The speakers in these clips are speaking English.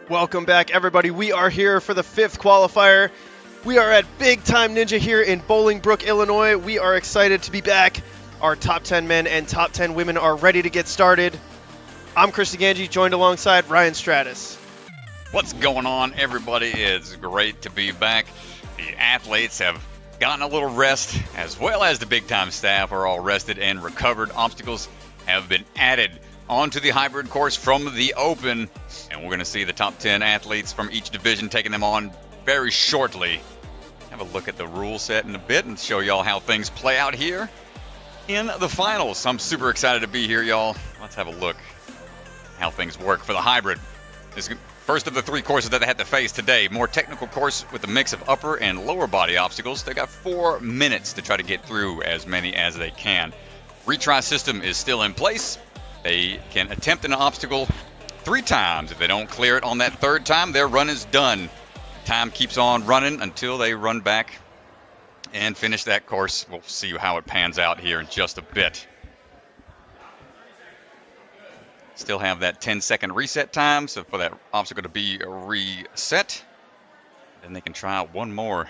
Welcome back, everybody. We are here for the 5th qualifier. We are at Big Time Ninja here in Bolingbrook, Illinois. We are excited to be back. Our top 10 men and top 10 women are ready to get started. I'm Chris Ganji, joined alongside Ryan Stratus. What's going on, everybody? It's great to be back. The athletes have gotten a little rest, as well as the Big Time staff are all rested and recovered. Obstacles have been added onto the hybrid course from the open, and we're going to see the top 10 athletes from each division taking them on very shortly. Have a look at the rule set in a bit and show y'all how things play out here in the finals. I'm super excited to be here, y'all. Let's have a look how things work for the hybrid. This is first of the 3 courses that they had to face today. More technical course with a mix of upper and lower body obstacles. They got 4 minutes to try to get through as many as they can. Retry system is still in place. They can attempt an obstacle 3 times. If they don't clear it on that 3rd time, their run is done. Time keeps on running until they run back and finish that course. We'll see how it pans out here in just a bit. Still have that 10-second reset time, so for that obstacle to be reset, then they can try out one more.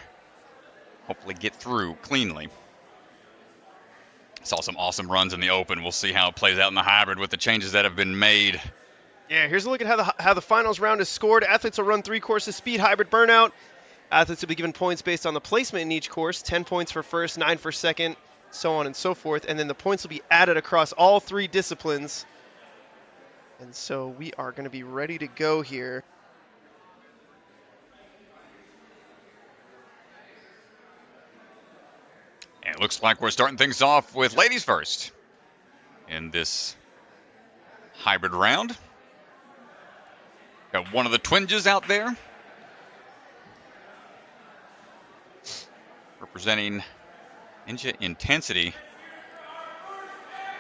Hopefully get through cleanly. Saw some awesome runs in the open. We'll see how it plays out in the hybrid with the changes that have been made. Yeah, here's a look at how the finals round is scored. Athletes will run 3 courses, speed, hybrid, burnout. Athletes will be given points based on the placement in each course, 10 points for first, 9 for second, so on and so forth. And then the points will be added across all 3 disciplines. And so we are going to be ready to go here. And it looks like we're starting things off with ladies first in this hybrid round. Got one of the twinges out there representing Ninja Intensity.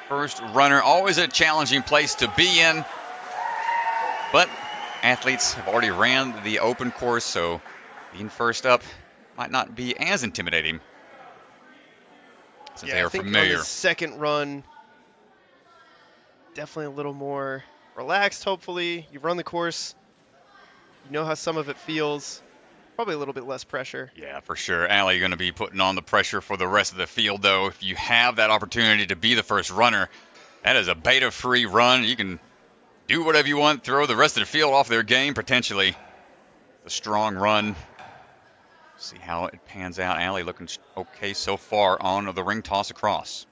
First runner, always a challenging place to be in, but athletes have already ran the open course, so being first up might not be as intimidating since they are familiar. On the second run, definitely a little more relaxed, hopefully. You've run the course. You know how some of it feels. Probably a little bit less pressure. Yeah, for sure. Allie, you're going to be putting on the pressure for the rest of the field, though. If you have that opportunity to be the first runner, that is a beta-free run. You can do whatever you want, throw the rest of the field off their game, potentially. The strong run. See how it pans out. Allie looking okay so far on the ring toss across.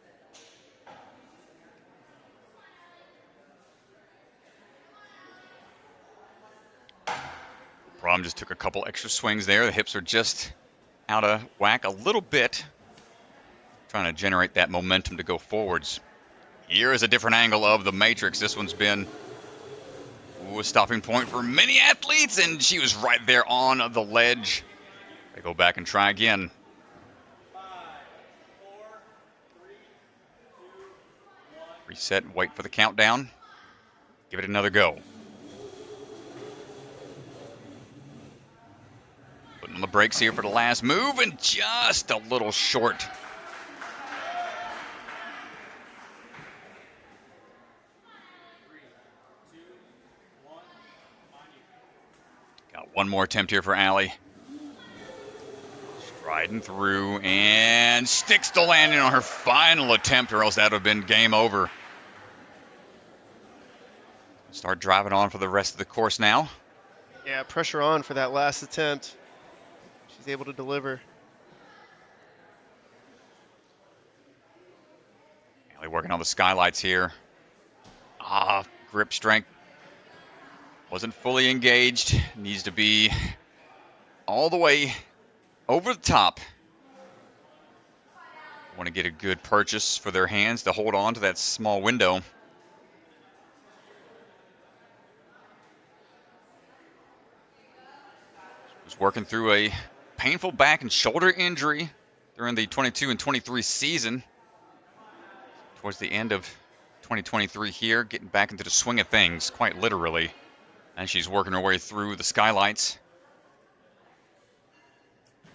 Problem just took a couple extra swings there. The hips are just out of whack a little bit. Trying to generate that momentum to go forwards. Here is a different angle of the matrix. This one's been a stopping point for many athletes, and she was right there on the ledge. They go back and try again. 5, 4, 3, 2, 1. Reset, wait for the countdown. Give it another go. Putting on the brakes here for the last move, and just a little short. Got one more attempt here for Allie. Striding through and sticks the landing on her final attempt, or else that would have been game over. Start driving on for the rest of the course now. Yeah, pressure on for that last attempt. She's able to deliver. Allie working on the skylights here. Grip strength wasn't fully engaged. Needs to be all the way over the top. Want to get a good purchase for their hands to hold on to that small window. Was working through a painful back and shoulder injury during the 22 and 23 season. Towards the end of 2023 here, getting back into the swing of things, quite literally. And she's working her way through the skylights.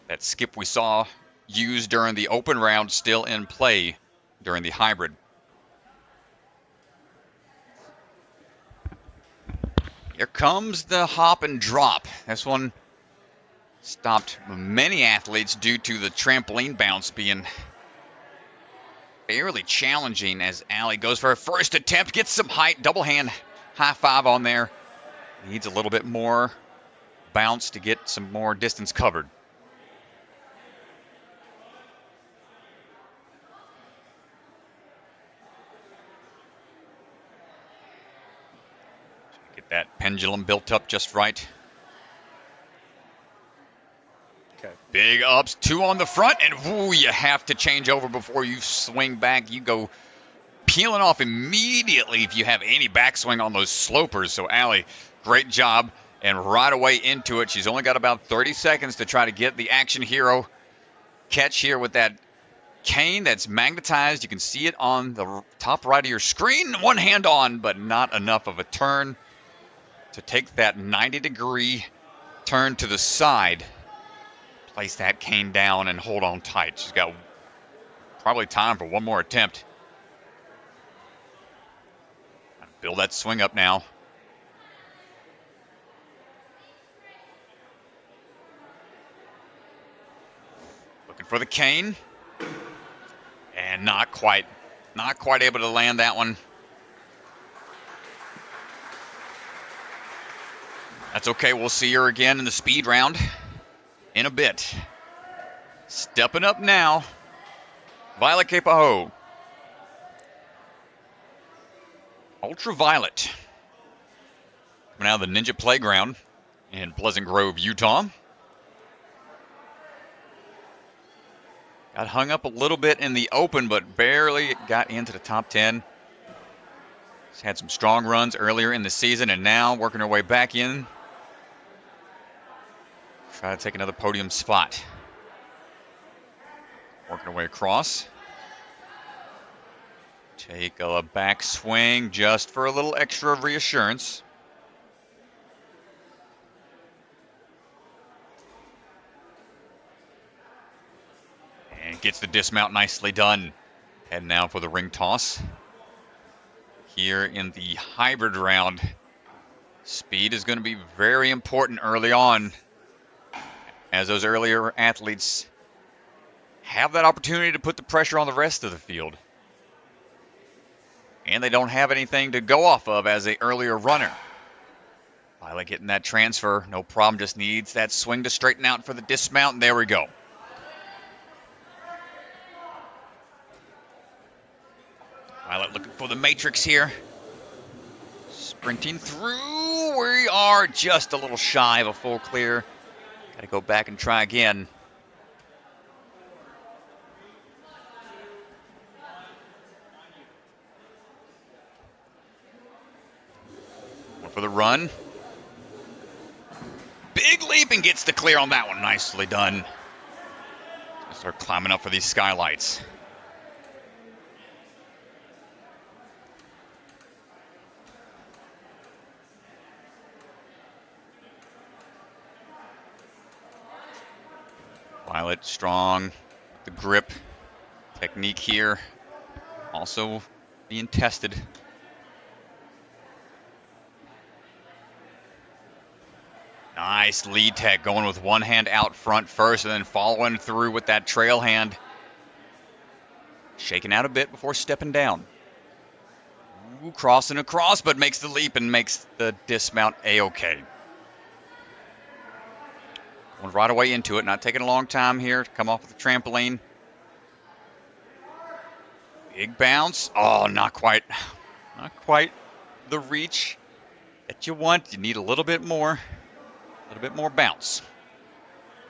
That skip we saw used during the open round still in play during the hybrid. Here comes the hop and drop. This one stopped many athletes due to the trampoline bounce being fairly challenging as Allie goes for her first attempt, gets some height, double hand high five on there. Needs a little bit more bounce to get some more distance covered. Get that pendulum built up just right. Okay. Big ups, 2 on the front, and woo, you have to change over before you swing back. You go peeling off immediately if you have any backswing on those slopers. So Allie, great job, and right away into it. She's only got about 30 seconds to try to get the action hero catch here with that cane that's magnetized. You can see it on the top right of your screen. One hand on, but not enough of a turn to take that 90-degree turn to the side. Place that cane down and hold on tight. She's got probably time for one more attempt. Build that swing up now. Looking for the cane. And not quite able to land that one. That's okay. We'll see her again in the speed round in a bit. Stepping up now, Violet Capaho. Ultraviolet. Coming out of the Ninja Playground in Pleasant Grove, Utah. Got hung up a little bit in the open, but barely got into the top 10. She's had some strong runs earlier in the season, and now working her way back in. Try to take another podium spot. Working her way across. Take a back swing just for a little extra reassurance. And gets the dismount nicely done. Heading now for the ring toss. Here in the hybrid round, speed is going to be very important early on, as those earlier athletes have that opportunity to put the pressure on the rest of the field. And they don't have anything to go off of as an earlier runner. Violet getting that transfer, no problem, just needs that swing to straighten out for the dismount, and there we go. Violet looking for the matrix here. Sprinting through, we are just a little shy of a full clear. Got to go back and try again. One for the run. Big leap and gets the clear on that one. Nicely done. Start climbing up for these skylights. Violet strong, the grip, technique here, also being tested. Nice lead tech, going with one hand out front first and then following through with that trail hand. Shaking out a bit before stepping down. Ooh, crossing across, but makes the leap and makes the dismount A-okay. Going right away into it, not taking a long time here to come off of the trampoline. Big bounce. Oh, not quite. Not quite the reach that you want. You need a little bit more bounce.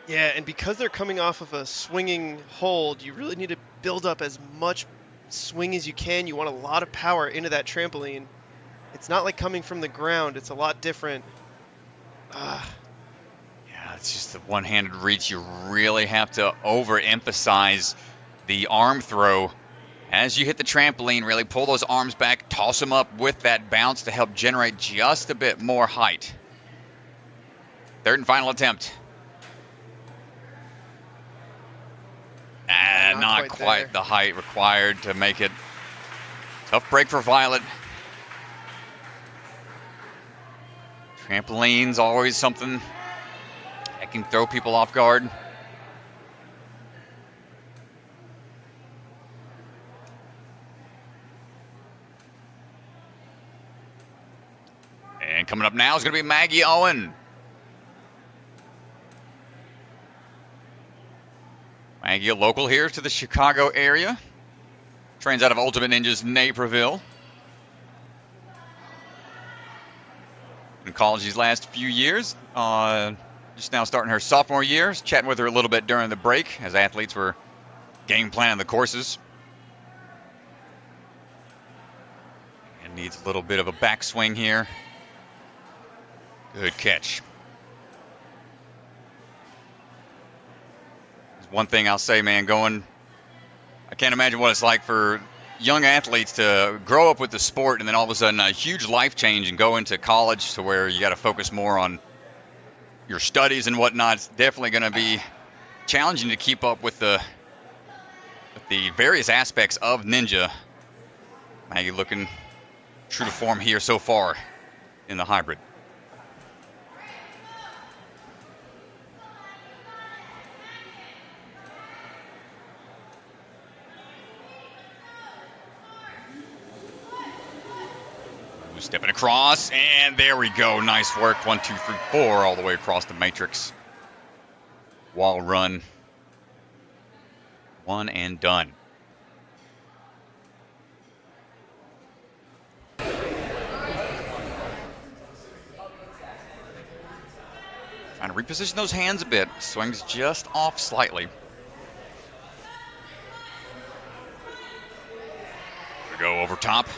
Yeah, and because they're coming off of a swinging hold, you really need to build up as much swing as you can. You want a lot of power into that trampoline. It's not like coming from the ground. It's a lot different. It's just the one-handed reach. You really have to overemphasize the arm throw. As you hit the trampoline, really pull those arms back, toss them up with that bounce to help generate just a bit more height. Third and final attempt. And not quite the height required to make it. Tough break for Violet. Trampoline's always something that can throw people off guard. And coming up now is going to be Maggie Owen. Maggie, a local here to the Chicago area. Trains out of Ultimate Ninjas Naperville. In college these last few years. Just now starting her sophomore year. Chatting with her a little bit during the break as athletes were game planning the courses. And needs a little bit of a backswing here. Good catch. There's one thing I'll say, man, I can't imagine what it's like for young athletes to grow up with the sport and then all of a sudden a huge life change and go into college to where you got to focus more on your studies and whatnot. It's definitely going to be challenging to keep up with the various aspects of Ninja. Maggie looking true to form here so far in the hybrid. Stepping across, and there we go. Nice work. 1, 2, 3, 4, all the way across the matrix. Wall run. One and done. Trying to reposition those hands a bit. Swings just off slightly. Here we go over top.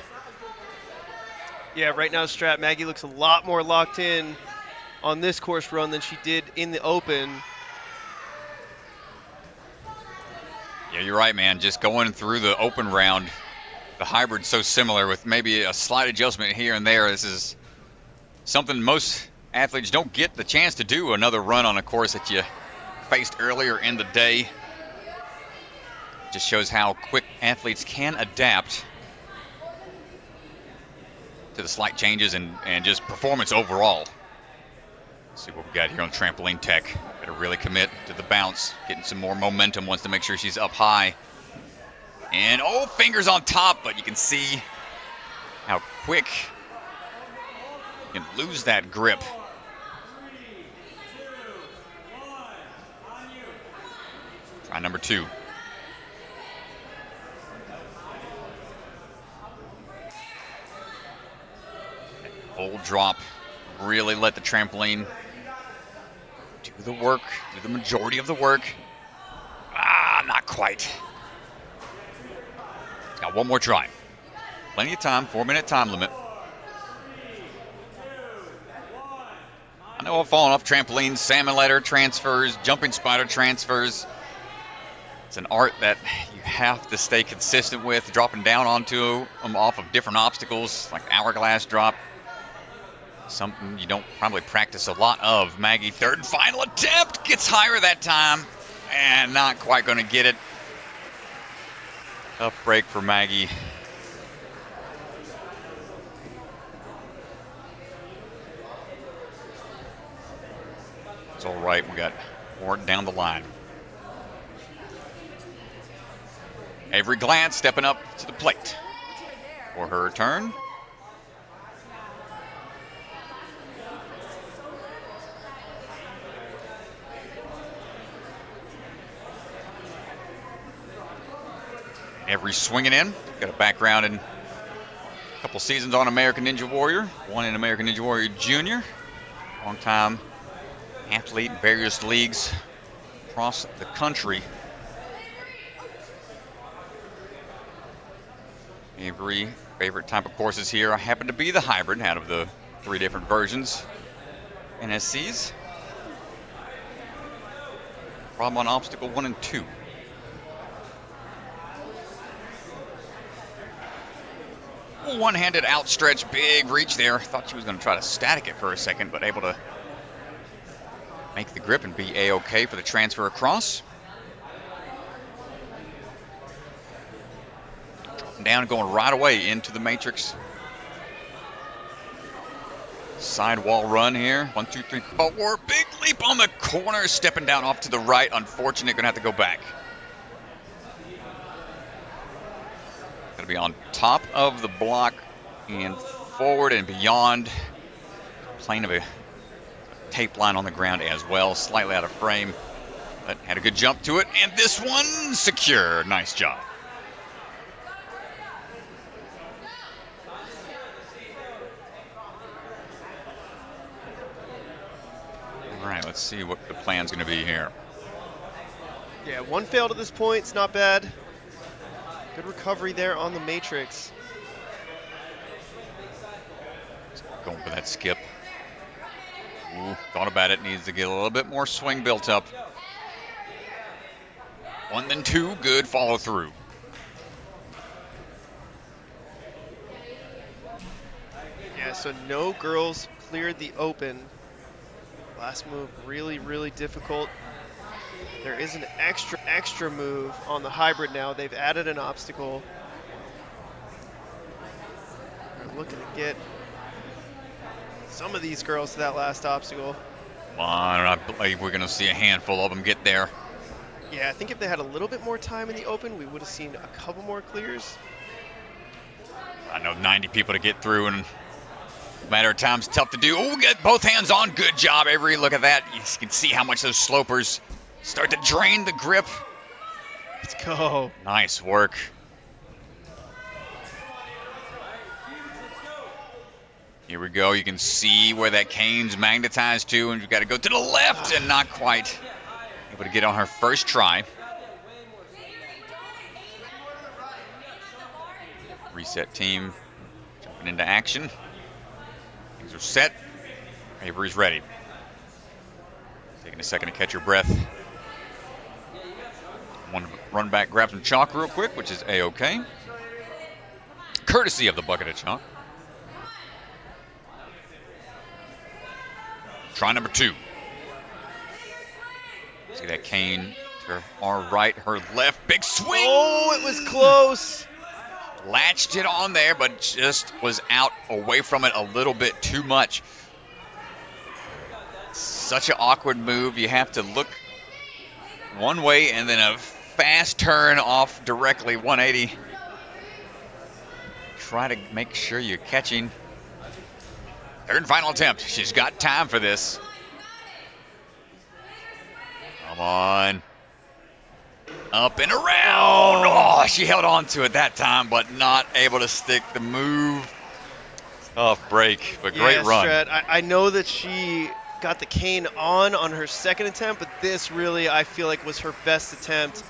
Yeah, right now, Strat, Maggie looks a lot more locked in on this course run than she did in the Open. Yeah, you're right, man. Just going through the Open round, the hybrid's so similar with maybe a slight adjustment here and there. This is something most athletes don't get the chance to do, another run on a course that you faced earlier in the day. Just shows how quick athletes can adapt to the slight changes and just performance overall. Let's see what we got here on trampoline tech. Better really commit to the bounce. Getting some more momentum, wants to make sure she's up high. And oh, fingers on top, but you can see how quick you can lose that grip. Try number 2. Full drop, really let the trampoline do the work, do the majority of the work. Not quite. Got one more try. Plenty of time, 4-minute time limit. I know I've fallen off trampolines, salmon ladder transfers, jumping spider transfers. It's an art that you have to stay consistent with, dropping down onto them off of different obstacles, like hourglass drop. Something you don't probably practice a lot of. Maggie, third and final attempt, gets higher that time, and not quite going to get it. Tough break for Maggie. It's all right, we got more down the line. Avery Glantz stepping up to the plate for her turn. Avery swinging in. Got a background in a couple seasons on American Ninja Warrior. One in American Ninja Warrior Junior. Long time athlete in various leagues across the country. Avery, favorite type of courses here happen to be the hybrid out of the 3 different versions. NSCs. Problem on obstacle 1 and 2. One-handed outstretch, big reach there. Thought she was going to try to static it for a second, but able to make the grip and be A-OK for the transfer across. Dropping down, going right away into the matrix. sidewall run here. 1, 2, 3, 4. Big leap on the corner. Stepping down off to the right. Unfortunate. Going to have to go back. Going to be on top of the block and forward and beyond. Plane of a tape line on the ground as well. Slightly out of frame. But had a good jump to it. And this one secure. Nice job. All right, let's see what the plan's going to be here. Yeah, one fail to this point. It's not bad. Good recovery there on the matrix. Going for that skip. Ooh, thought about it. Needs to get a little bit more swing built up. 1 then 2. Good follow through. Yeah, so no girls cleared the open. Last move really, really difficult. There is an extra move on the hybrid now. They've added an obstacle. They're looking to get some of these girls to that last obstacle. Come on, I believe we're going to see a handful of them get there. Yeah, I think if they had a little bit more time in the open, we would have seen a couple more clears. I know 90 people to get through, and matter of time's tough to do. Oh, get both hands on. Good job, Avery. Look at that. You can see how much those slopers start to drain the grip. Let's go. Nice work. Here we go. You can see where that cane's magnetized to, and you've got to go to the left and not quite able to get on her first try. Reset team jumping into action. Things are set. Avery's ready. Taking a second to catch your breath. Want to run back, grab some chalk real quick, which is A-OK. Courtesy of the bucket of chalk. Try number 2. See that cane to our right, her left. Big swing. Oh, it was close. Latched it on there, but just was out away from it a little bit too much. Such an awkward move. You have to look one way and then a fast turn off directly 180. Try to make sure you're catching. Third and final attempt. She's got time for this. Come on. Up and around. Oh, she held on to it that time, but not able to stick the move. Tough break, but great run. Strat, I know that she got the cane on her second attempt, but this really, I feel like, was her best attempt.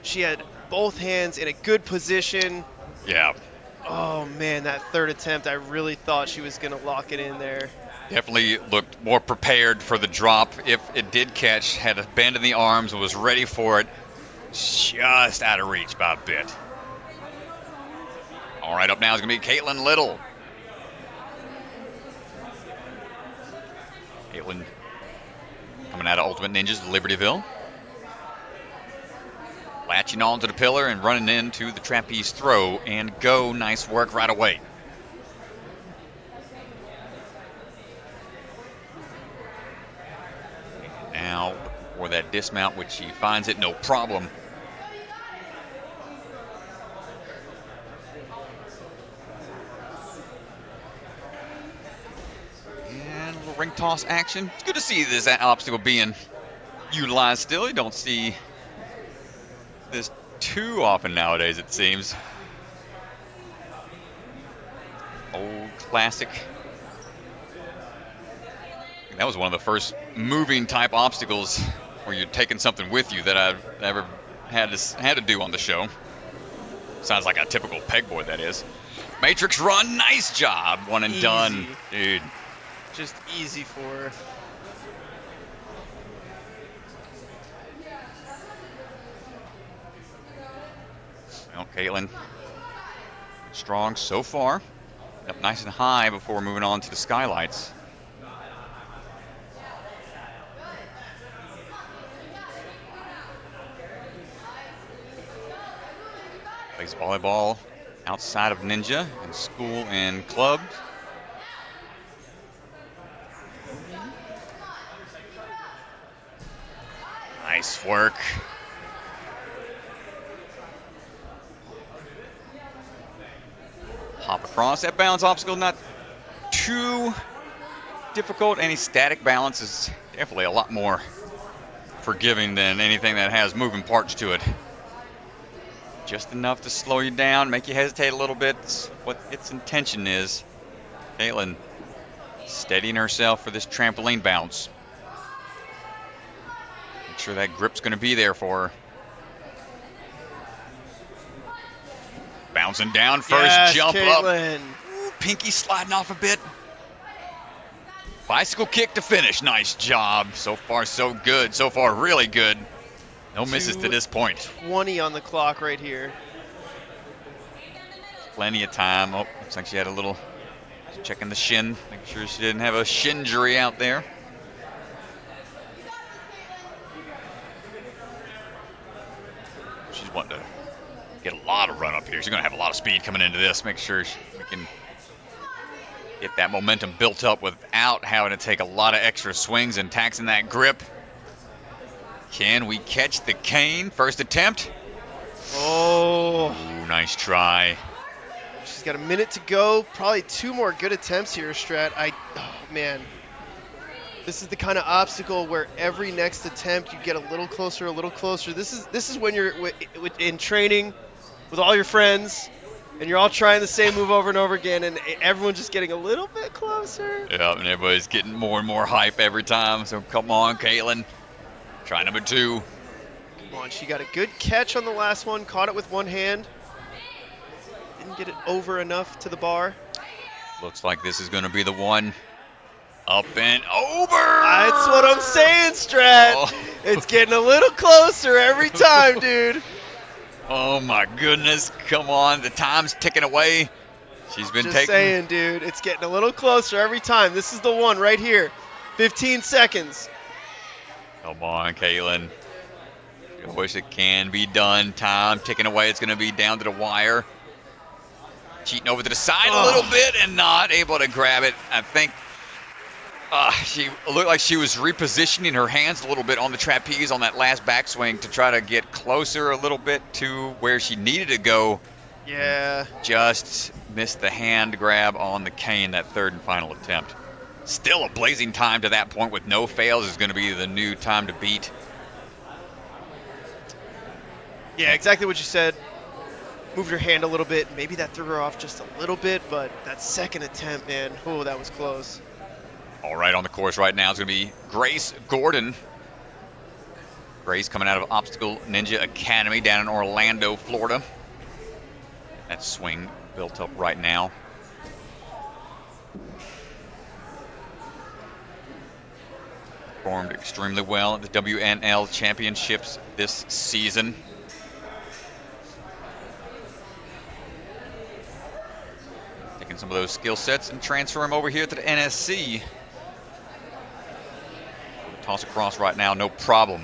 She had both hands in a good position. Yeah. Oh, man, that third attempt, I really thought she was going to lock it in there. Definitely looked more prepared for the drop. If it did catch, had a bend in the arms, was ready for it. Just out of reach by a bit. All right, up now is going to be Caitlin Little. Caitlin coming out of Ultimate Ninjas, Libertyville. Latching onto the pillar and running into the trapeze throw and go. Nice work right away. Now for that dismount, which she finds it no problem. And a little ring toss action. It's good to see this obstacle being utilized still. You don't see this too often nowadays, it seems. Old classic. That was one of the first moving type obstacles where you're taking something with you that I've ever had to do on the show. Sounds like a typical pegboard, that is. Matrix run, nice job. One and done, dude. Just easy for her. Well, Caitlin, strong so far. Up nice and high before moving on to the skylights. Plays volleyball outside of Ninja in school and clubs. Footwork. Hop across. That balance obstacle not too difficult. Any static balance is definitely a lot more forgiving than anything that has moving parts to it. Just enough to slow you down, make you hesitate a little bit. It's what its intention is. Caitlin steadying herself for this trampoline bounce. Make sure that grip's going to be there for her. Bouncing down first, Yes, jump Caitlin. up. Ooh, pinky sliding off a bit. Bicycle kick to finish. Nice job. So far, so good. So far, really good. No misses to this point. 20 on the clock right here. Plenty of time. Oh, looks like she had a little checking the shin. Make sure she didn't have a shin injury out there. She's wanting to get a lot of run up here. She's going to have a lot of speed coming into this. Make sure we can get that momentum built up without having to take a lot of extra swings and taxing that grip. Can we catch the cane? First attempt. Oh. Ooh, nice try. She's got a minute to go. Probably 2 more good attempts here, Strat. Oh, man. This is the kind of obstacle where every next attempt you get a little closer, a little closer. This is when you're in training with all your friends, and you're all trying the same move over and over again, and everyone's just getting a little bit closer. Yeah, and everybody's getting more and more hype every time. So come on, Caitlin. Try number 2. Come on, she got a good catch on the last one. Caught it with one hand. Didn't get it over enough to the bar. Looks like this is going to be the one. Up and over! That's what I'm saying, Strat. Oh. It's getting a little closer every time, dude. Oh, my goodness. Come on. The time's ticking away. She's been Just taking... saying, dude. It's getting a little closer every time. This is the one right here. 15 seconds. Come on, Caitlin. I wish it can be done. Time ticking away. It's going to be down to the wire. Cheating over to the side a little bit and not able to grab it. I think she looked like she was repositioning her hands a little bit on the trapeze on that last backswing to try to get closer a little bit to where she needed to go. Yeah. Just missed the hand grab on the cane, that third and final attempt. Still a blazing time to that point with no fails is going to be the new time to beat. Yeah, exactly what you said. Moved her hand a little bit. Maybe that threw her off just a little bit, but that second attempt, man, oh, that was close. All right, on the course right now is going to be Grace Gordon. Grace coming out of Obstacle Ninja Academy down in Orlando, Florida. That swing built up right now. Performed extremely well at the WNL Championships this season. Taking some of those skill sets and transfer them over here to the NSC. Toss across right now, no problem.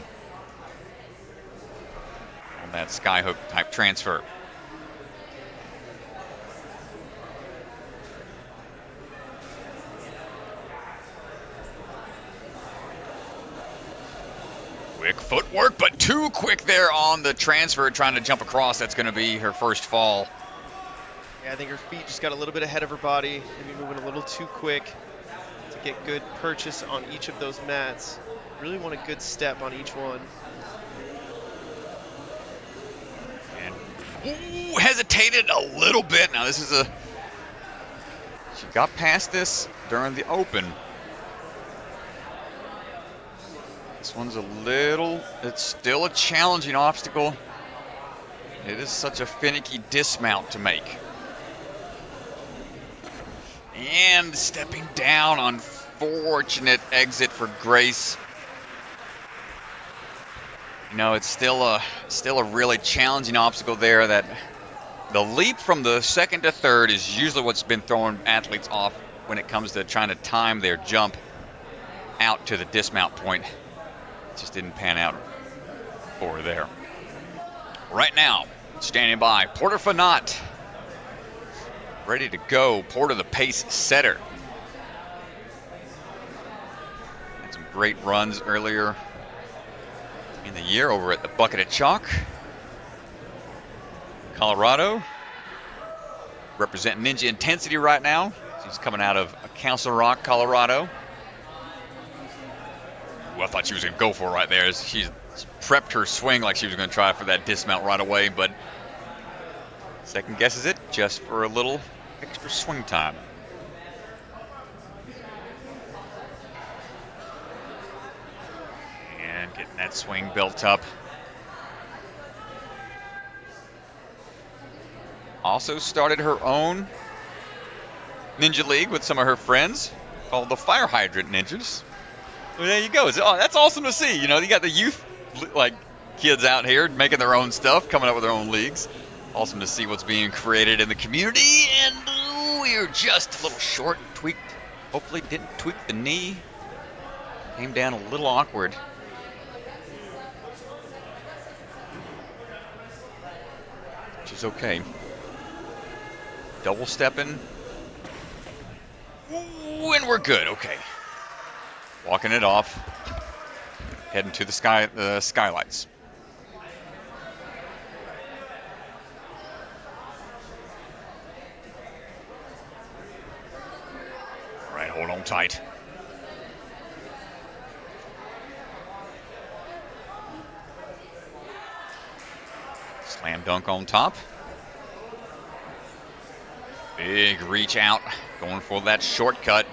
On that skyhook type transfer. Quick footwork, but too quick there on the transfer, trying to jump across. That's going to be her first fall. Yeah, I think her feet just got a little bit ahead of her body. Maybe moving a little too quick to get good purchase on each of those mats. Really want a good step on each one. And hesitated a little bit. Now this is she got past this during the open. This one's it's still a challenging obstacle. It is such a finicky dismount to make. And stepping down, unfortunate exit for Grace. You know, it's still a really challenging obstacle there. That the leap from the second to third is usually what's been throwing athletes off when it comes to trying to time their jump out to the dismount point. It just didn't pan out for her there. Right now, standing by, Porter Fanat. Ready to go. Porter, the pace setter. Had some great runs earlier in the year over at the Bucket of Chalk. Colorado. Representing Ninja Intensity right now. She's coming out of Council Rock, Colorado. Ooh, I thought she was going to go for it right there. She prepped her swing like she was going to try for that dismount right away, but second guesses it just for a little extra swing time. And getting that swing built up. Also started her own Ninja League with some of her friends called the Fire Hydrant Ninjas. Well, there you go. That's awesome to see. You know, you got the youth like kids out here making their own stuff, coming up with their own leagues. Awesome to see what's being created in the community. And we're just a little short, tweaked. Hopefully didn't tweak the knee. Came down a little awkward. Which is okay. Double stepping. Ooh, and we're good. Okay. Walking it off. Heading to the skylights. All right, hold on tight. Slam dunk on top. Big reach out, going for that shortcut.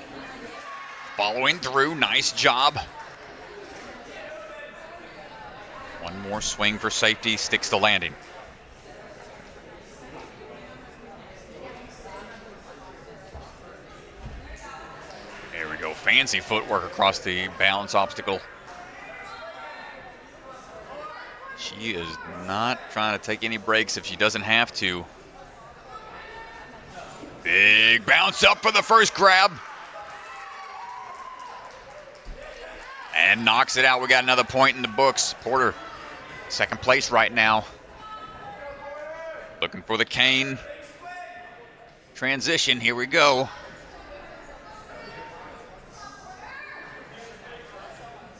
Following through, nice job. One more swing for safety, sticks the landing. There we go, fancy footwork across the balance obstacle. She is not trying to take any breaks if she doesn't have to. Big bounce up for the first grab. And knocks it out. We got another point in the books. Porter, second place right now. Looking for the cane. Transition, here we go.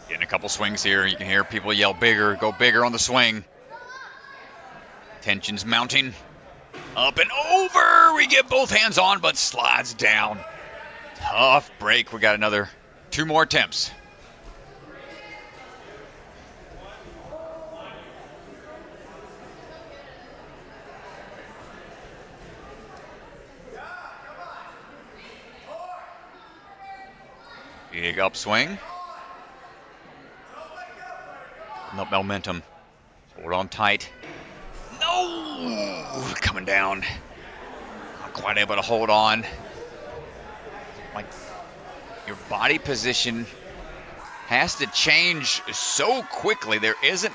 Getting a couple swings here. You can hear people yell bigger, go bigger on the swing. Tension's mounting. Up and over. We get both hands on, but slides down. Tough break. We got another 2 more attempts. Big upswing. No momentum. Hold on tight. No! Coming down. Not quite able to hold on. Like, your body position has to change so quickly. There isn't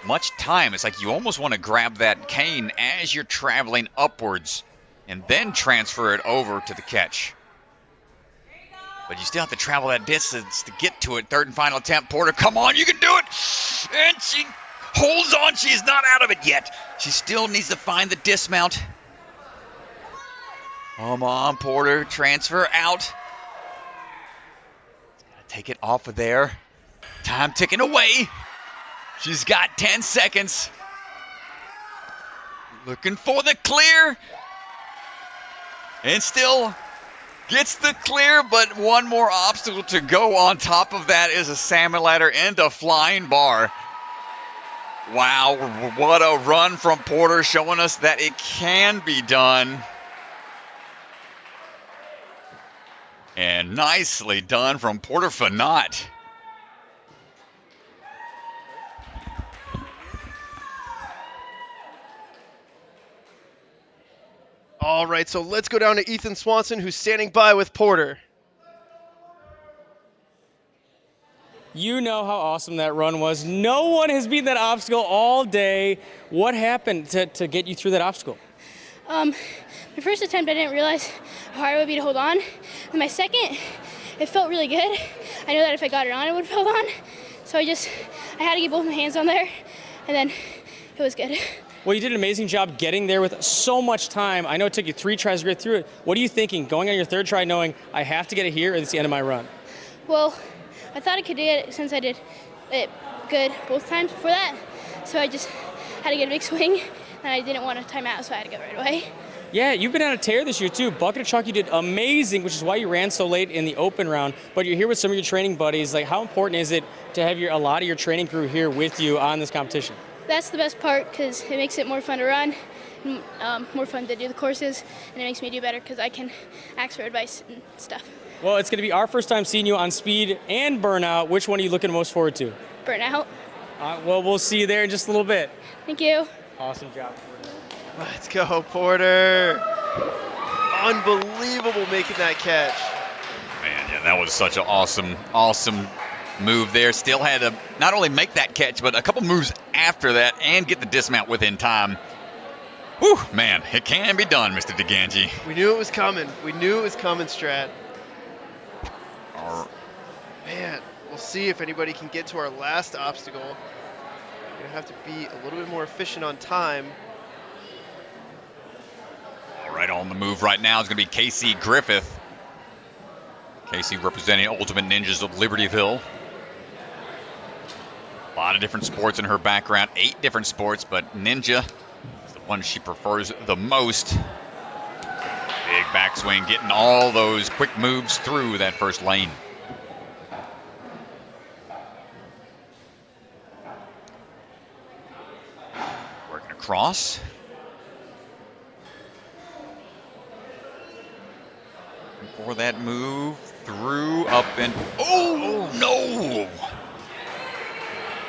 much time. It's like you almost want to grab that cane as you're traveling upwards and then transfer it over to the catch. But you still have to travel that distance to get to it. Third and final attempt. Porter, come on, you can do it. And she holds on. She's not out of it yet. She still needs to find the dismount. Come on, Porter. Transfer out. Take it off of there. Time ticking away. She's got 10 seconds. Looking for the clear. And still gets the clear, but one more obstacle to go. On top of that is a salmon ladder and a flying bar. Wow, what a run from Porter, showing us that it can be done. And nicely done from Porter Fanat. All right, so let's go down to Ethan Swanson, who's standing by with Porter. You know how awesome that run was. No one has beaten that obstacle all day. What happened to get you through that obstacle? My first attempt, I didn't realize how hard it would be to hold on. And my second, it felt really good. I know that if I got it on, it would have held on. So I had to get both my hands on there, and then it was good. Well, you did an amazing job getting there with so much time. I know it took you 3 tries to get through it. What are you thinking, going on your 3rd try, knowing I have to get it here, or it's the end of my run? Well, I thought I could do it since I did it good both times before that. So I just had to get a big swing, and I didn't want to time out, so I had to go right away. Yeah, you've been on a tear this year too. Bucket of chalk, you did amazing, which is why you ran so late in the open round. But you're here with some of your training buddies. Like, how important is it to have a lot of your training crew here with you on this competition? That's the best part because it makes it more fun to run, more fun to do the courses, and it makes me do better because I can ask for advice and stuff. Well, it's going to be our first time seeing you on speed and burnout. Which one are you looking most forward to? Burnout. Well, we'll see you there in just a little bit. Thank you. Awesome job. Let's go, Porter. Unbelievable making that catch. Man, yeah, that was such an awesome move there. Still had to not only make that catch, but a couple moves after that and get the dismount within time. Whew, man, it can be done, Mr. DeGangi. We knew it was coming. We knew it was coming, Strat. Man, we'll see if anybody can get to our last obstacle. We're going to have to be a little bit more efficient on time. All right, on the move right now is going to be Casey Griffith. Casey representing Ultimate Ninjas of Libertyville. A lot of different sports in her background, 8 different sports, but Ninja is the one she prefers the most. Big backswing, getting all those quick moves through that first lane. Working across. For that move, through, up, and oh no!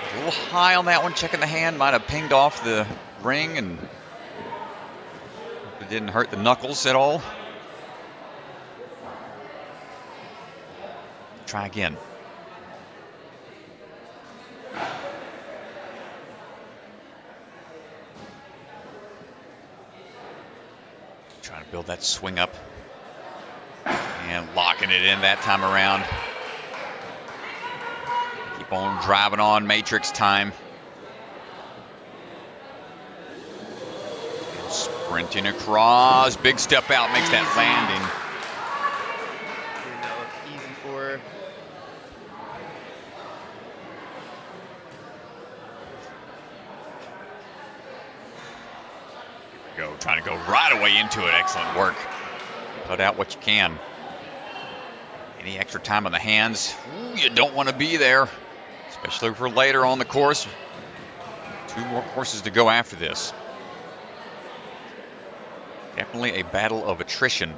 A little high on that one, checking the hand, might have pinged off the ring, and it didn't hurt the knuckles at all. Try again. Trying to build that swing up. And locking it in that time around. Keep on driving on, matrix time. And sprinting across, big step out, makes that landing. Did not look easy for her. Here we go, trying to go right away into it, excellent work. Put out what you can. Any extra time on the hands, you don't want to be there, especially for later on the course. 2 more courses to go after this. Definitely a battle of attrition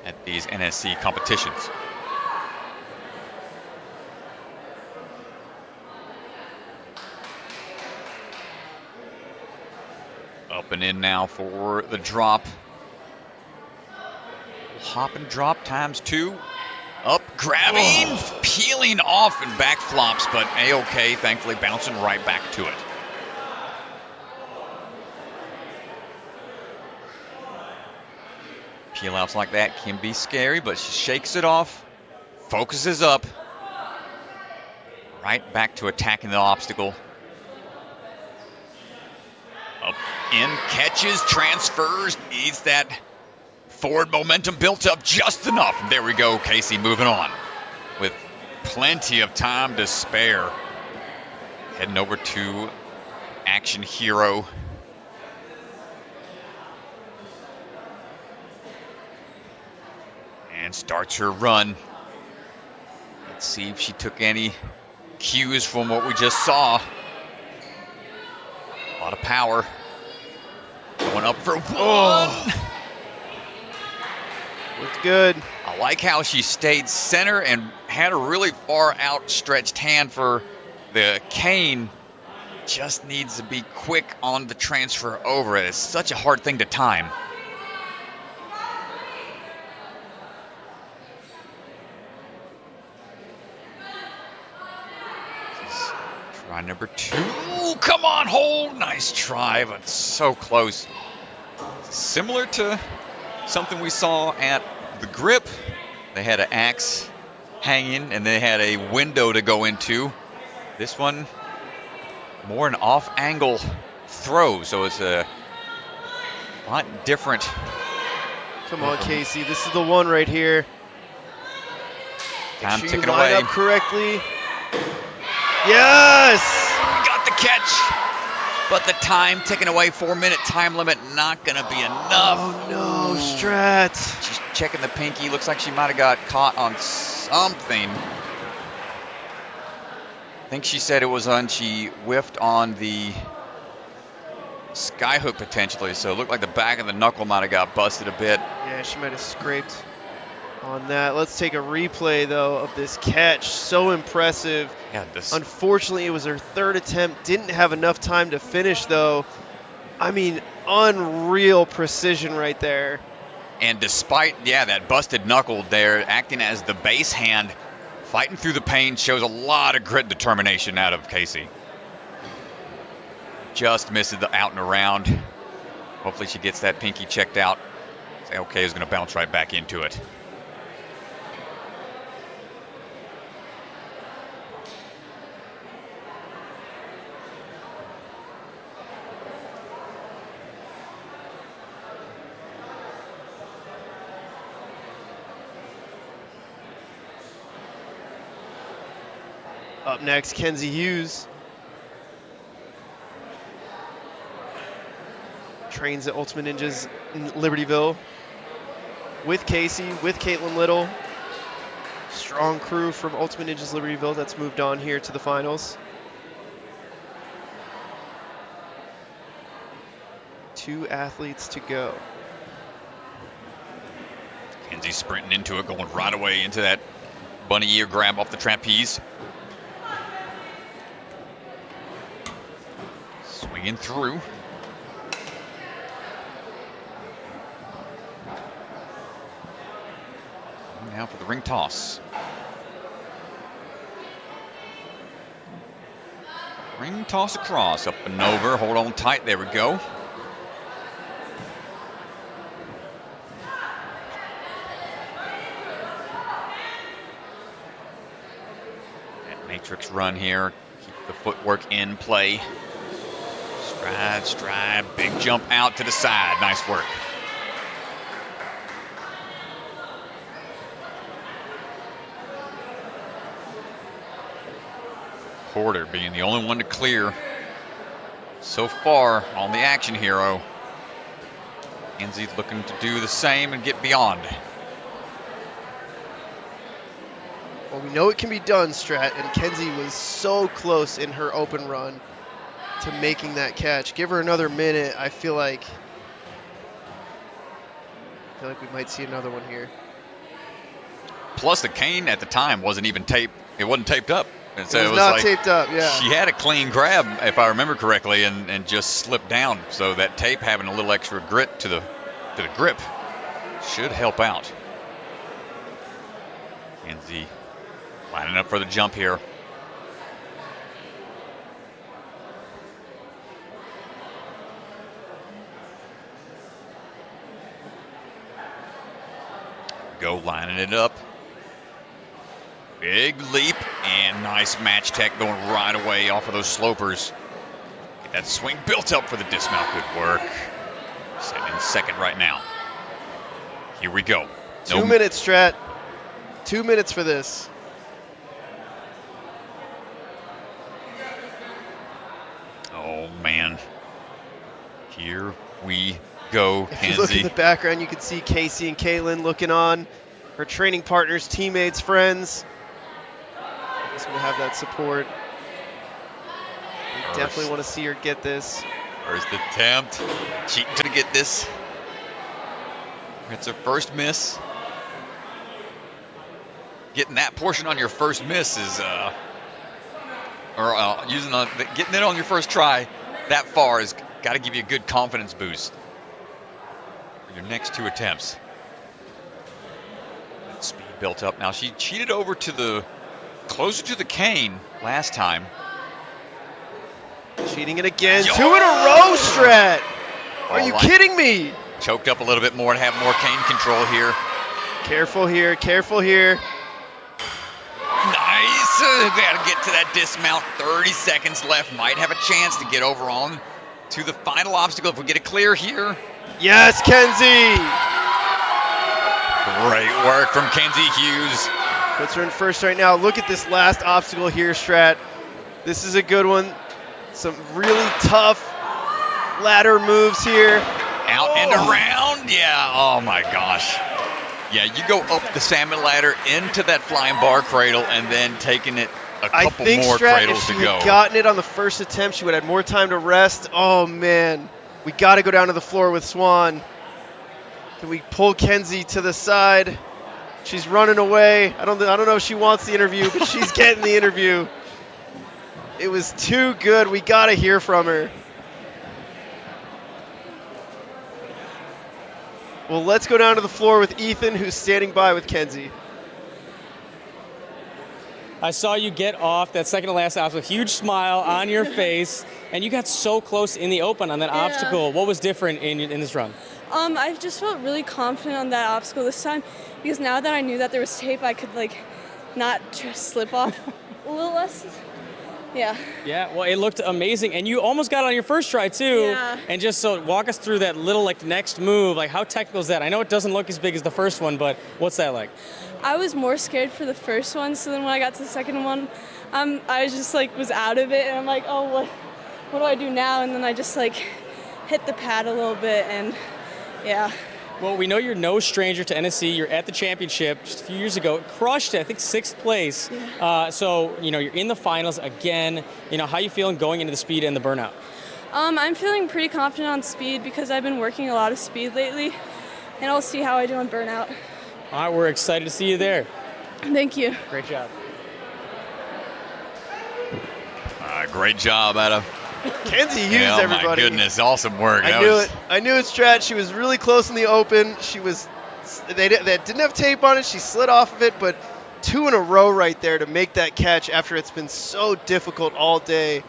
at these NSC competitions. Up and in now for the drop. Hop and drop times 2. Up, grabbing, peeling off and back flops, but A-OK, thankfully bouncing right back to it. Peel outs like that can be scary, but she shakes it off, focuses up, right back to attacking the obstacle. Up, in, catches, transfers, needs that forward momentum built up just enough. There we go, Casey moving on with plenty of time to spare. Heading over to Action Hero. And starts her run. Let's see if she took any cues from what we just saw. A lot of power. Going up for 1. Looked good. I like how she stayed center and had a really far outstretched hand for the cane. Just needs to be quick on the transfer over it. It's such a hard thing to time. Try number 2. Come on, hold. Nice try, but so close. Similar to something we saw at the grip. They had an axe hanging and they had a window to go into. This one, more an off-angle throw, so it's a lot different. Come on, Casey. This is the one right here. Time Make sure ticking you line away. up correctly. Yes! Got the catch. But the time ticking away, 4-minute time limit, not going to be enough. Oh no, Strat. She's checking the pinky. Looks like she might have got caught on something. I think she said it was on, she whiffed on the sky hook potentially. So it looked like the back of the knuckle might have got busted a bit. Yeah, she might have scraped on that. Let's take a replay, though, of this catch. So impressive. Yeah, Unfortunately, it was her third attempt. Didn't have enough time to finish, though. I mean, unreal precision right there. And despite, that busted knuckle there, acting as the base hand, fighting through the pain, shows a lot of grit and determination out of Casey. Just misses the out and around. Hopefully she gets that pinky checked out. Say, okay, is going to bounce right back into it. Up next, Kenzie Hughes. Trains at Ultimate Ninjas in Libertyville with Casey, with Caitlin Little. Strong crew from Ultimate Ninjas Libertyville that's moved on here to the finals. 2 athletes to go. Kenzie sprinting into it, going right away into that bunny ear grab off the trapeze. Swinging through. Now for the ring toss. Ring toss across, up and over, hold on tight, there we go. That matrix run here, keep the footwork in play. Stride, stride, big jump out to the side, nice work. Porter being the only one to clear so far on the action hero. Kenzie's looking to do the same and get beyond. Well, we know it can be done, Strat, and Kenzie was so close in her open run to making that catch. Give her another minute. I feel like we might see another one here. Plus the cane at the time wasn't even taped. It wasn't taped up. And so it was was not like, taped up, yeah. She had a clean grab, if I remember correctly, and just slipped down. So that tape having a little extra grit to the grip should help out. Kenzie lining up for the jump here. Go lining it up. Big leap and nice match tech going right away off of those slopers. Get that swing built up for the dismount. Good work. Sitting in second right now. Here we go. 2 minutes, Strat. 2 minutes for this. Oh, man. Here we go, If you look Kenzie. in the background, you can see Casey and Caitlin looking on. Her training partners, teammates, friends. Just going to have that support. We definitely want to see her get this. First attempt. Cheating to get this. It's her first miss. Getting that portion on your first miss is, getting it on your first try that far has got to give you a good confidence boost for your next 2 attempts. That speed built up. Now she cheated over to the closer to the cane last time. Cheating it again. Yo! 2 in a row, Strat. Are you All right. kidding me? Choked up a little bit more to have more cane control here. Careful here, careful here. Nice. Got to get to that dismount. 30 seconds left. Might have a chance to get over on to the final obstacle if we get it clear here. Yes, Kenzie. Great work from Kenzie Hughes. Puts her in first right now. Look at this last obstacle here, Strat. This is a good one. Some really tough ladder moves here. Out and around. Yeah. Oh my gosh. Yeah, you go up the salmon ladder into that flying bar cradle and then taking it a I couple think more Strat, cradles if she to go. had gotten it on the first attempt, she would have had more time to rest. Oh man, we got to go down to the floor with Swan. Can we pull Kenzie to the side? She's running away. I don't know if she wants the interview, but she's getting the interview. It was too good. We got to hear from her. Well, let's go down to the floor with Ethan, who's standing by with Kenzie. I saw you get off that second to last obstacle, huge smile on your face, and you got so close in the open on that obstacle. What was different in this run? I just felt really confident on that obstacle this time because now that I knew that there was tape, I could not just slip off a little less. Yeah. Yeah, well, it looked amazing, and you almost got it on your first try too. Yeah. And just so walk us through that little next move. How technical is that? I know it doesn't look as big as the first one, but what's that like? I was more scared for the first one, so then when I got to the second one, I just was out of it, and I'm like, oh, what do I do now? And then I just hit the pad a little bit, and yeah. Well, we know you're no stranger to NSC. You're at the championship just a few years ago. Crushed it, I think 6th place. Yeah. So, you're in the finals again. How you feeling going into the speed and the burnout? I'm feeling pretty confident on speed because I've been working a lot of speed lately, and I'll see how I do on burnout. All right, we're excited to see you there. Thank you. Great job. Great job, Adam. Kenzie Hughes, Yeah, oh everybody. my goodness, awesome work. I knew it. I knew it, Strat. She was really close in the open. They didn't have tape on it. She slid off of it, but 2 in a row right there to make that catch after it's been so difficult all day.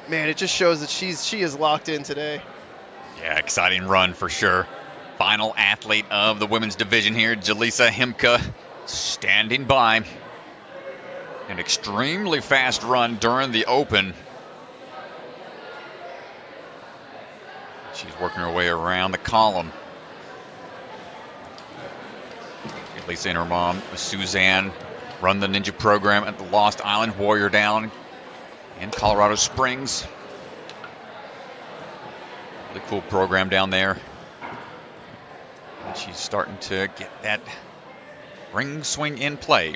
Man, it just shows that she is locked in today. Yeah, exciting run for sure. Final athlete of the women's division here, Jaleesa Himka, standing by. An extremely fast run during the open. She's working her way around the column. Lisa and her mom, Suzanne, run the ninja program at the Lost Island Warrior down in Colorado Springs. Really cool program down there. And she's starting to get that ring swing in play.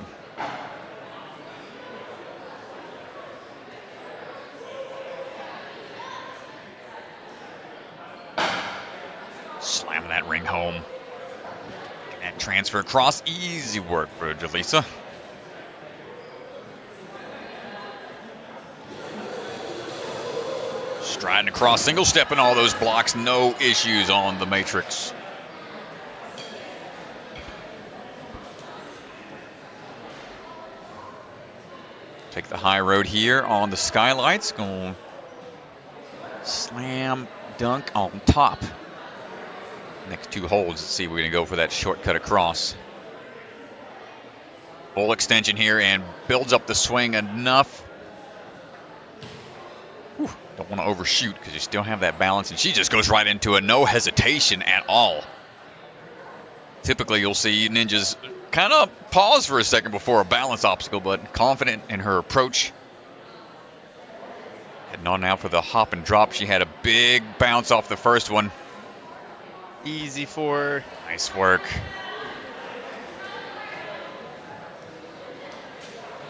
Slamming that ring home. Getting that transfer across. Easy work for Jaleesa. Striding across, single stepping all those blocks. No issues on the matrix. Take the high road here on the skylights. Going slam dunk on top. Next 2 holds, let's see if we're going to go for that shortcut across. Full extension here and builds up the swing enough. Whew, don't want to overshoot because you still have that balance. And she just goes right into it, no hesitation at all. Typically, you'll see ninjas kind of pause for a second before a balance obstacle, but confident in her approach. Heading on now for the hop and drop. She had a big bounce off the first one. Easy for her. Nice work.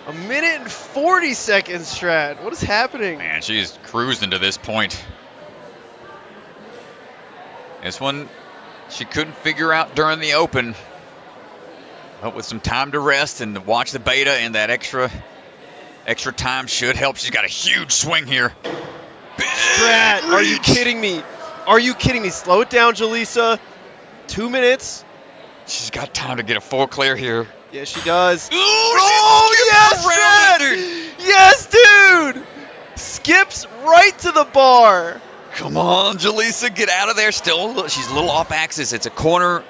A minute and 40 seconds, Strat. What is happening? Man, she's cruising to this point. This one, she couldn't figure out during the open. But with some time to rest and to watch the beta and that extra time should help. She's got a huge swing here. Big Strat, are you reach. kidding me? Are you kidding me? Slow it down, Jaleesa. 2 minutes. She's got time to get a full clear here. Yeah, she does. Ooh, Oh, yes, yes, Strat! Yes, dude! Skips right to the bar. Come on, Jaleesa, get out of there. She's a little off axis. It's a corner,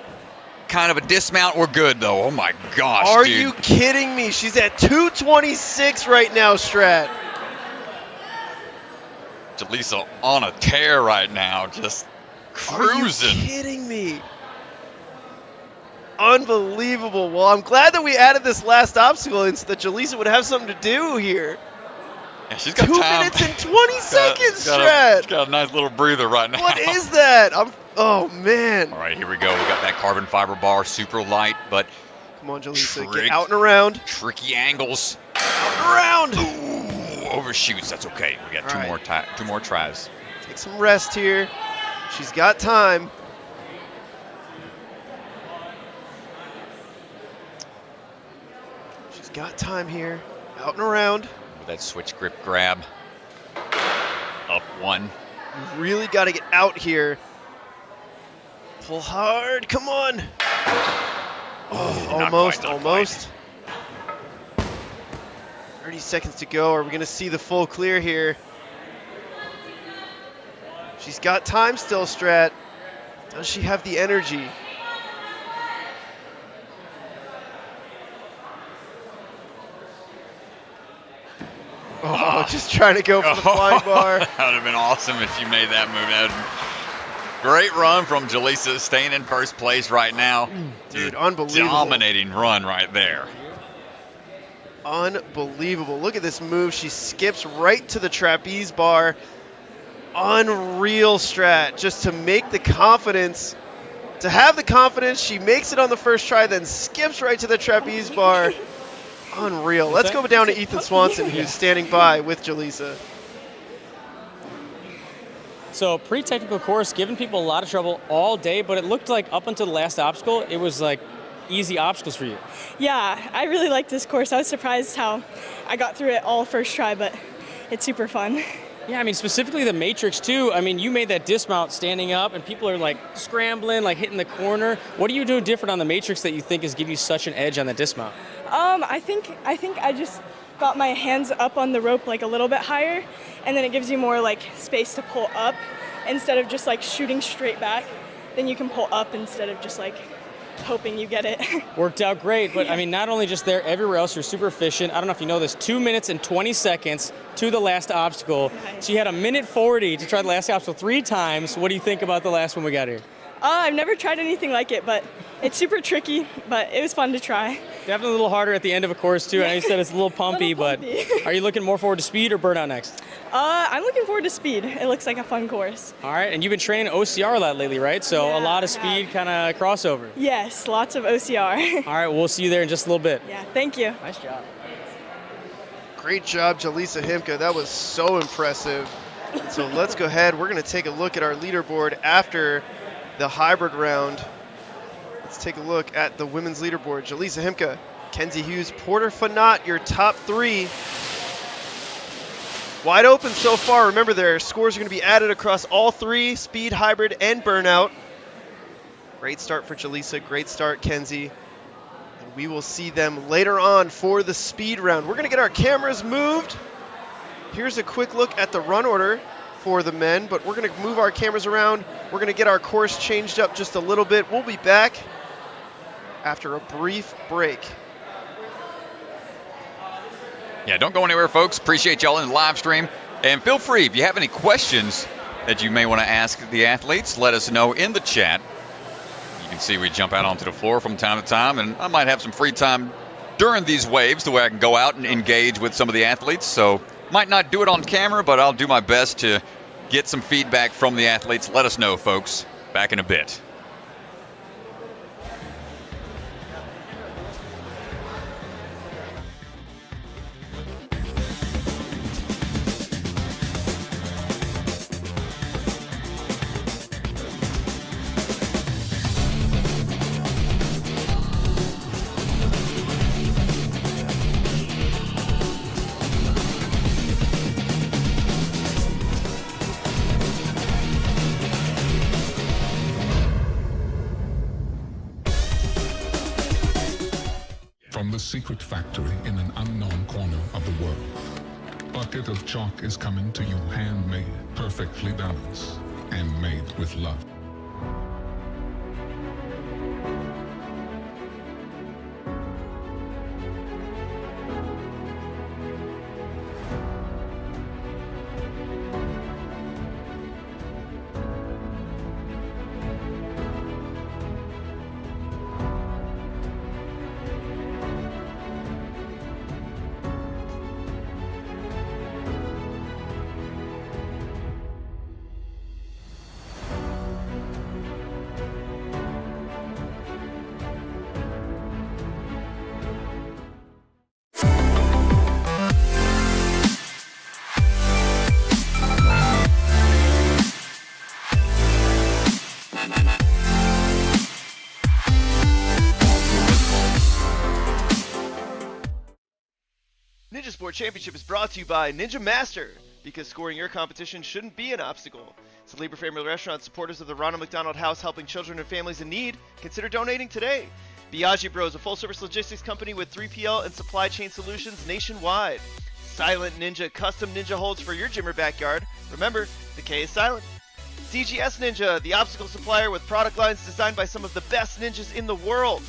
kind of a dismount. We're good, though. Oh, my gosh, Are dude. you kidding me? She's at 226 right now, Strat. Jaleesa on a tear right now, just cruising. Are you kidding me? Unbelievable. Well, I'm glad that we added this last obstacle so that Jaleesa would have something to do here. Yeah, she's got 2 time. minutes and 20 seconds, She's Strat. got a nice little breather right now. What is that? Oh, man. All right, here we go. We got that carbon fiber bar, super light, but Come on, Jaleesa. Trick. Get out and around. tricky angles. Out and around. Ooh, overshoots. That's okay. We got All right. two more tries. Take some rest here. She's got time. She's got time here. Out and around. With that switch grip grab. Up one. You really got to get out here. Pull hard. Come on. Oh, Not almost, quite, not almost. 30 seconds to go. Are we going to see the full clear here? She's got time still, Strat. Does she have the energy? Oh, just trying to go for the flying bar. That would have been awesome if you made that move. Great run from Jaleesa, staying in first place right now. Dude, unbelievable. Dominating run right there. Unbelievable. Look at this move. She skips right to the trapeze bar. Unreal, Strat. Just to make the confidence, to have the confidence, she makes it on the first try, then skips right to the trapeze bar. Unreal. Let's go down to Ethan Swanson, who's standing by with Jaleesa. So pretty technical course, giving people a lot of trouble all day, but it looked like up until the last obstacle, it was like easy obstacles for you. Yeah, I really liked this course. I was surprised how I got through it all first try, but it's super fun. Yeah, I mean, specifically the Matrix too. I mean, you made that dismount standing up and people are like scrambling, like hitting the corner. What are you doing different on the Matrix that you think is giving you such an edge on the dismount? I think I just got my hands up on the rope like a little bit higher, and then it gives you more like space to pull up instead of just like shooting straight back. Then you can pull up instead of just like hoping you get it. Worked out great, but I mean, not only just there, everywhere else you're super efficient. I don't know if you know this, 2 minutes and 20 seconds to the last obstacle. Nice. So you had 1:40 to try the last obstacle 3 times. What do you think about the last one we got here? I've never tried anything like it, but it's super tricky, but it was fun to try. Definitely a little harder at the end of a course too. I know you said it's a little pumpy, Little pumpy. but are you looking more forward to speed or burnout next? I'm looking forward to speed. It looks like a fun course. All right, and you've been training OCR a lot lately, right? So Yeah, a lot of I speed have. kind of crossover. Yes, lots of OCR. All right, we'll see you there in just a little bit. Yeah, thank you. Nice job. Great job, Jaleesa Himka. That was so impressive. And so let's go ahead. We're going to take a look at our leaderboard after the hybrid round. Let's take a look at the women's leaderboard. Jaleesa Himka, Kenzie Hughes, Porter Fanat, your top 3. Wide open so far. Remember, their scores are going to be added across all 3, speed, hybrid, and burnout. Great start for Jaleesa. Great start, Kenzie. And we will see them later on for the speed round. We're going to get our cameras moved. Here's a quick look at the run order for the men, but we're going to move our cameras around. We're going to get our course changed up just a little bit. We'll be back after a brief break. Yeah, don't go anywhere, folks. Appreciate y'all in the live stream. And feel free, if you have any questions that you may want to ask the athletes, let us know in the chat. You can see we jump out onto the floor from time to time, and I might have some free time during these waves to where I can go out and engage with some of the athletes. So might not do it on camera, but I'll do my best to get some feedback from the athletes. Let us know, folks. Back in a bit. From the secret factory in an unknown corner of the world, bucket of chalk is coming to you handmade, perfectly balanced, and made with love. Sport Championship is brought to you by Ninja Master, because scoring your competition shouldn't be an obstacle. So Libre Family Restaurant, supporters of the Ronald McDonald House, helping children and families in need, consider donating today. Biagi Bros, a full-service logistics company with 3PL and supply chain solutions nationwide. Silent Ninja, custom ninja holds for your gym or backyard. Remember, the K is silent. CGS Ninja, the obstacle supplier with product lines designed by some of the best ninjas in the world.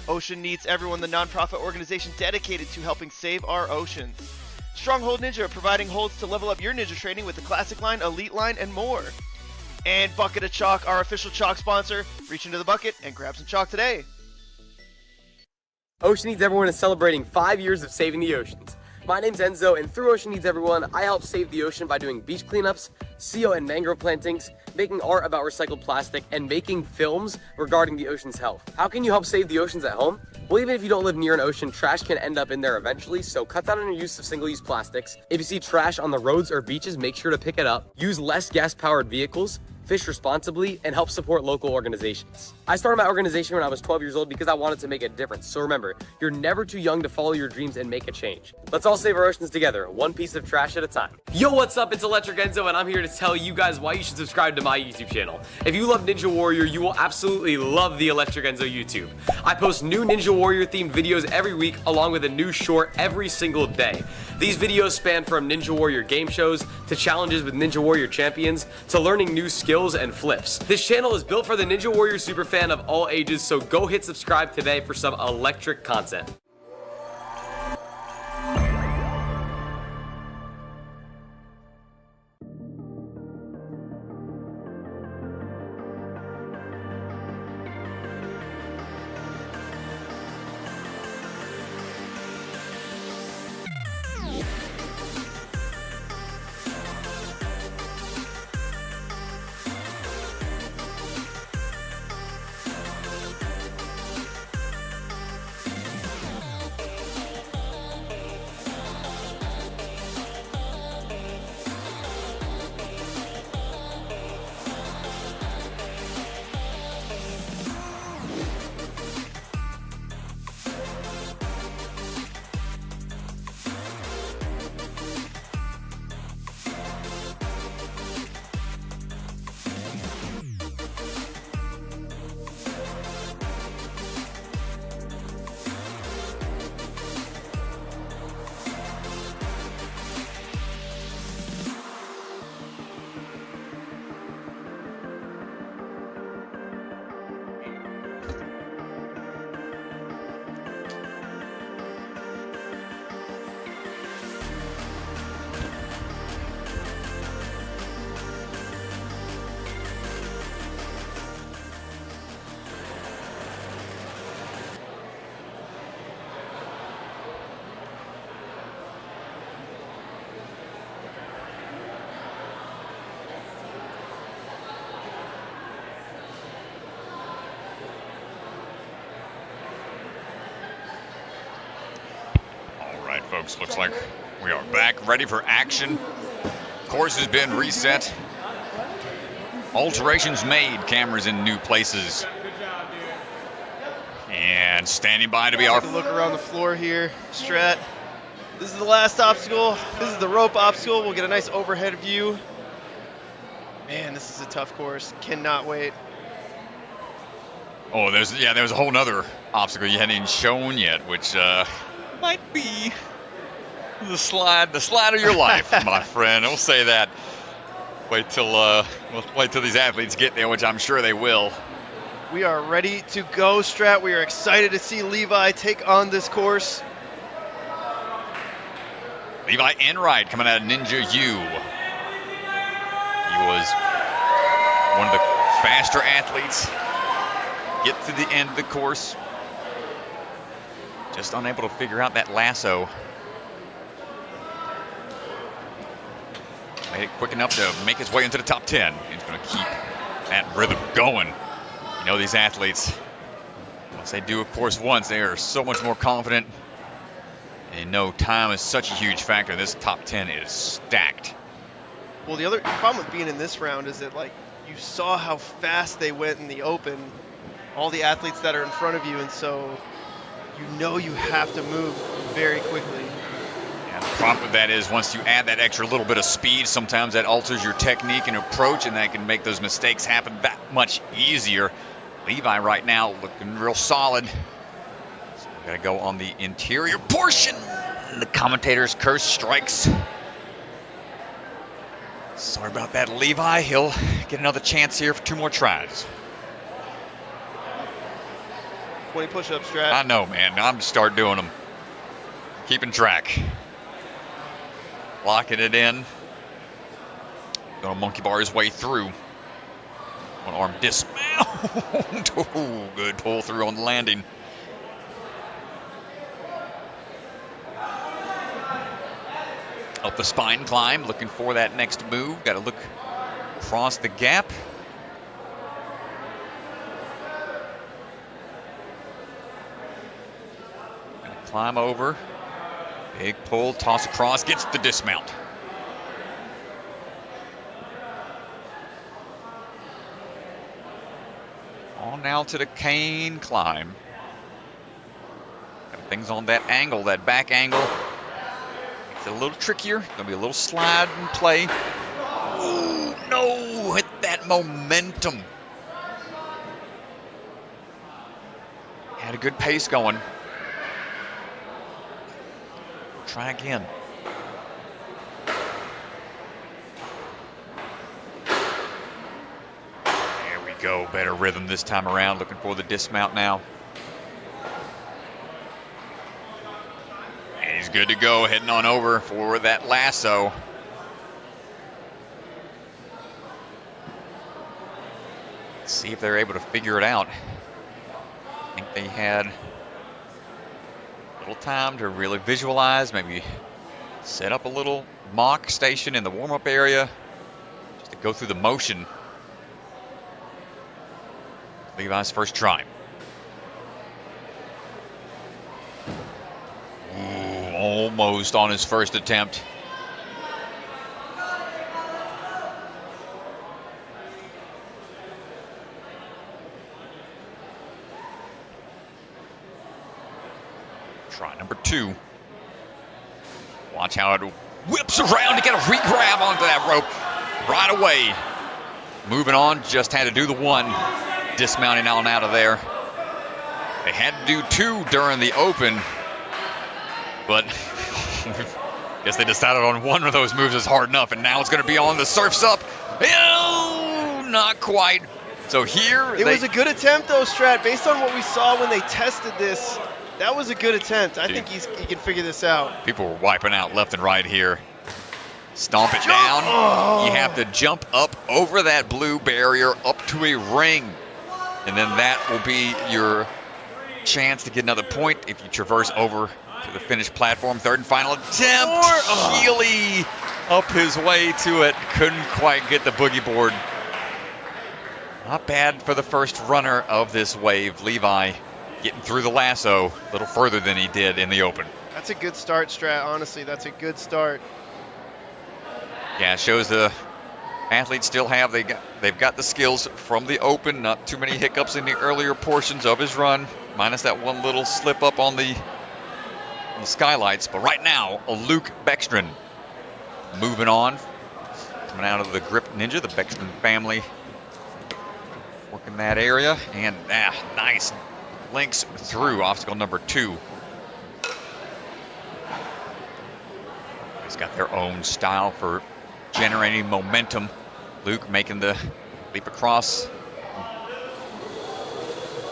Ocean Needs Everyone, the nonprofit organization dedicated to helping save our oceans. Stronghold Ninja, providing holds to level up your ninja training with the Classic Line, Elite Line, and more. And Bucket of Chalk, our official chalk sponsor. Reach into the bucket and grab some chalk today. Ocean Needs Everyone is celebrating 5 years of saving the oceans. My name's Enzo, and through Ocean Needs Everyone, I help save the ocean by doing beach cleanups, seal and mangrove plantings, making art about recycled plastic, and making films regarding the ocean's health. How can you help save the oceans at home? Well, even if you don't live near an ocean, trash can end up in there eventually, so cut down on your use of single-use plastics. If you see trash on the roads or beaches, make sure to pick it up. Use less gas-powered vehicles, fish responsibly, and help support local organizations. I started my organization when I was 12 years old because I wanted to make a difference. So remember, you're never too young to follow your dreams and make a change. Let's all save our oceans together, one piece of trash at a time. Yo, what's up? It's Electric Enzo, and I'm here to tell you guys why you should subscribe to my YouTube channel. If you love Ninja Warrior, you will absolutely love the Electric Enzo YouTube. I post new Ninja Warrior themed videos every week, along with a new short every single day. These videos span from Ninja Warrior game shows, to challenges with Ninja Warrior champions, to learning new skills and flips. This channel is built for the Ninja Warrior superfan of all ages, so go hit subscribe today for some electric content. Folks, looks like we are back, ready for action. Course has been reset. Alterations made, cameras in new places. And standing by to be our... Take a look around the floor here, Strat. This is the last obstacle. This is the rope obstacle. We'll get a nice overhead view. Man, this is a tough course. Cannot wait. Oh, there's a whole nother obstacle you hadn't even shown yet, which might be the slide of your life, my friend. We'll say that. Wait till these athletes get there, which I'm sure they will. We are ready to go, Strat. We are excited to see Levi take on this course. Levi Enright coming out of Ninja U. He was one of the faster athletes. Get to the end of the course. Just unable to figure out that lasso. Made it quick enough to make his way into the top 10. He's going to keep that rhythm going. You know, these athletes, once they do a course once, they are so much more confident. And no, time is such a huge factor. This top 10 is stacked. Well, the other problem with being in this round is that, like, you saw how fast they went in the open, all the athletes that are in front of you, and so you know you have to move very quickly. And the problem with that is once you add that extra little bit of speed, sometimes that alters your technique and approach, and that can make those mistakes happen that much easier. Levi right now looking real solid. So we got to go on the interior portion. The commentator's curse strikes. Sorry about that, Levi. He'll get another chance here for 2 more tries. 20 push-ups, Strat. I know, man. I'm going to start doing them. Keeping track. Locking it in. Gonna monkey bar his way through. One arm dismount. Oh, good pull through on the landing. Up the spine climb, looking for that next move. Got to look across the gap. Gonna climb over. Big pull, toss across, gets the dismount. On now to the cane climb. Got things on that angle, that back angle. Makes it a little trickier. Gonna be a little slide and play. Ooh, no, hit that momentum. Had a good pace going. Try again. There we go. Better rhythm this time around. Looking for the dismount now. And he's good to go. Heading on over for that lasso. Let's see if they're able to figure it out. I think they had little time to really visualize, maybe set up a little mock station in the warm-up area just to go through the motion. Levi's first try. Ooh, almost on his first attempt. Try number 2. Watch how it whips around to get a re-grab onto that rope right away. Moving on, just had to do the 1. Dismounting on out of there. They had to do 2 during the open, but guess they decided on one of those moves is hard enough, and now it's going to be on the surf's up. Ew, not quite. So here it was a good attempt, though, Strat. Based on what we saw when they tested this, that was a good attempt. I think he can figure this out. People were wiping out left and right here. Stomp it down. Oh. You have to jump up over that blue barrier up to a ring. And then that will be your chance to get another point if you traverse over to the finished platform. 3rd and final attempt. Healy up his way to it. Couldn't quite get the boogie board. Not bad for the first runner of this wave. Levi getting through the lasso a little further than he did in the open. That's a good start, Strat. Honestly, that's a good start. Yeah, it shows the athletes still have, they've got the skills from the open. Not too many hiccups in the earlier portions of his run, minus that one little slip up on the skylights. But right now, Luke Beckstrom moving on, coming out of the Grip Ninja, the Beckstrom family, working that area, and nice. Links through obstacle number 2. He's got their own style for generating momentum. Luke making the leap across.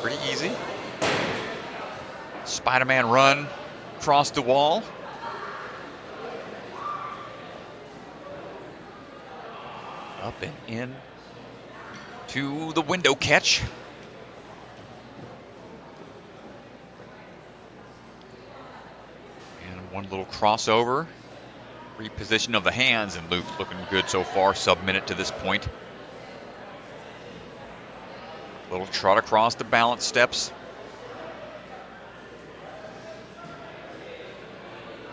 Pretty easy. Spider-Man run across the wall. Up and in to the window catch. One little crossover, reposition of the hands, and Luke looking good so far, sub-minute to this point. Little trot across the balance steps.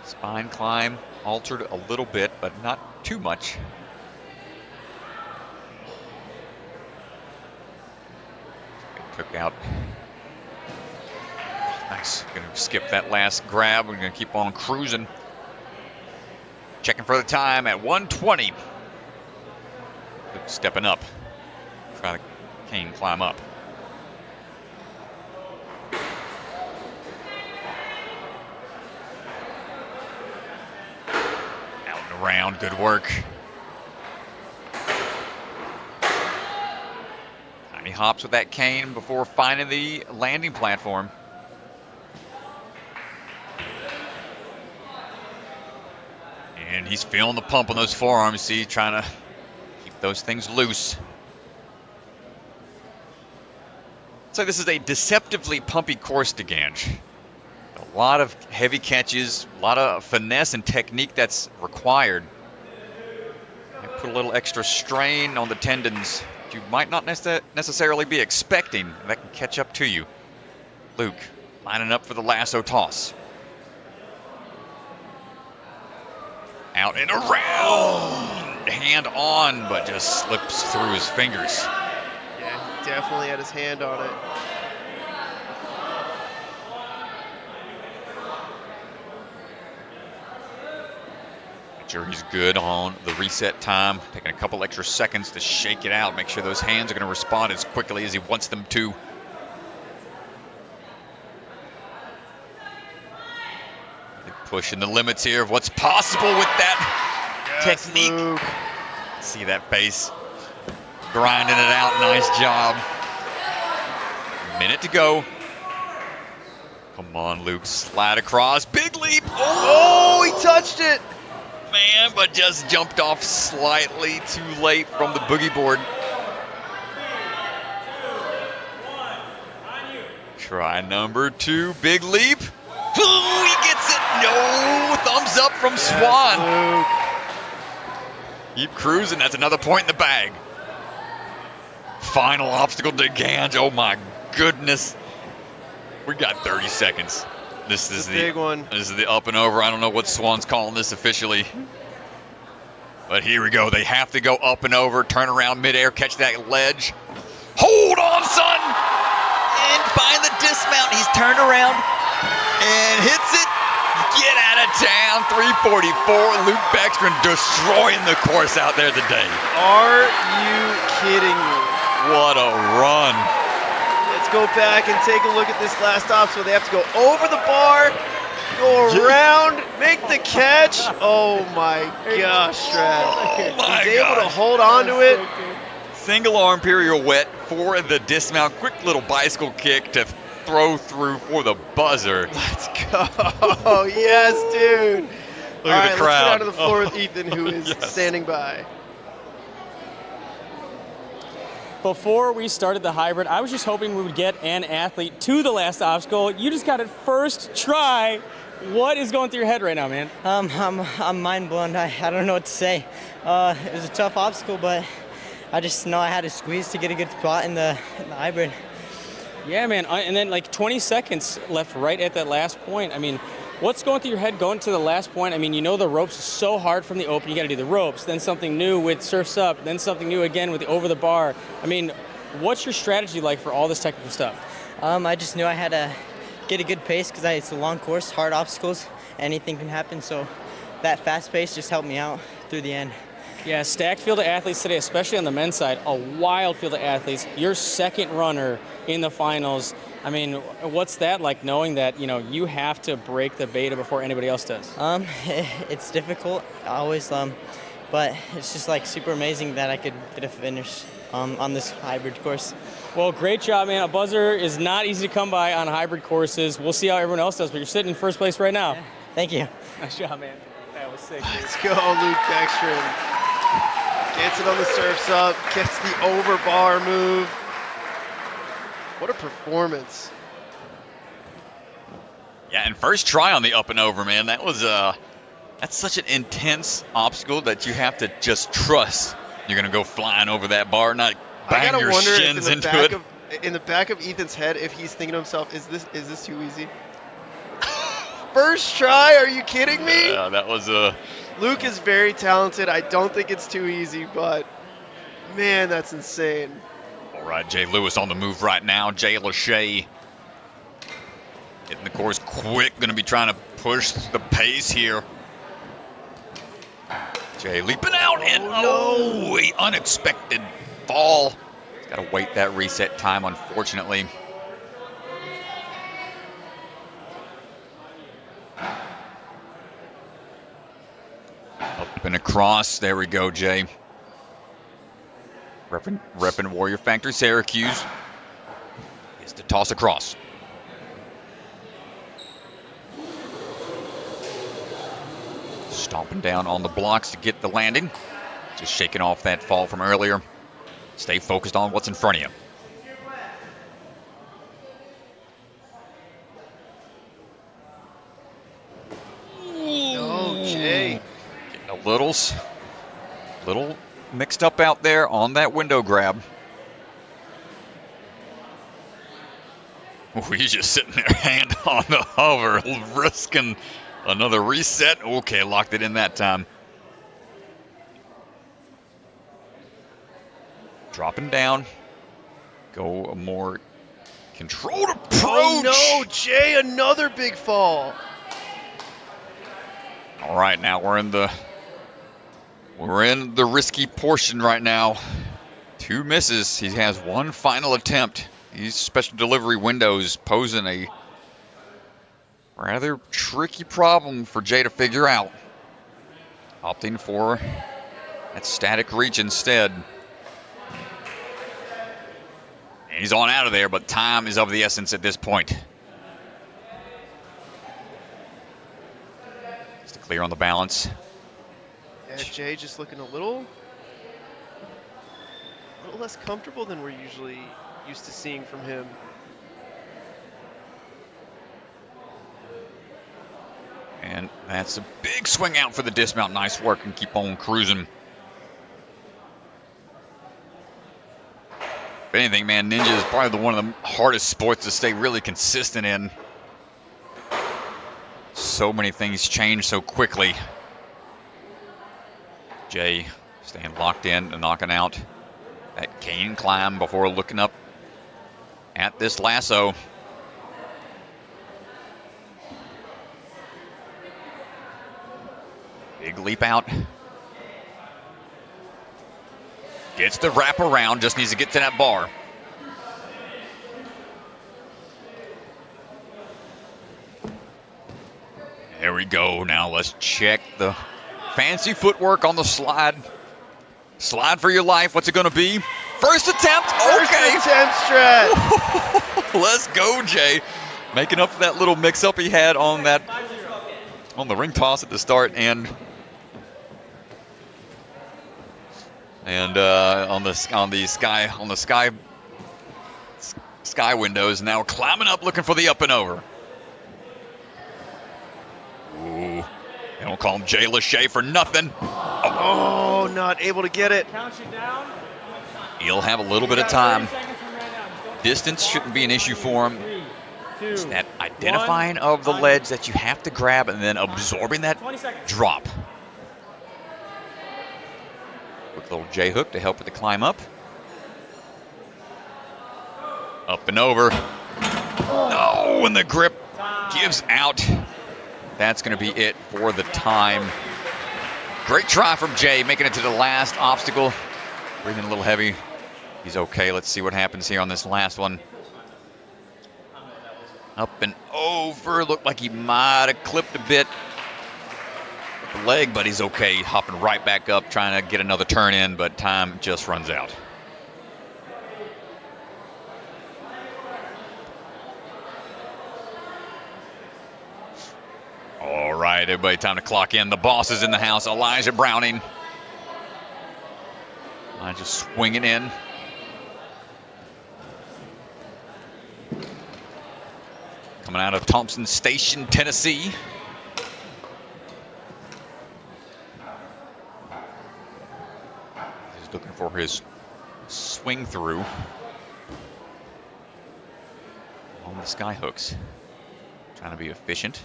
Spine climb, altered a little bit, but not too much. Took out. Nice. Going to skip that last grab. We're going to keep on cruising. Checking for the time at 1:20. Luke stepping up. Try to Kane climb up. Out and around, good work. Tiny hops with that Kane before finding the landing platform. And he's feeling the pump on those forearms. See, trying to keep those things loose. So this is a deceptively pumpy course to Ganj. A lot of heavy catches, a lot of finesse and technique that's required. They put a little extra strain on the tendons you might not necessarily be expecting. That can catch up to you. Luke lining up for the lasso toss. Out and around. Hand on, but just slips through his fingers. Yeah, he definitely had his hand on it. Make sure he's good on the reset time. Taking a couple extra seconds to shake it out. Make sure those hands are going to respond as quickly as he wants them to. Pushing the limits here of what's possible with that technique. Luke. See that face grinding it out. Nice job. Minute to go. Come on, Luke. Slide across. Big leap. Oh, he touched it. Man, but just jumped off slightly too late from the boogie board. Try number 2. Big leap. Ooh, he gets it. No, thumbs up from Swan. Keep cruising. That's another point in the bag. Final obstacle to Ganj. Oh my goodness. We got 30 seconds. This is the big one. This is the up and over. I don't know what Swan's calling this officially. But here we go. They have to go up and over, turn around midair, catch that ledge. Hold on, son! And find the dismount. He's turned around and hits it. Get out of town. 344. Luke Beckstrom destroying the course out there today. Are you kidding me? What a run. Let's go back and take a look at this last obstacle. They have to go over the bar, go around, make the catch. Oh my gosh, Strad. my He's able to gosh. hold on to it. Single arm pirouette for the dismount. Quick little bicycle kick to throw through for the buzzer. Let's go. Yes, dude. Look at the crowd. Let's get down to the floor with Ethan, who is Yes. standing by. Before we started the hybrid, I was just hoping we would get an athlete to the last obstacle. You just got it first try. What is going through your head right now, man? I'm mind blown. I don't know what to say. It was a tough obstacle, but I just know I had to squeeze to get a good spot in the hybrid. Yeah, man. And then like 20 seconds left right at that last point. I mean, what's going through your head going to the last point? I mean, you know the ropes are so hard from the open. You got to do the ropes, then something new with surfs up, then something new again with the over the bar. I mean, what's your strategy like for all this technical stuff? I just knew I had to get a good pace because it's a long course, hard obstacles, anything can happen. So that fast pace just helped me out through the end. Yeah, stacked field of athletes today, especially on the men's side, a wild field of athletes. Your second runner in the finals. I mean, what's that like, knowing that, you know, you have to break the beta before anybody else does? It's difficult, always, but it's just like super amazing that I could get a finish on this hybrid course. Well, great job, man. A buzzer is not easy to come by on hybrid courses. We'll see how everyone else does, but you're sitting in first place right now. Yeah. Thank you. Nice job, man. That was sick. Let's go, Luke Beckstrom. Gets it on the surfs up, gets the over bar move. What a performance. Yeah, and first try on the up and over, man. That was that's such an intense obstacle that you have to just trust you're gonna go flying over that bar, not bang your shins into it. In the back of Ethan's head, if he's thinking to himself, is this too easy? First try? Are you kidding me? Yeah, that was Luke is very talented. I don't think it's too easy, but man, that's insane. all right. Jay Lewis on the move right now. Jay Lachey hitting the course quick. Going to be trying to push the pace here. Jay leaping out and no. a unexpected fall. He's got to wait that reset time, unfortunately. Up and across. There we go, Jay. Reppin' Warrior Factory Syracuse. Is to toss across. Stomping down on the blocks to get the landing. Just shaking off that fall from earlier. Stay focused on what's in front of you. No, Jay. Getting a little mixed up out there on that window grab. Oh, he's just sitting there, hand on the hover, risking another reset. Okay, locked it in that time. Dropping down. Go a more controlled approach. Oh no, Jay, another big fall. All right, now we're in the risky portion right now. 2 misses. He has 1 final attempt. These special delivery windows posing a rather tricky problem for Jay to figure out. Opting for that static reach instead. And he's on out of there, but time is of the essence at this point. Just to clear on the balance. Yeah, Jay just looking a little less comfortable than we're usually used to seeing from him. And that's a big swing out for the dismount. Nice work and keep on cruising. If anything, man, Ninja is probably one of the hardest sports to stay really consistent in. So many things change so quickly. Jay staying locked in and knocking out that cane climb before looking up at this lasso. Big leap out. Gets the wrap around, just needs to get to that bar. There we go. Now let's check the fancy footwork on the slide. Slide for your life. What's it going to be? First attempt. Okay. First attempt, Strat. Let's go, Jay. Making up for that little mix-up he had on the ring toss at the start and on the sky windows. Now climbing up, looking for the up and over. Ooh, they don't call him Jay Lachey for nothing. Oh, not able to get it. He'll have a little bit of time. Distance shouldn't be an issue for him. It's that identifying of the ledge that you have to grab and then absorbing that drop. Quick little J hook to help with the climb up. Up and over. Oh, and the grip gives out. That's going to be it for the time. Great try from Jay, making it to the last obstacle. Breathing a little heavy. He's okay. Let's see what happens here on this last one. Up and over. Looked like he might have clipped a bit with the leg, but he's okay. Hopping right back up, trying to get another turn in, but time just runs out. All right, everybody, time to clock in. The boss is in the house. Elijah Browning. Elijah swinging in. Coming out of Thompson Station, Tennessee. He's looking for his swing through on the sky hooks. Trying to be efficient.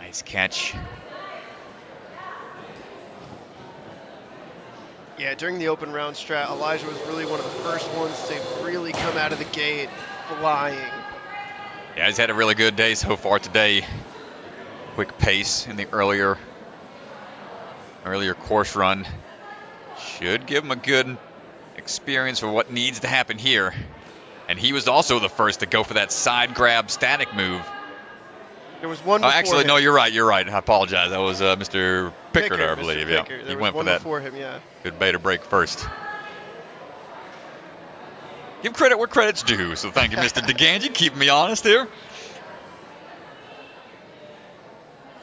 Nice catch. Yeah, during the open round, Strat, Elijah was really one of the first ones to really come out of the gate flying. Yeah, he's had a really good day so far today. Quick pace in the earlier earlier course run should give him a good experience for what needs to happen here. And he was also the first to go for that side grab static move. There was one before actually, him. no, you're right. I apologize. That was Mr. Pickard, I believe. Mr. Yeah, he went for that. Before him, yeah. Good beta break first. Give credit where credit's due. So thank you, Mr. DeGangi, keeping me honest here.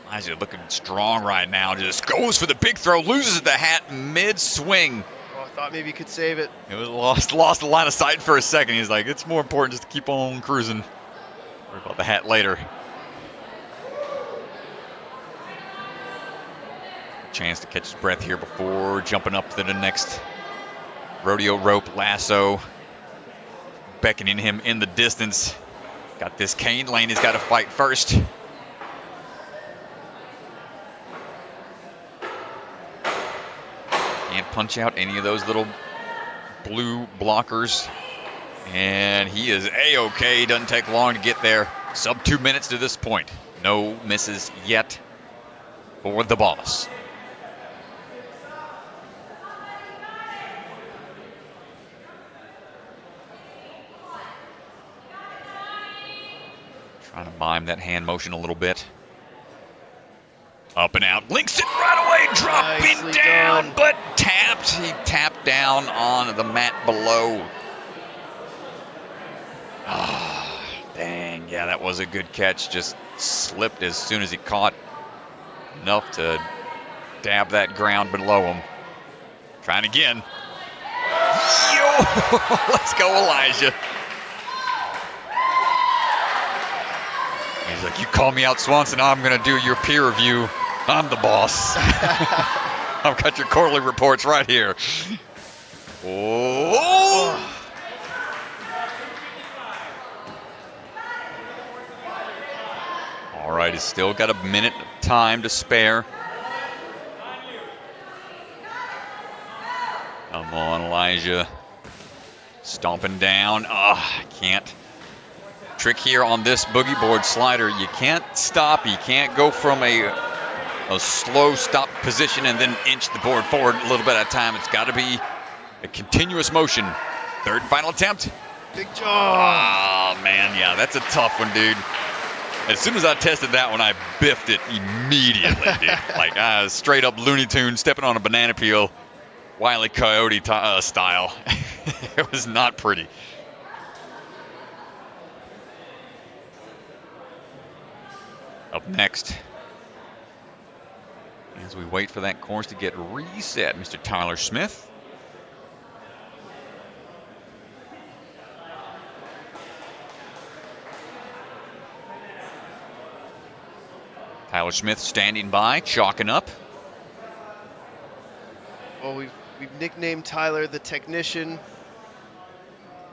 Elijah looking strong right now. Just goes for the big throw, loses the hat mid-swing. Oh, I thought maybe he could save it. It was lost the line of sight for a second. He's like, it's more important just to keep on cruising. Worry about the hat later. Chance to catch his breath here before jumping up to the next rodeo rope lasso, beckoning him in the distance. Got this cane lane he's got to fight first. Can't punch out any of those little blue blockers. And he is A-OK. Doesn't take long to get there. Sub 2 minutes to this point. No misses yet for the boss. Trying to mime that hand motion a little bit. Up and out. Links it right away. Dropping down, but tapped. He tapped down on the mat below. Ah, dang. Yeah, that was a good catch. Just slipped as soon as he caught enough to dab that ground below him. Trying again. Yo! Let's go, Elijah. He's like, you call me out, Swanson, I'm going to do your peer review. I'm the boss. I've got your quarterly reports right here. Oh! All right, he's still got a minute of time to spare. Come on, Elijah. Stomping down. Can't. Trick here on this boogie board slider, you can't stop. You can't go from a slow stop position and then inch the board forward a little bit at a time. It's got to be a continuous motion. Third and final attempt. Big jaw. Oh, man, yeah, that's a tough one, dude. As soon as I tested that one, I biffed it immediately, dude. Like, straight up Looney Tunes stepping on a banana peel, Wile E. Coyote style. It was not pretty. Up next, as we wait for that course to get reset, Mr. Tyler Smith. Tyler Smith standing by, chalking up. Well, we've nicknamed Tyler the technician.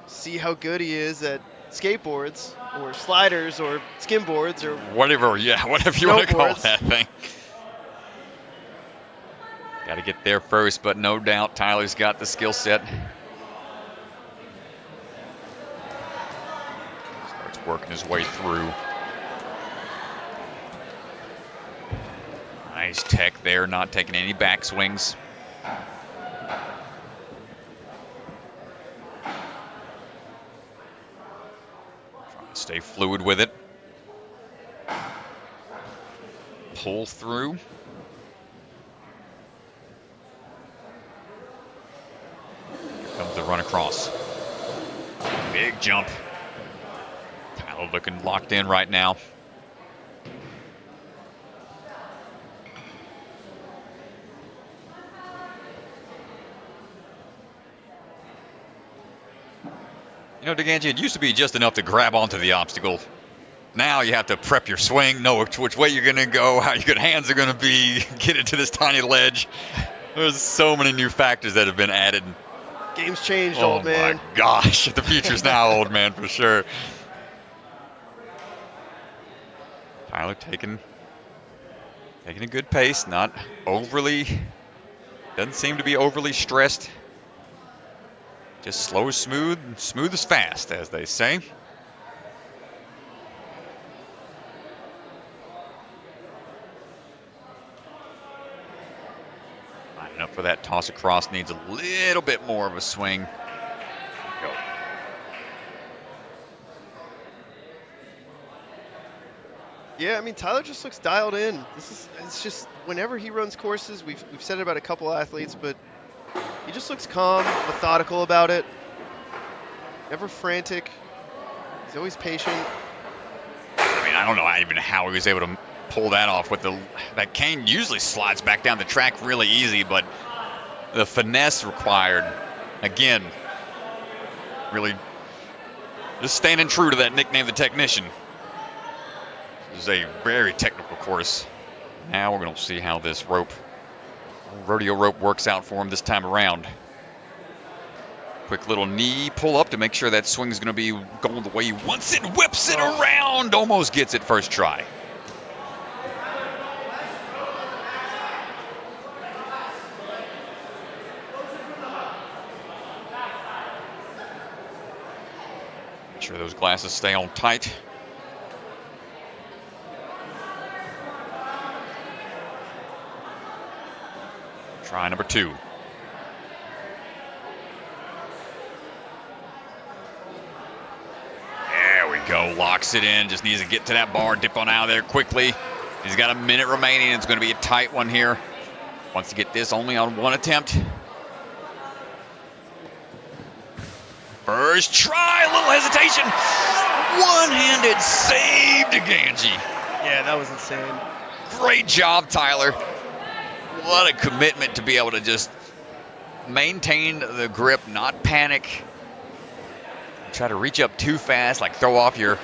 See how good he is at skateboards or sliders or skimboards or whatever, yeah, whatever you want to call that thing. Got to get there first, but no doubt Tyler's got the skill set. Starts working his way through. Nice tech there, not taking any backswings. Stay fluid with it. Pull through. Here comes the run across. Big jump. Tyler looking locked in right now. You know, DeGangi, it used to be just enough to grab onto the obstacle. Now you have to prep your swing, know which way you're going to go, how your good hands are going to be, get into this tiny ledge. There's so many new factors that have been added. Game's changed, old man. Oh, my gosh. The future's now, old man, for sure. Tyler taking a good pace, not overly, doesn't seem to be overly stressed. Just slow as smooth, and smooth as fast, as they say. for that toss across. Needs a little bit more of a swing. Go. Yeah, I mean, Tyler just looks dialed in. It's just whenever he runs courses, we've said it about a couple athletes, but he just looks calm, methodical about it. Never frantic. He's always patient. I mean, I don't know even how he was able to pull that off with that cane usually slides back down the track really easy, but the finesse required, again, really just standing true to that nickname, the Technician. This is a very technical course. Now we're going to see how this rodeo rope works out for him this time around. Quick little knee pull up to make sure that swing is going to be going the way he wants it. Whips it around. Almost gets it first try. Make sure those glasses stay on tight. Try number 2. There we go. Locks it in. Just needs to get to that bar, dip on out of there quickly. He's got a minute remaining. It's going to be a tight one here. Wants to get this only on one attempt. First try, a little hesitation. One-handed save to Ganji. Yeah, that was insane. Great job, Tyler. What a commitment to be able to just maintain the grip, not panic. Try to reach up too fast, like throw off your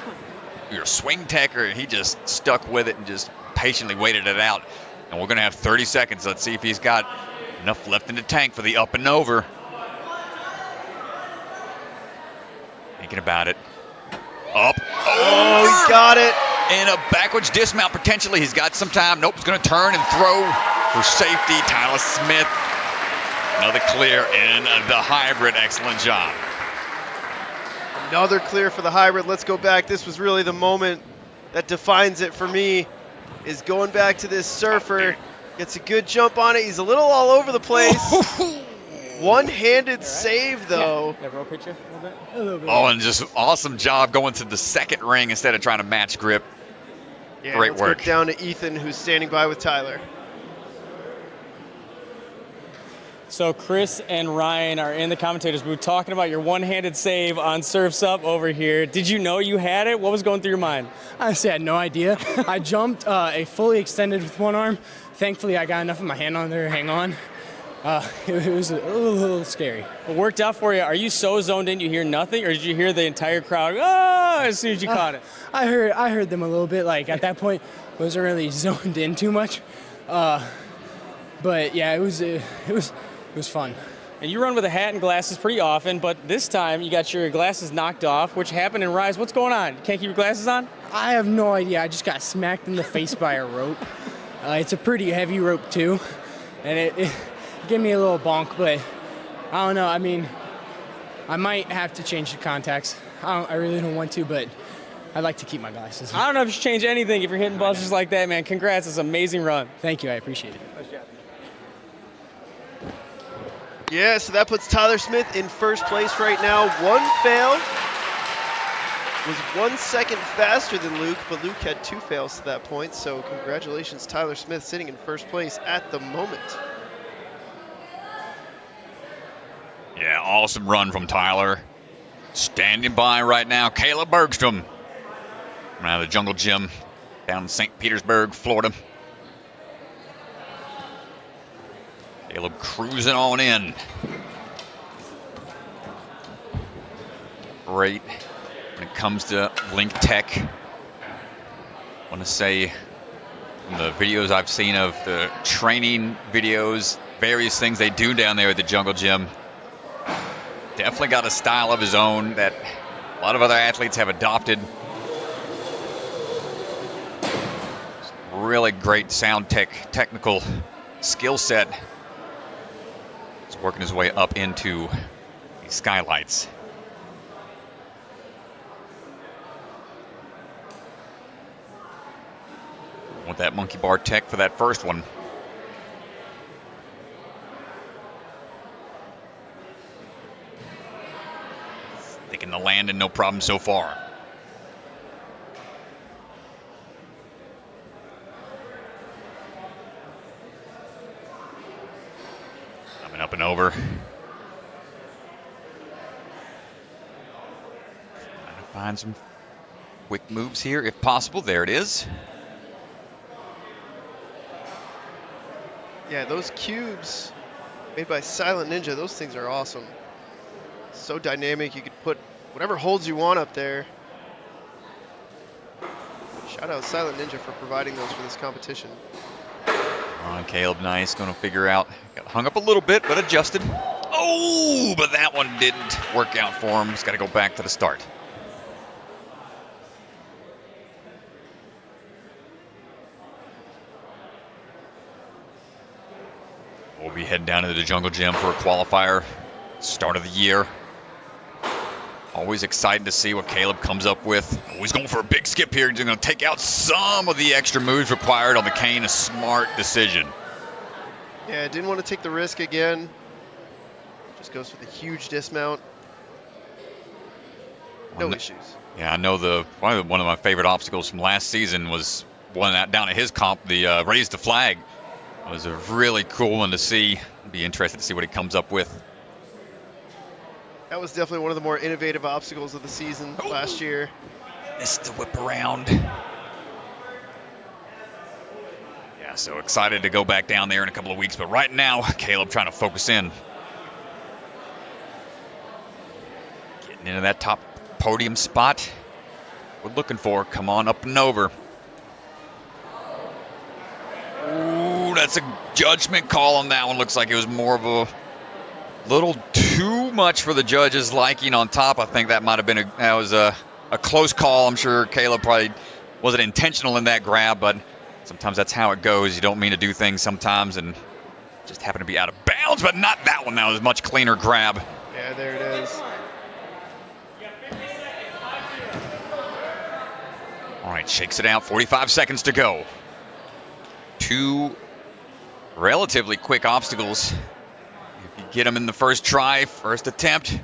swing tecker. He just stuck with it and just patiently waited it out. And we're going to have 30 seconds. Let's see if he's got enough left in the tank for the up and over. Thinking about it. Up. Oh, he got it. And a backwards dismount potentially. He's got some time. Nope, he's going to turn and throw for safety. Tyler Smith. Another clear in the hybrid. Excellent job. Another clear for the hybrid. Let's go back. This was really the moment that defines it for me, is going back to this surfer. Gets a good jump on it. He's a little all over the place. One-handed save, though. Yeah, roll picture a little bit. Oh, and just awesome job going to the second ring instead of trying to match grip. Yeah, Great let's work. Go down to Ethan, who's standing by with Tyler. So Chris and Ryan are in the commentators booth talking about your one-handed save on Surf's Up over here. Did you know you had it? What was going through your mind? I honestly had no idea. I jumped a fully extended with one arm. Thankfully, I got enough of my hand on there to hang on. It was a little scary. It worked out for you. Are you so zoned in you hear nothing, or did you hear the entire crowd as soon as you caught it? I heard them a little bit. Like at that point, wasn't really zoned in too much. But yeah, it was fun. And you run with a hat and glasses pretty often, but this time you got your glasses knocked off, which happened in Rise. What's going on? You can't keep your glasses on? I have no idea. I just got smacked in the face by a rope. It's a pretty heavy rope too, and it gave me a little bonk, but I don't know. I mean, I might have to change the contacts. I really don't want to, but I'd like to keep my glasses. I don't know if you should change anything if you're hitting balls just like that, man. Congrats. It's an amazing run. Thank you. I appreciate it. Yeah, so that puts Tyler Smith in first place right now. One fail. Was 1 second faster than Luke, but Luke had 2 fails to that point. So congratulations, Tyler Smith, sitting in first place at the moment. Yeah, awesome run from Tyler. Standing by right now, Caleb Bergstrom. Out of the Jungle Gym down in St. Petersburg, Florida. Caleb cruising on in. Great when it comes to Link Tech. I want to say from the videos I've seen of the training videos, various things they do down there at the Jungle Gym, definitely got a style of his own that a lot of other athletes have adopted. Really great sound technical skill set. He's working his way up into the skylights. Want that monkey bar tech for that first one. Making the landing no problem so far. Coming up and over. Trying to find some quick moves here if possible. There it is. Yeah, those cubes made by Silent Ninja, those things are awesome. So dynamic, you could put whatever holds you want up there. Shout out Silent Ninja for providing those for this competition. Caleb Nice going to figure out. Got hung up a little bit, but adjusted. Oh, but that one didn't work out for him. He's got to go back to the start. We'll be heading down to the Jungle Gym for a qualifier. Start of the year. Always excited to see what Caleb comes up with. Always going for a big skip here. He's going to take out some of the extra moves required on the cane. A smart decision. Yeah, didn't want to take the risk again. Just goes for the huge dismount. No issues. Yeah, I know one of my favorite obstacles from last season was one down at his comp, the raise the flag. It was a really cool one to see. Be interested to see what he comes up with. That was definitely one of the more innovative obstacles of the season last year. Missed the whip around. Yeah, so excited to go back down there in a couple of weeks. But right now, Caleb trying to focus in. Getting into that top podium spot we're looking for. Come on up and over. Ooh, that's a judgment call on that one. Looks like it was more of a little too much for the judge's liking on top. I think that might have been a close call. I'm sure Caleb probably wasn't intentional in that grab, but sometimes that's how it goes. You don't mean to do things sometimes and just happen to be out of bounds, but not that one. That was a much cleaner grab. Yeah, there it is. All right, shakes it out. 45 seconds to go. Two relatively quick obstacles. If you get them in the first try, first attempt.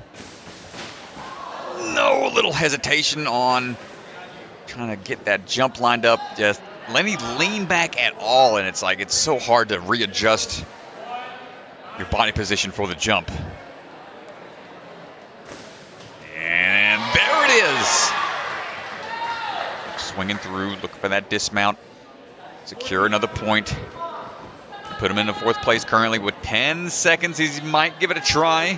No, a little hesitation on trying to get that jump lined up. Just let me lean back at all, and it's like it's so hard to readjust your body position for the jump. And there it is. Swinging through, looking for that dismount. Secure another point. Put him in the fourth place currently with 10 seconds. He might give it a try.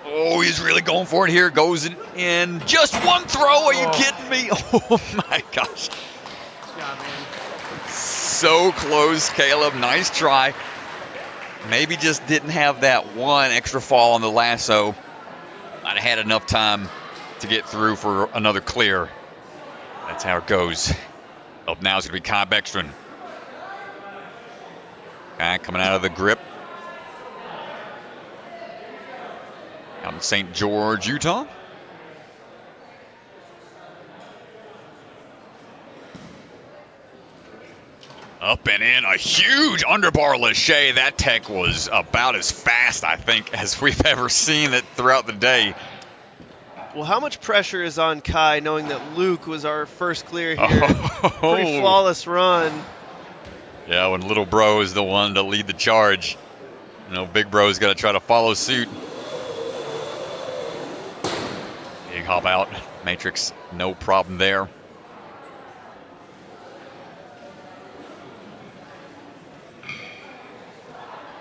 Oh, he's really going for it here. Goes in just one throw. Are you kidding me? Oh my gosh. Good job, man. So close, Caleb. Nice try. Maybe just didn't have that one extra fall on the lasso. Might have had enough time to get through for another clear. That's how it goes. Up now is going to be Kai Beckstrom. Kai coming out of the grip. Out in St. George, Utah. Up and in, a huge underbar lache. That tech was about as fast, I think, as we've ever seen it throughout the day. Well, how much pressure is on Kai knowing that Luke was our first clear here? Pretty flawless run. Yeah, when little bro is the one to lead the charge. You know, big bro's got to try to follow suit. Big hop out. Matrix, no problem there.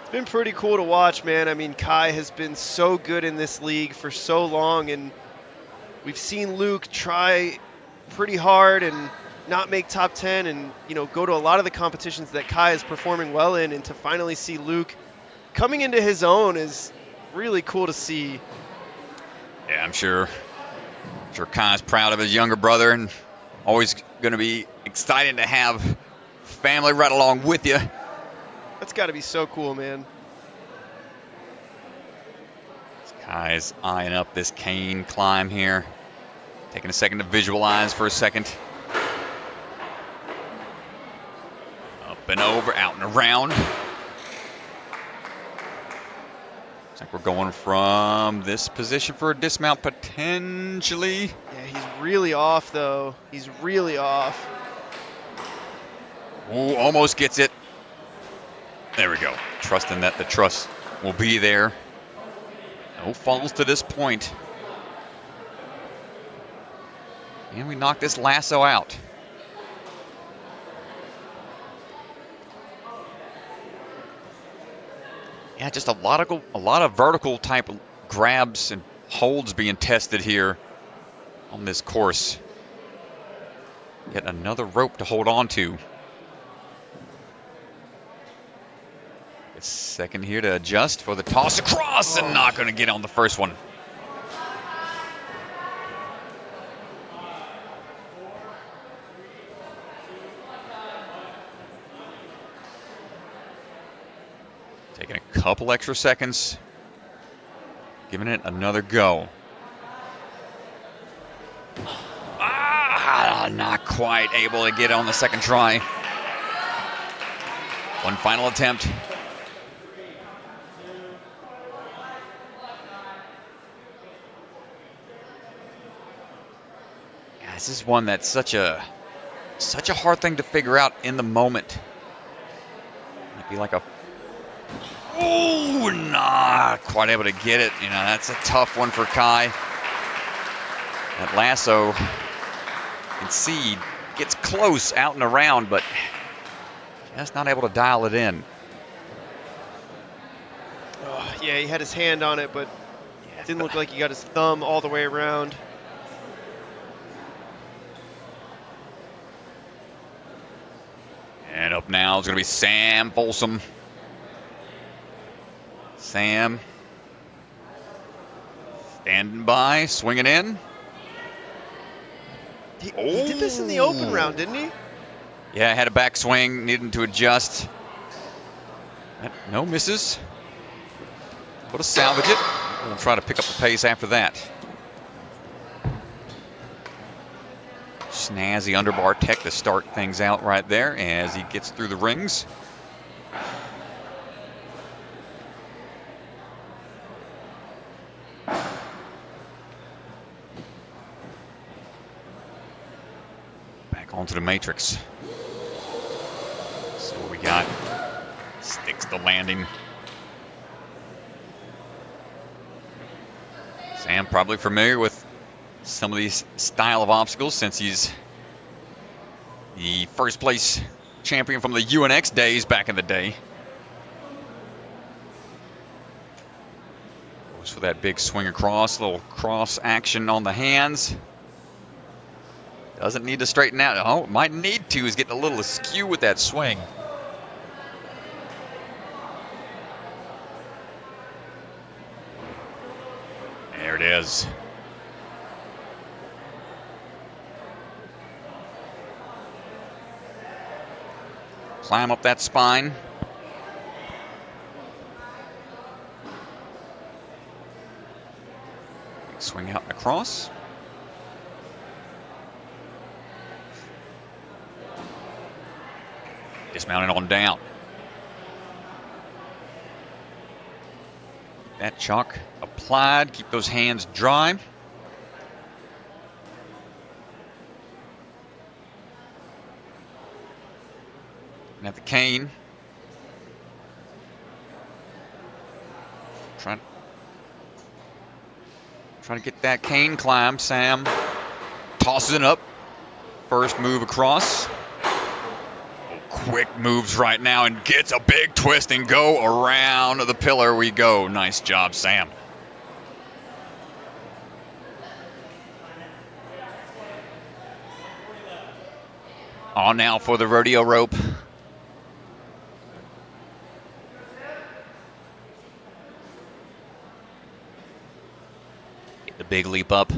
It's been pretty cool to watch, man. I mean, Kai has been so good in this league for so long, and we've seen Luke try pretty hard and not make top 10 and, you know, go to a lot of the competitions that Kai is performing well in, and to finally see Luke coming into his own is really cool to see. Yeah, I'm sure Kai's proud of his younger brother and always going to be excited to have family right along with you. That's got to be so cool, man. Kai's eyeing up this cane climb here. Taking a second to visualize for a second. Up and over, out and around. Looks like we're going from this position for a dismount potentially. Yeah, he's really off though. He's really off. Ooh, almost gets it. There we go. Trusting that the truss will be there. No falls to this point. And we knock this lasso out. Yeah, just a lot of vertical type grabs and holds being tested here on this course. Yet another rope to hold on to. It's second here to adjust for the toss across and not going to get on the first one. Taking a couple extra seconds, giving it another go. Not quite able to get on the second try. One final attempt. Yeah, this is one that's such a hard thing to figure out in the moment. Might be like a not quite able to get it. You know, that's a tough one for Kai. That lasso, you can see, gets close out and around, but just not able to dial it in. Oh, yeah, he had his hand on it, but it didn't look like he got his thumb all the way around. And up now is going to be Sam Folsom. Sam standing by, swinging in. He did this in the open round, didn't he? Yeah, had a backswing, needing to adjust. No misses. But to salvage it. We'll try to pick up the pace after that. Snazzy underbar tech to start things out right there as he gets through the rings. Back onto the matrix. So what we got. Sticks the landing. Sam probably familiar with some of these style of obstacles since he's the first place champion from the UNX days back in the day. Goes for that big swing across, little cross action on the hands. Doesn't need to straighten out. Oh, might need to. He's getting a little askew with that swing. There it is. Climb up that spine. Swing out and across. Dismounting on down. That chalk applied. Keep those hands dry. And at the cane. Trying to get that cane climb. Sam tosses it up. First move across. Quick moves right now and gets a big twist and go around the pillar we go. Nice job, Sam. On now for the rodeo rope. Get the big leap up.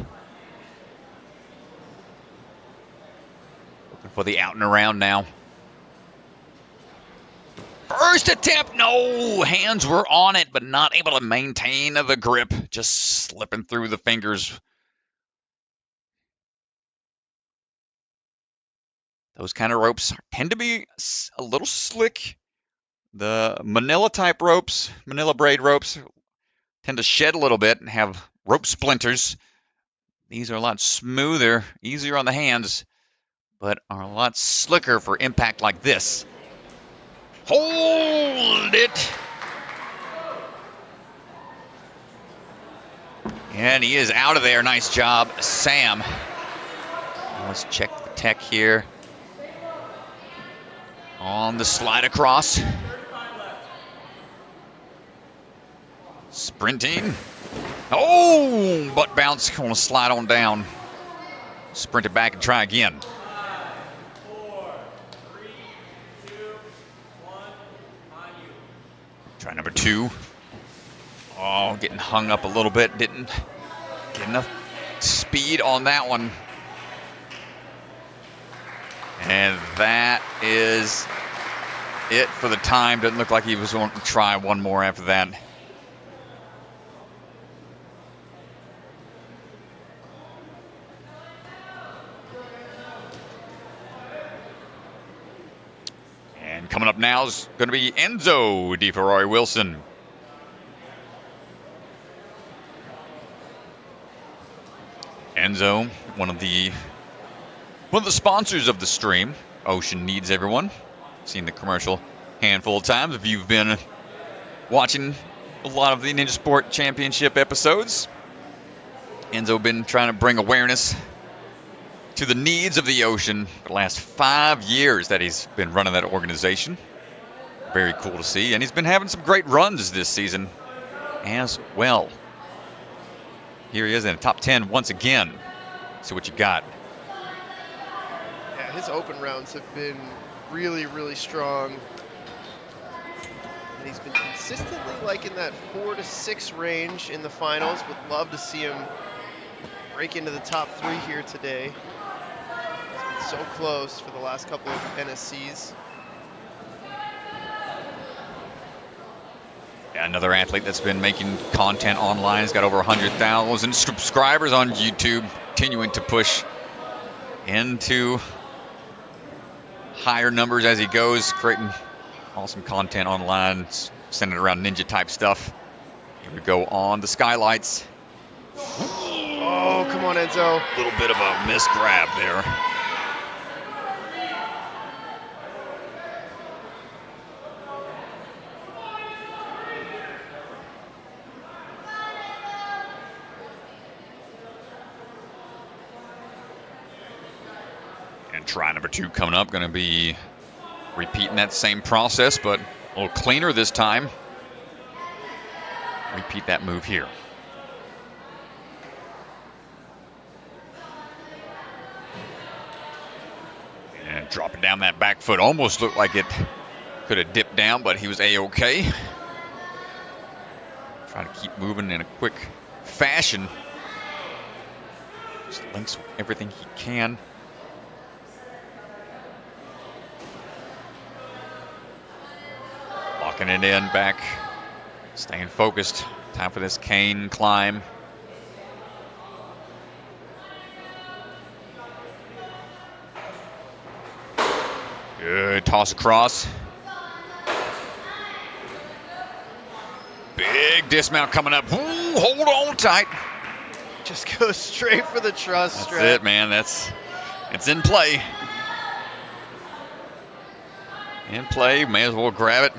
Looking for the out and around now. First attempt, no, hands were on it, but not able to maintain the grip, just slipping through the fingers. Those kind of ropes tend to be a little slick. The Manila type ropes, Manila braid ropes, tend to shed a little bit and have rope splinters. These are a lot smoother, easier on the hands, but are a lot slicker for impact like this. Hold it! And he is out of there. Nice job, Sam. Let's check the tech here. On the slide across. Sprinting. Oh, butt bounce. Gonna slide on down. Sprint it back and try again. 4, 3, 2, 1, on you. Try number 2. Oh, getting hung up a little bit. Didn't get enough speed on that one. And that is it for the time. Doesn't look like he was going to try one more after that. And coming up now is going to be Enzo DeFerrari Wilson. Enzo, one of the sponsors of the stream. Ocean needs everyone. Seen the commercial a handful of times. If you've been watching a lot of the Ninja Sport Championship episodes, Enzo been trying to bring awareness to the needs of the ocean for the last 5 years that he's been running that organization. Very cool to see. And he's been having some great runs this season as well. Here he is in the top 10 once again. See what you got. Yeah, his open rounds have been really, really strong. And he's been consistently like in that 4 to 6 range in the finals. Would love to see him break into the top 3 here today. He's been so close for the last couple of NSCs. Yeah, another athlete that's been making content online. He's got over 100,000 subscribers on YouTube, continuing to push into higher numbers as he goes, creating awesome content online, sending around ninja type stuff. Here we go on the skylights. Oh, come on, Enzo. A little bit of a missed grab there. And try number 2 coming up, going to be repeating that same process, but a little cleaner this time. Repeat that move here. And dropping down that back foot. Almost looked like it could have dipped down, but he was A-okay. Trying to keep moving in a quick fashion. Just links everything he can. Locking it in back. Staying focused. Time for this cane climb. Good toss across. Big dismount coming up. Ooh, hold on tight. Just go straight for the truss That's strap. it, man. It's in play. In play. May as well grab it.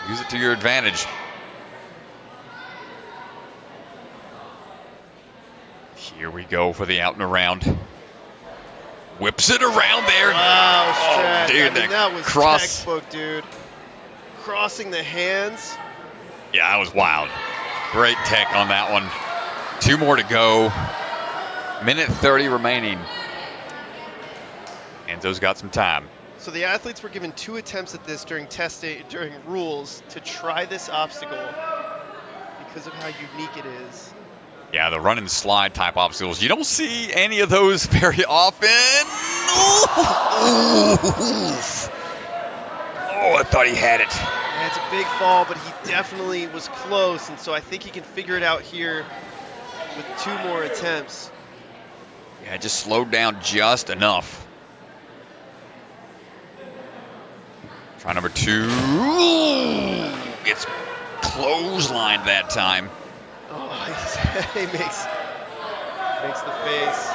Use it to your advantage. Here we go for the out and around. Whips it around there. Wow, oh, Strat. dude, I mean, that was cross. textbook, dude. Crossing the hands. Yeah, that was wild. Great tech on that one. 2 more to go. Minute 30 remaining. Enzo's got some time. So the athletes were given 2 attempts at this during during rules to try this obstacle because of how unique it is. Yeah, the run and slide type obstacles. You don't see any of those very often. Oh, I thought he had it. Yeah, it's a big fall, but he definitely was close, and so I think he can figure it out here with 2 more attempts. Yeah, just slowed down just enough. Try number 2. Gets clothesline that time. Oh, he makes the face.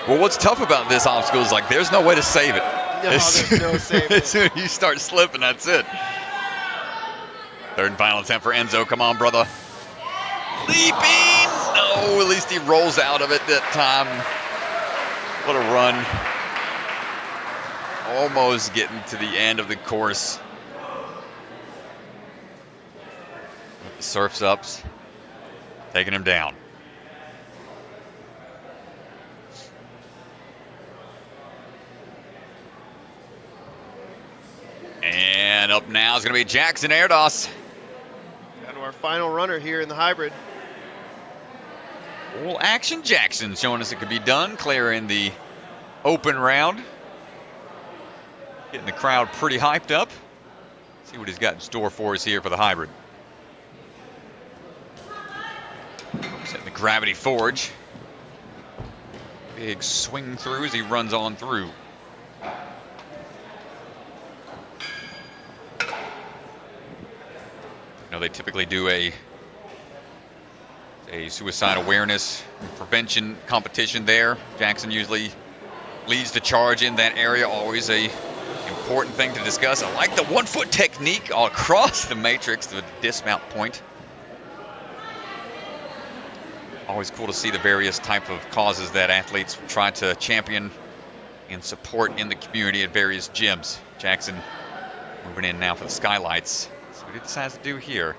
Well, what's tough about this obstacle is like there's no way to save it. No, there's no saving As it. soon as you start slipping, that's it. Third and final attempt for Enzo. Come on, brother. Leaping! No, at least he rolls out of it that time. What a run. Almost getting to the end of the course. The surf's ups, taking him down. And up now is going to be Jackson Erdos. Down to our final runner here in the hybrid. Full action Jackson showing us it could be done, clearing the open round. Getting the crowd pretty hyped up. See what he's got in store for us here for the hybrid. Setting the gravity forge. Big swing through as he runs on through. You know, they typically do a suicide awareness and prevention competition there. Jackson usually leads the charge in that area. Always a important thing to discuss. I like the 1 foot technique all across the matrix, the dismount point. Always cool to see the various type of causes that athletes try to champion and support in the community at various gyms. Jackson moving in now for the skylights. See what he decides to do here.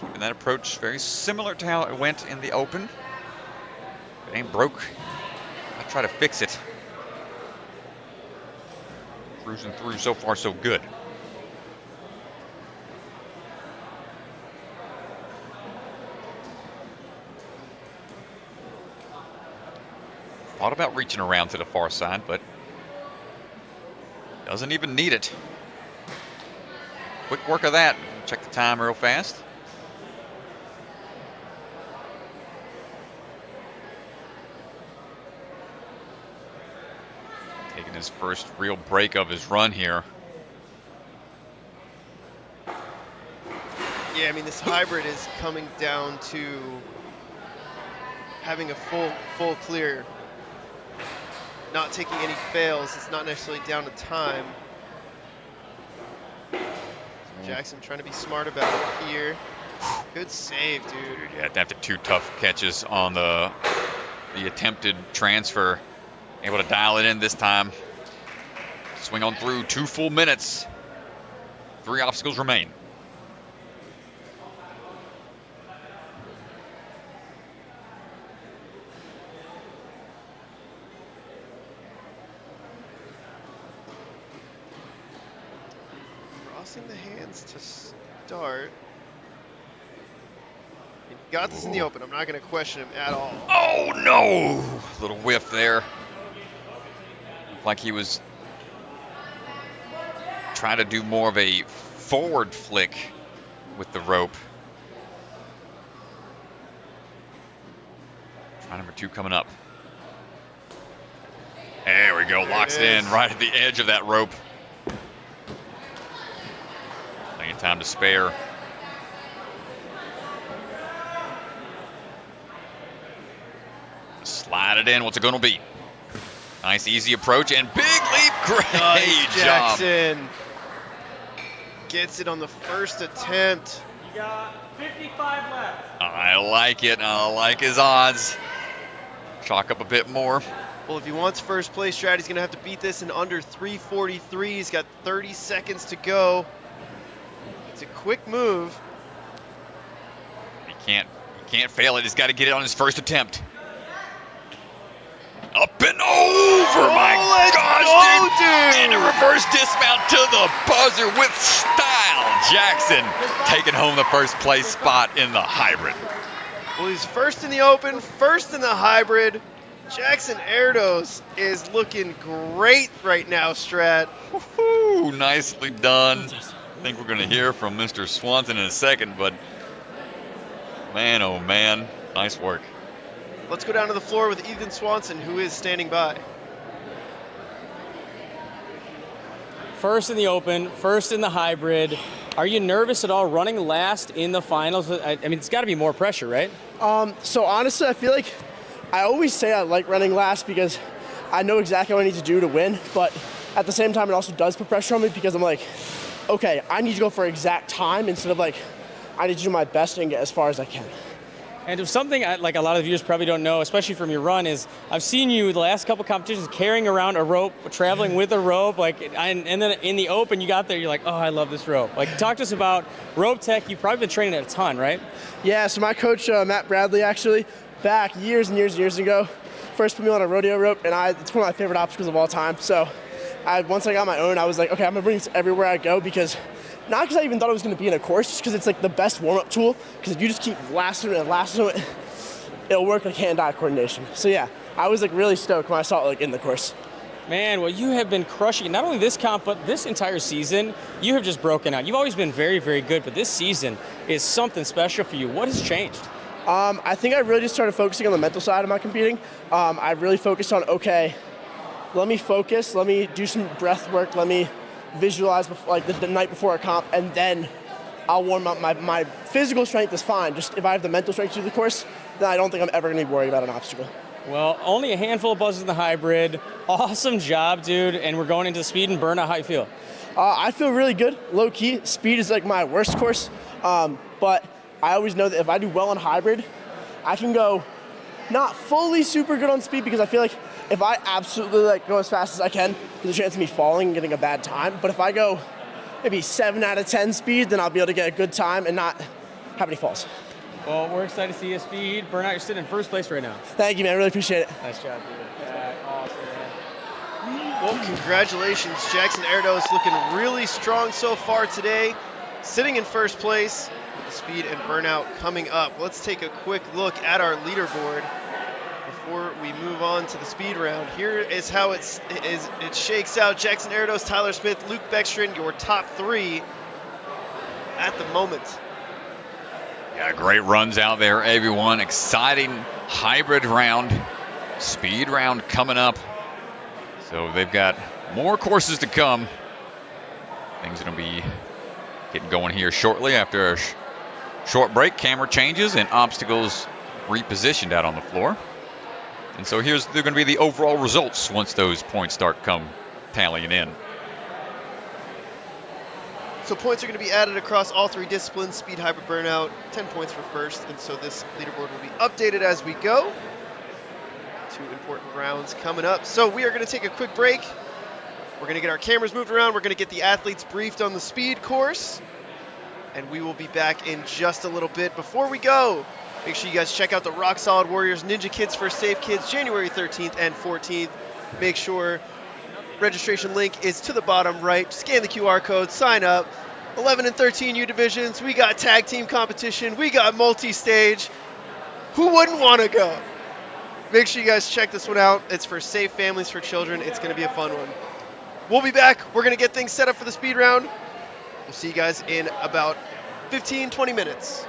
Keeping that approach very similar to how it went in the open. If it ain't broke, I'll try to fix it. Cruising through so far so good. Thought about reaching around to the far side, but doesn't even need it. Quick work of that. Check the time real fast. Taking his first real break of his run here. Yeah, I mean, this hybrid is coming down to having a full clear. Not taking any fails. It's not necessarily down to time. Jackson trying to be smart about it here. Good save, dude. Yeah, after 2 tough catches on the attempted transfer. Able to dial it in this time. Swing on through 2 full minutes. 3 obstacles remain. Crossing the hands to start. He got this in the open. I'm not going to question him at all. Oh no! Little whiff there. Looked like he was trying to do more of a forward flick with the rope. Try number 2 coming up. There we go. Locks it in right at the edge of that rope. Plenty of time to spare. Slide it in. What's it going to be? Nice, easy approach and big leap. Great Nice, job. Jackson gets it on the first attempt. You got 55 left. I like it. I like his odds. Chalk up a bit more. Well, if he wants first place, Strat, he's going to have to beat this in under 3:43. He's got 30 seconds to go. It's a quick move. He can't fail it. He's got to get it on his first attempt. Up and over, my gosh, dude. And a reverse dismount to the buzzer with style. Jackson taking home the first place spot in the hybrid. Well, he's first in the open, first in the hybrid. Jackson Erdos is looking great right now, Strat. Woo-hoo, nicely done. I think we're going to hear from Mr. Swanson in a second, but man, oh man, nice work. Let's go down to the floor with Ethan Swanson, who is standing by. first in the open, first in the hybrid. Are you nervous at all running last in the finals? I mean, it's got to be more pressure, right? So honestly, I feel like I always say I like running last because I know exactly what I need to do to win, but at the same time, it also does put pressure on me because I'm like, okay, I need to go for exact time instead of like, I need to do my best and get as far as I can. And if something like a lot of viewers probably don't know, especially from your run, is I've seen you the last couple competitions carrying around a rope, traveling with a rope, and then in the open you got there, you're like, oh, I love this rope. Like, talk to us about rope tech. You've probably been training it a ton, right? Yeah, so my coach, Matt Bradley, actually, back years and years ago, first put me on a rodeo rope, and it's one of my favorite obstacles of all time. So once I got my own, I was like, okay, I'm gonna bring this everywhere I go not because I even thought it was going to be in a course, just because it's like the best warm-up tool. Because if you just keep lasting it, it'll work like hand-eye coordination. So yeah, I was like really stoked when I saw it like in the course. Man, well, you have been crushing it. Not only this comp, but this entire season, you have just broken out. You've always been very, very good, but this season is something special for you. What has changed? I think I really just started focusing on the mental side of my competing. I really focused on, okay, let me focus, let me do some breath work, let me visualize like the night before a comp, and then I'll warm up. My physical strength is fine. Just if I have the mental strength to do the course, then I don't think I'm ever going to be worried about an obstacle. Well, only a handful of buzzes in the hybrid. Awesome job, dude. And we're going into speed and burnout. How you feel? I feel really good. Low key, speed is like my worst course, but I always know that if I do well on hybrid, I can go not fully super good on speed because I feel like if I absolutely like go as fast as I can, there's a chance of me falling and getting a bad time. But if I go maybe 7 out of 10 speed, then I'll be able to get a good time and not have any falls. Well, we're excited to see you speed. Burnout, you're sitting in first place right now. Thank you, man. I really appreciate it. Nice job, dude. Awesome, man. Well, congratulations. Jackson Erdos looking really strong so far today. Sitting in first place. Speed and burnout coming up. Let's take a quick look at our leaderboard before we move on to the speed round. Here is how it shakes out. Jackson Erdos, Tyler Smith, Luke Beckstrom, your top 3 at the moment. Yeah, great runs out there, everyone. Exciting hybrid round, speed round coming up. So they've got more courses to come. Things are going to be getting going here shortly after a short break. Camera changes and obstacles repositioned out on the floor. And so they're going to be the overall results once those points start tallying in. So points are going to be added across all 3 disciplines, speed, hybrid, burnout, 10 points for first, and so this leaderboard will be updated as we go. 2 important rounds coming up. So we are going to take a quick break. We're going to get our cameras moved around. We're going to get the athletes briefed on the speed course, and we will be back in just a little bit. Before we go, make sure you guys check out the Rock Solid Warriors Ninja Kids for Safe Kids, January 13th and 14th. Make sure registration link is to the bottom right. Scan the QR code, sign up. 11 and 13 U divisions. We got tag team competition. We got multi-stage. Who wouldn't want to go? Make sure you guys check this one out. It's for safe families, for children. It's going to be a fun one. We'll be back. We're going to get things set up for the speed round. We'll see you guys in about 15, 20 minutes.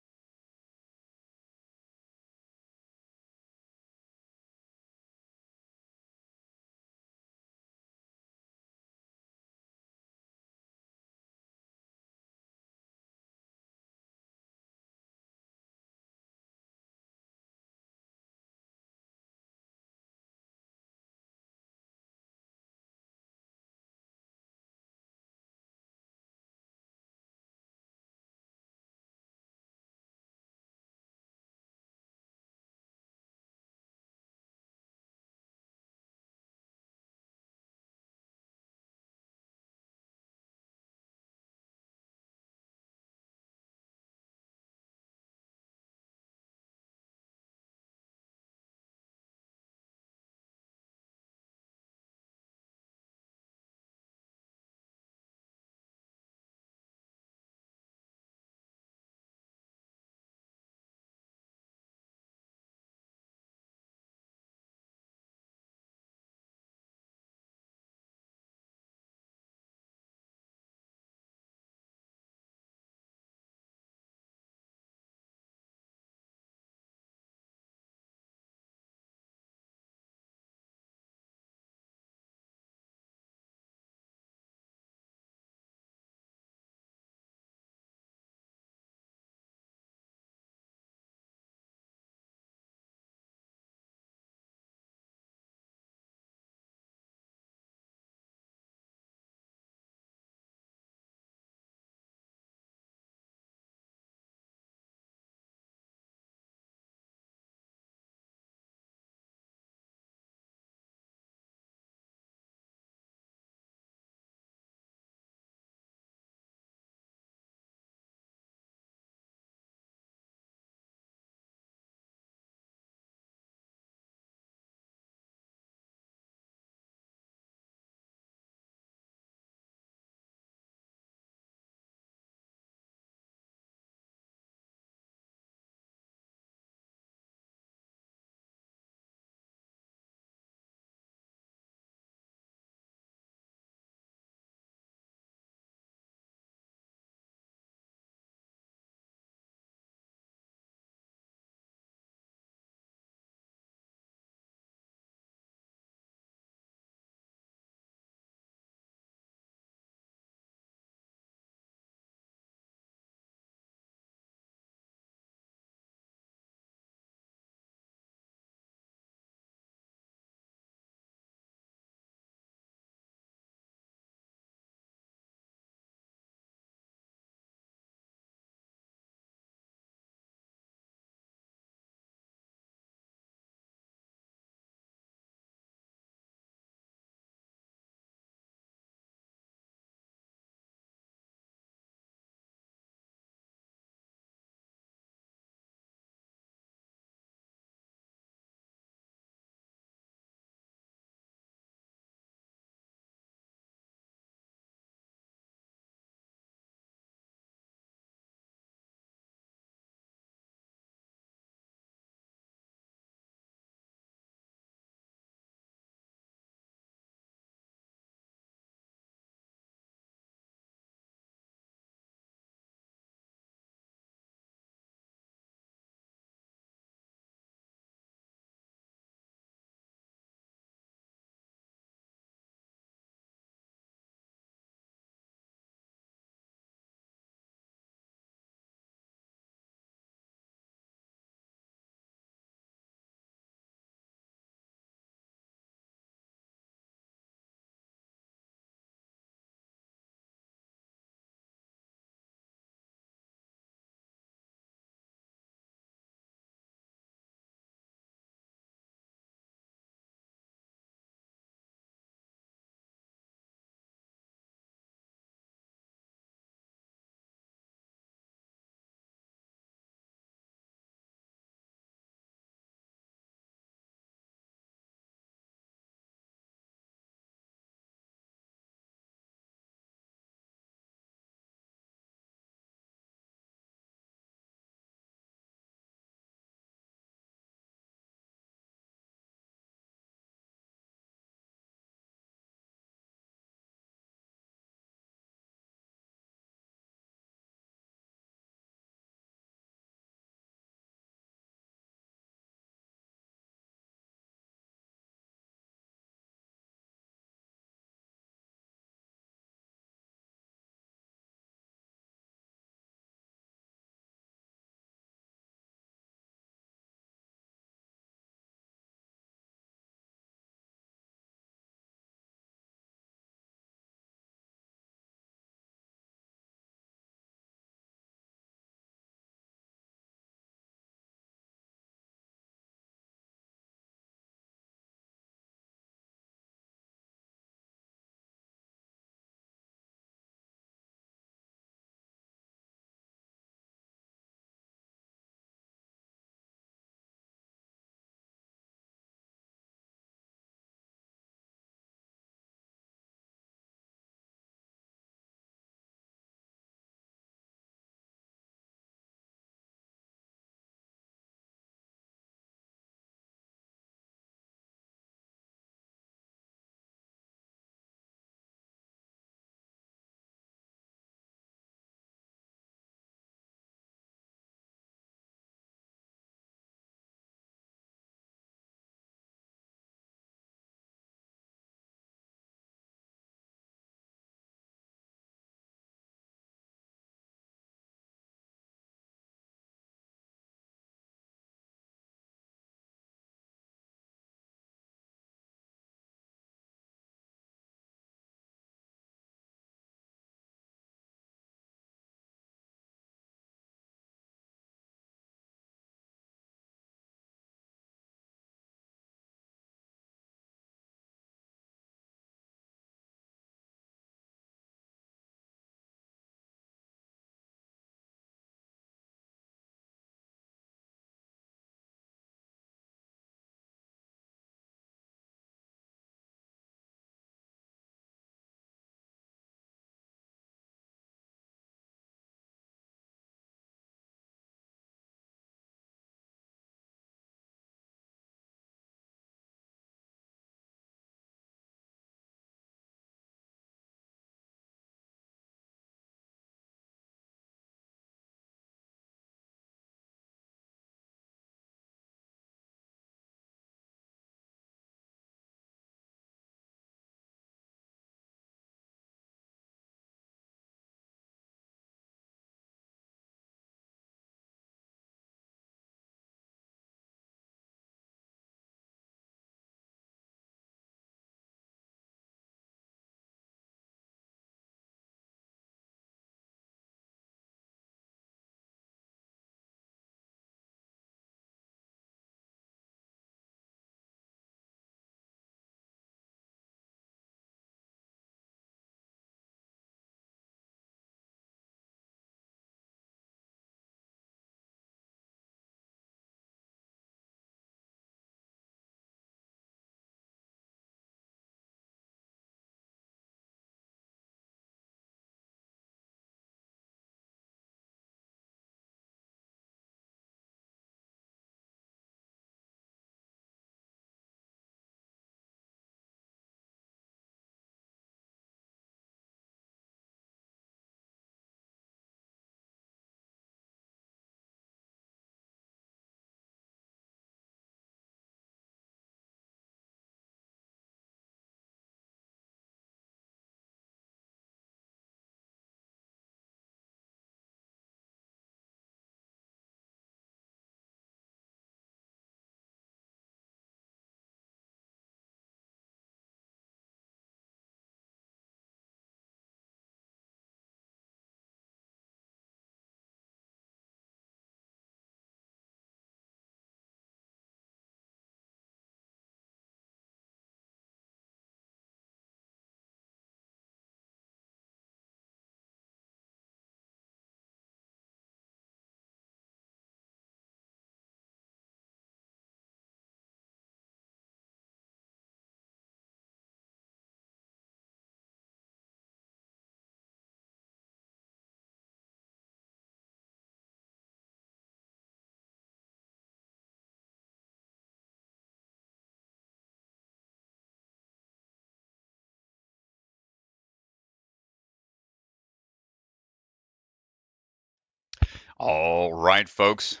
All right, folks.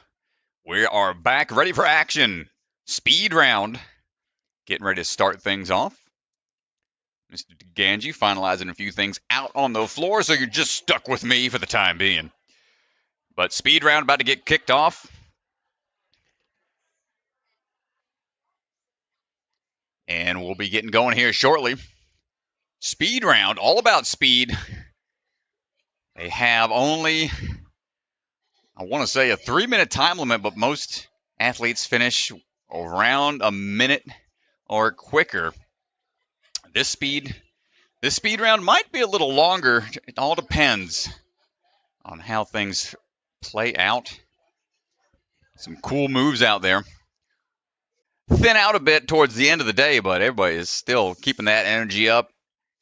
We are back ready for action. Speed round. Getting ready to start things off. Mr. Ganji finalizing a few things out on the floor, so you're just stuck with me for the time being. But speed round about to get kicked off. And we'll be getting going here shortly. Speed round, all about speed. They have only, I want to say, a 3-minute time limit, but most athletes finish around a minute or quicker. This speed round might be a little longer. It all depends on how things play out. Some cool moves out there. Thin out a bit towards the end of the day, but everybody is still keeping that energy up,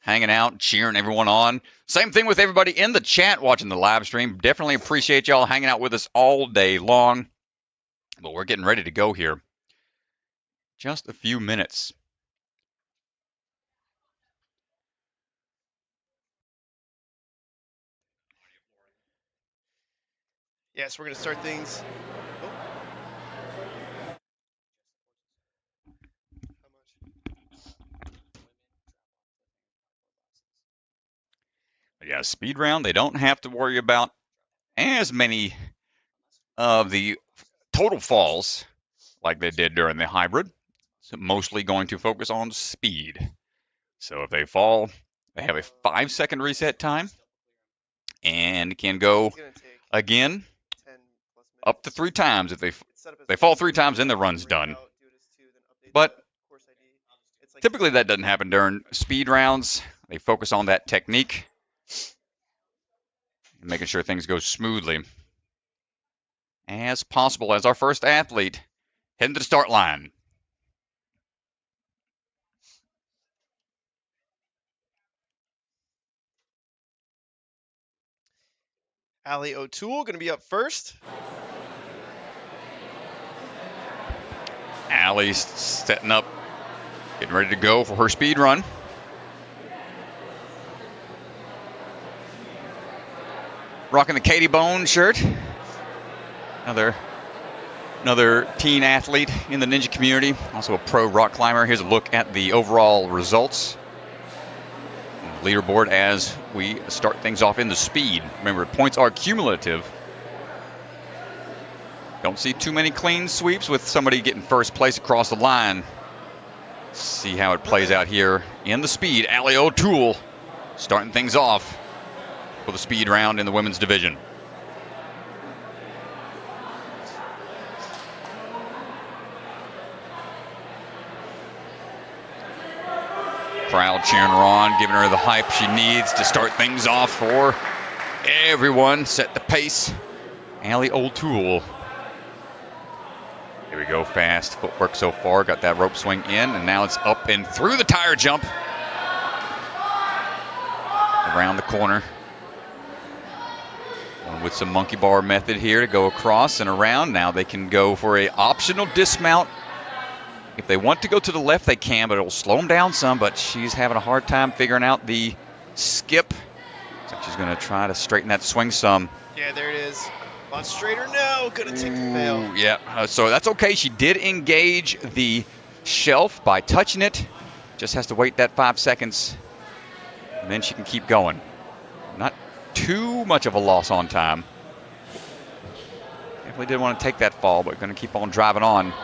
hanging out, cheering everyone on. Same thing with everybody in the chat watching the live stream. Definitely appreciate y'all hanging out with us all day long. But we're getting ready to go here. Just a few minutes. Yes, we're going to start things. Yeah, speed round, they don't have to worry about as many of the total falls like they did during the hybrid. So mostly going to focus on speed. So if they fall, they have a 5-second reset time and can go again up to 3 times. If they fall 3 times, then the run's done. But typically that doesn't happen during speed rounds. They focus on that technique, making sure things go smoothly as possible. As our first athlete heading to the start line. Allie O'Toole going to be up first. Allie's setting up, getting ready to go for her speed run. Rocking the Katie Bone shirt. Another teen athlete in the ninja community, also a pro rock climber. Here's a look at the overall results. Leaderboard as we start things off in the speed. Remember, points are cumulative. Don't see too many clean sweeps with somebody getting first place across the line. See how it plays out here in the speed. Allie O'Toole starting things off for the speed round in the women's division. Crowd cheering her on, giving her the hype she needs to start things off for everyone. Set the pace. Allie O'Toole. Here we go, fast footwork so far. Got that rope swing in, and now it's up and through the tire jump. Around the corner. With some monkey bar method here to go across and around. Now they can go for a optional dismount. If they want to go to the left, they can, but it will slow them down some. But she's having a hard time figuring out the skip. So she's going to try to straighten that swing some. Yeah, there it is. On straighter, no. Going to take the fail. Yeah, so that's okay. She did engage the shelf by touching it. Just has to wait that 5 seconds, and then she can keep going. Not too much of a loss on time. Definitely didn't want to take that fall, but going to keep on driving on.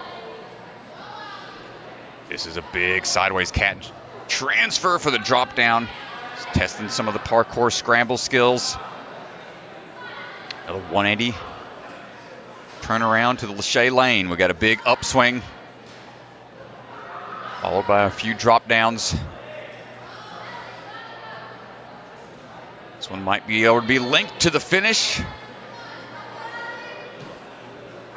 This is a big sideways cat transfer for the drop down. Just testing some of the parkour scramble skills. Another 180. Turn around to the Lachey lane. We got a big upswing, followed by a few drop downs. This one might be able to be linked to the finish.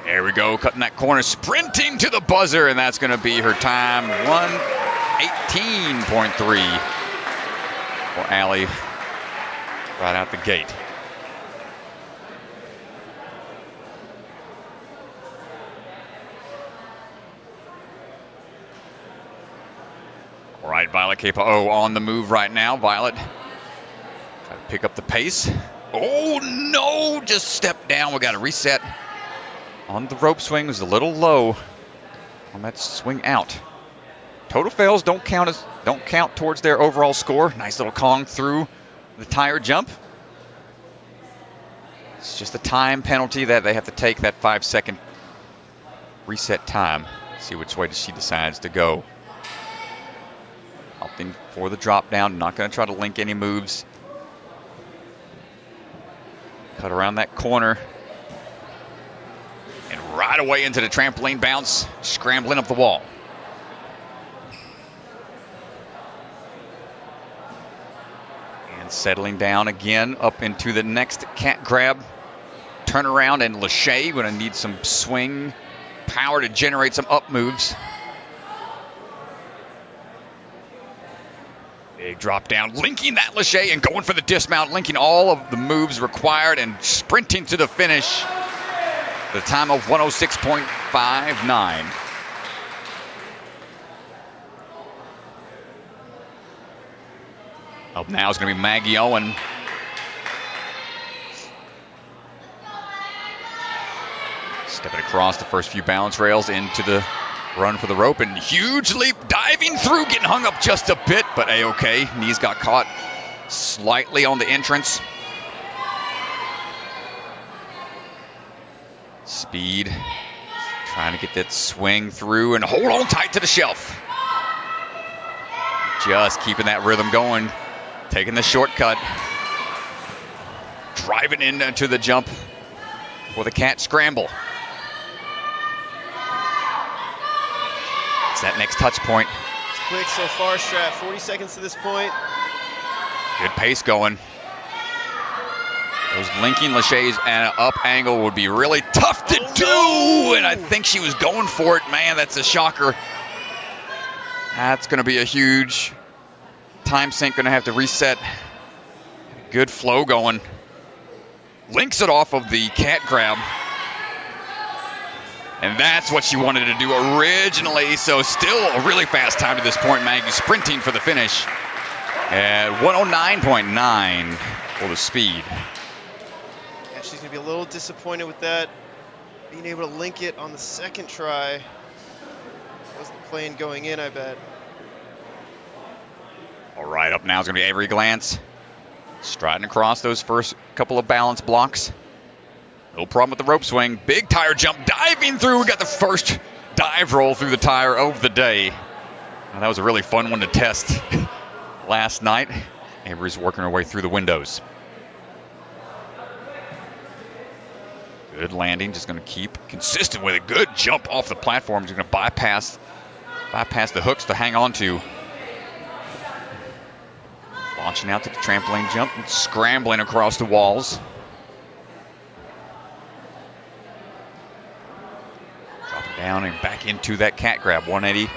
There we go, cutting that corner, sprinting to the buzzer, and that's going to be her time, 1:18.3 for Allie right out the gate. All right, Violet Capao on the move right now. Violet try to pick up the pace. Oh, no, just stepped down. We got a reset on the rope swing. It was a little low on that swing out. Total fails don't count towards their overall score. Nice little Kong through the tire jump. It's just a time penalty that they have to take, that 5-second reset time. See which way she decides to go. Opting for the drop down. Not going to try to link any moves. Cut around that corner. And right away into the trampoline bounce, scrambling up the wall. And settling down again up into the next cat grab. Turn around, and Lachey going to need some swing power to generate some up moves. Big drop down, linking that Lachey and going for the dismount, linking all of the moves required and sprinting to the finish. The time of 106.59. Up now is going to be Maggie Owen. Stepping across the first few balance rails into the run for the rope, and huge leap, diving through, getting hung up just a bit, but A-okay. Knees got caught slightly on the entrance. Speed, trying to get that swing through and hold on tight to the shelf. Just keeping that rhythm going, taking the shortcut, driving into the jump for the cat scramble. It's that next touch point. It's quick so far, Strat. 40 seconds to this point. Good pace going. Those linking Lachey's and up angle would be really tough to do, and I think she was going for it. Man, that's a shocker. That's going to be a huge time sink. Going to have to reset. Good flow going. Links it off of the cat grab. And that's what she wanted to do originally. So still a really fast time to this point. Maggie sprinting for the finish at 109.9 for the speed. Yeah, she's going to be a little disappointed with that. Being able to link it on the second try. Wasn't the plan going in, I bet. All right, up now is going to be Avery Glantz. Striding across those first couple of balance blocks. No problem with the rope swing. Big tire jump, diving through. We got the first dive roll through the tire of the day. Well, that was a really fun one to test last night. Avery's working her way through the windows. Good landing, just going to keep consistent with it. Good jump off the platform. Just going to bypass the hooks to hang on to. Launching out to the trampoline jump and scrambling across the walls. Dropping down and back into that cat grab. 180,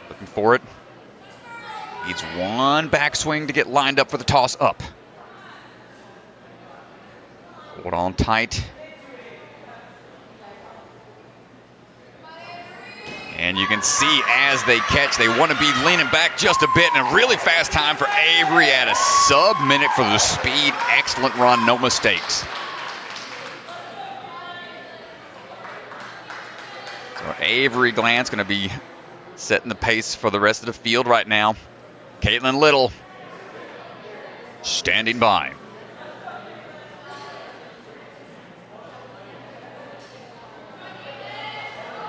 looking for it. Needs one backswing to get lined up for the toss up. Hold on tight. And you can see as they catch, they want to be leaning back just a bit, and a really fast time for Avery at a sub-minute for the speed. Excellent run, no mistakes. So Avery Glantz going to be setting the pace for the rest of the field right now. Caitlin Little standing by.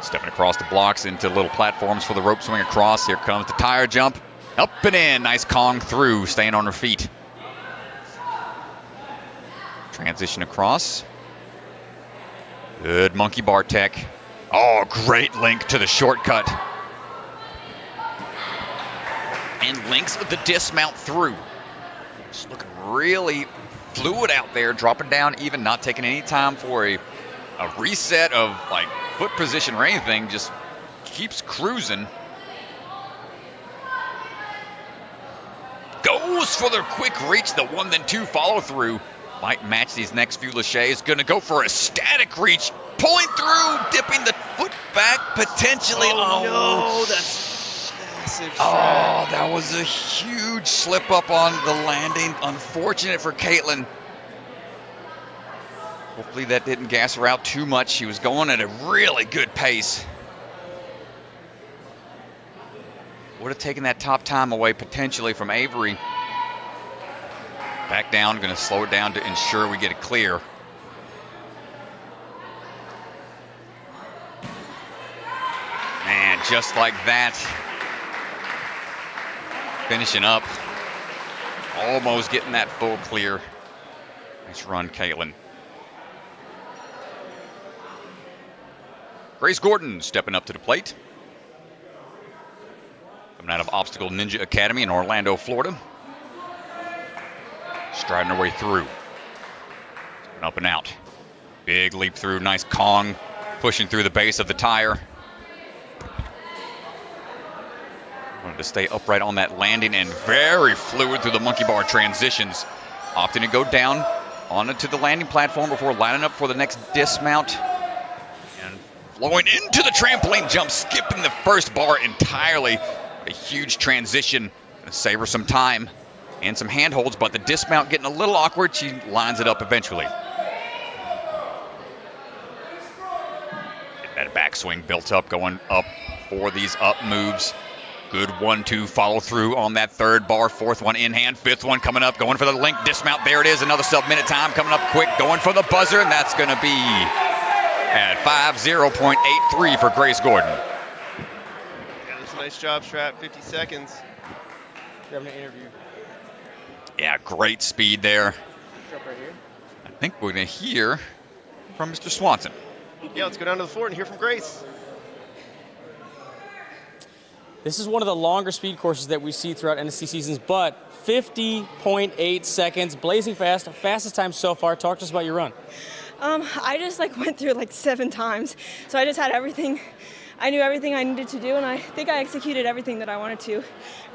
Stepping across the blocks into little platforms for the rope swing across. Here comes the tire jump. Up and in. Nice Kong through, staying on her feet. Transition across. Good monkey bar tech. Oh, great link to the shortcut. And links the dismount through. Just looking really fluid out there, dropping down even, not taking any time for a reset of like foot position or anything, just keeps cruising. Goes for the quick reach, the 1 then 2 follow through. Might match these next few. Lachey is going to go for a static reach, pulling through, dipping the foot back potentially. Oh no, that's massive. Oh, that was a huge slip up on the landing. Unfortunate for Caitlin. Hopefully that didn't gas her out too much. She was going at a really good pace. Would have taken that top time away potentially from Avery. Back down, going to slow it down to ensure we get it clear. Man, just like that. Finishing up. Almost getting that full clear. Nice run, Caitlin. Grace Gordon stepping up to the plate. Coming out of Obstacle Ninja Academy in Orlando, Florida. Striding her way through. Up and out. Big leap through, nice Kong. Pushing through the base of the tire. Wanted to stay upright on that landing and very fluid through the monkey bar transitions. Opting to go down onto the landing platform before lining up for the next dismount. And flowing into the trampoline jump, skipping the first bar entirely. A huge transition. Gonna save her some time and some handholds, but the dismount getting a little awkward. She lines it up eventually. Get that backswing built up, going up for these up moves. Good 1-2 follow through on that third bar. Fourth one in hand. Fifth one coming up. Going for the link dismount. There it is. Another sub-minute time coming up quick. Going for the buzzer, and that's going to be at 50.83 for Grace Gordon. Yeah, that's a nice job, Strat. 50 seconds. You're having an interview. Yeah, great speed there. Up right here. I think we're going to hear from Mr. Swanson. Yeah, let's go down to the floor and hear from Grace. This is one of the longer speed courses that we see throughout NSC seasons, but 50.8 seconds, blazing fast, fastest time so far. Talk to us about your run. I just went through 7 times, so I just had everything. I knew everything I needed to do, and I think I executed everything that I wanted to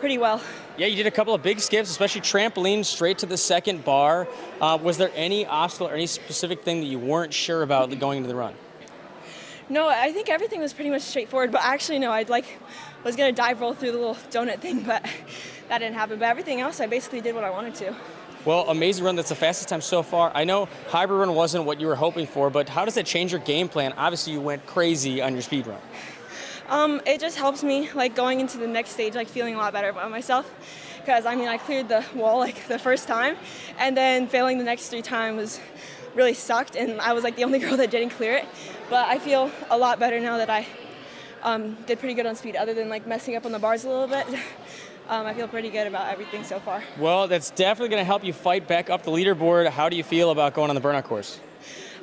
pretty well. Yeah, you did a couple of big skips, especially trampoline straight to the second bar. Was there any obstacle or any specific thing that you weren't sure about going into the run? No, I think everything was pretty much straightforward, but actually, no, was going to dive roll through the little donut thing, but that didn't happen. But everything else, I basically did what I wanted to. Well, amazing run. That's the fastest time so far. I know hybrid run wasn't what you were hoping for, but how does that change your game plan? Obviously, you went crazy on your speed run. It just helps me, going into the next stage, feeling a lot better about myself. Because, I cleared the wall, the first time, and then failing the next 3 times really sucked, and I was, the only girl that didn't clear it. But I feel a lot better now that I did pretty good on speed, other than, messing up on the bars a little bit. I feel pretty good about everything so far. Well, that's definitely going to help you fight back up the leaderboard. How do you feel about going on the burnout course?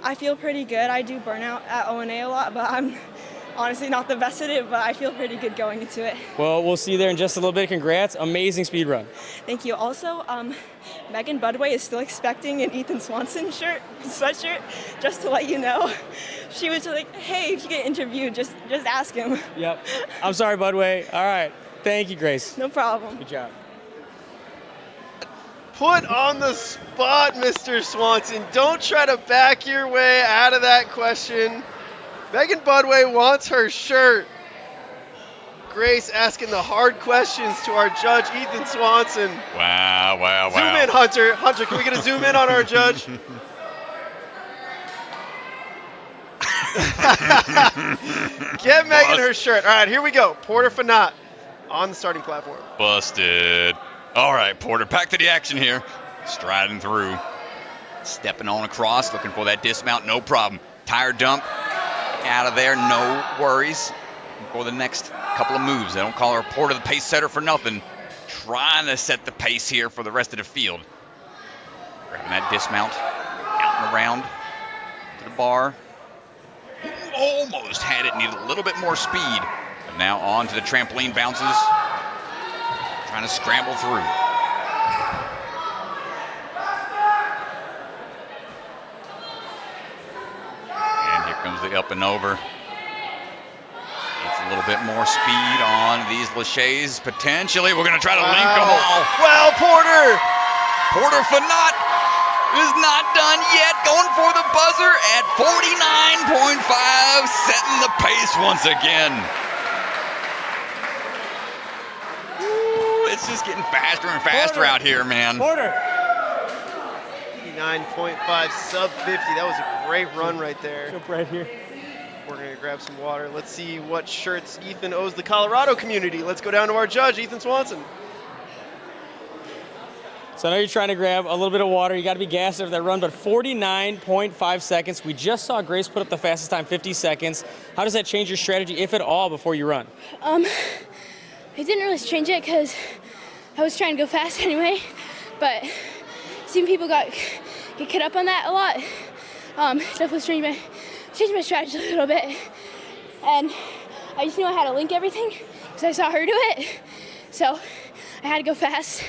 I feel pretty good. I do burnout at O&A a lot, but I'm honestly not the best at it, but I feel pretty good going into it. Well, we'll see you there in just a little bit. Congrats. Amazing speed run. Thank you. Also, Megan Budway is still expecting an Ethan Swanson sweatshirt, just to let you know. She was like, hey, if you get interviewed, just ask him. Yep. I'm sorry, Budway. All right. Thank you, Grace. No problem. Good job. Put on the spot, Mr. Swanson. Don't try to back your way out of that question. Megan Budway wants her shirt. Grace asking the hard questions to our judge, Ethan Swanson. Wow, wow, wow. Zoom in, Hunter. Hunter, can we get a zoom in on our judge? Get Megan her shirt. All right, here we go. Porter Fanat on the starting platform. Busted. All right, Porter, back to the action here. Striding through. Stepping on across, looking for that dismount, no problem. Tire dump. Out of there, no worries. For the next couple of moves. They don't call her Porter the pace setter for nothing. Trying to set the pace here for the rest of the field. Grabbing that dismount. Out and around to the bar. Almost had it, needed a little bit more speed. But now on to the trampoline bounces. Trying to scramble through. And here comes the up and over. Needs a little bit more speed on these laches. Potentially, we're going to try to link them all. Well, Porter! Porter Fanat is not done yet. Going for the buzzer at 49.5, setting the pace once again. Ooh, it's just getting faster and faster out here, man. Porter. 59.5, sub 50. That was a great run right there. Jump right here. We're going to grab some water. Let's see what shirts Ethan owes the Colorado community. Let's go down to our judge, Ethan Swanson. So I know you're trying to grab a little bit of water. You got to be gassed after that run, but 49.5 seconds. We just saw Grace put up the fastest time, 50 seconds. How does that change your strategy, if at all, before you run? It didn't really change it because I was trying to go fast anyway, but seeing people get cut up on that a lot, definitely changed my strategy a little bit. And I just knew I had to link everything because I saw her do it, so I had to go fast.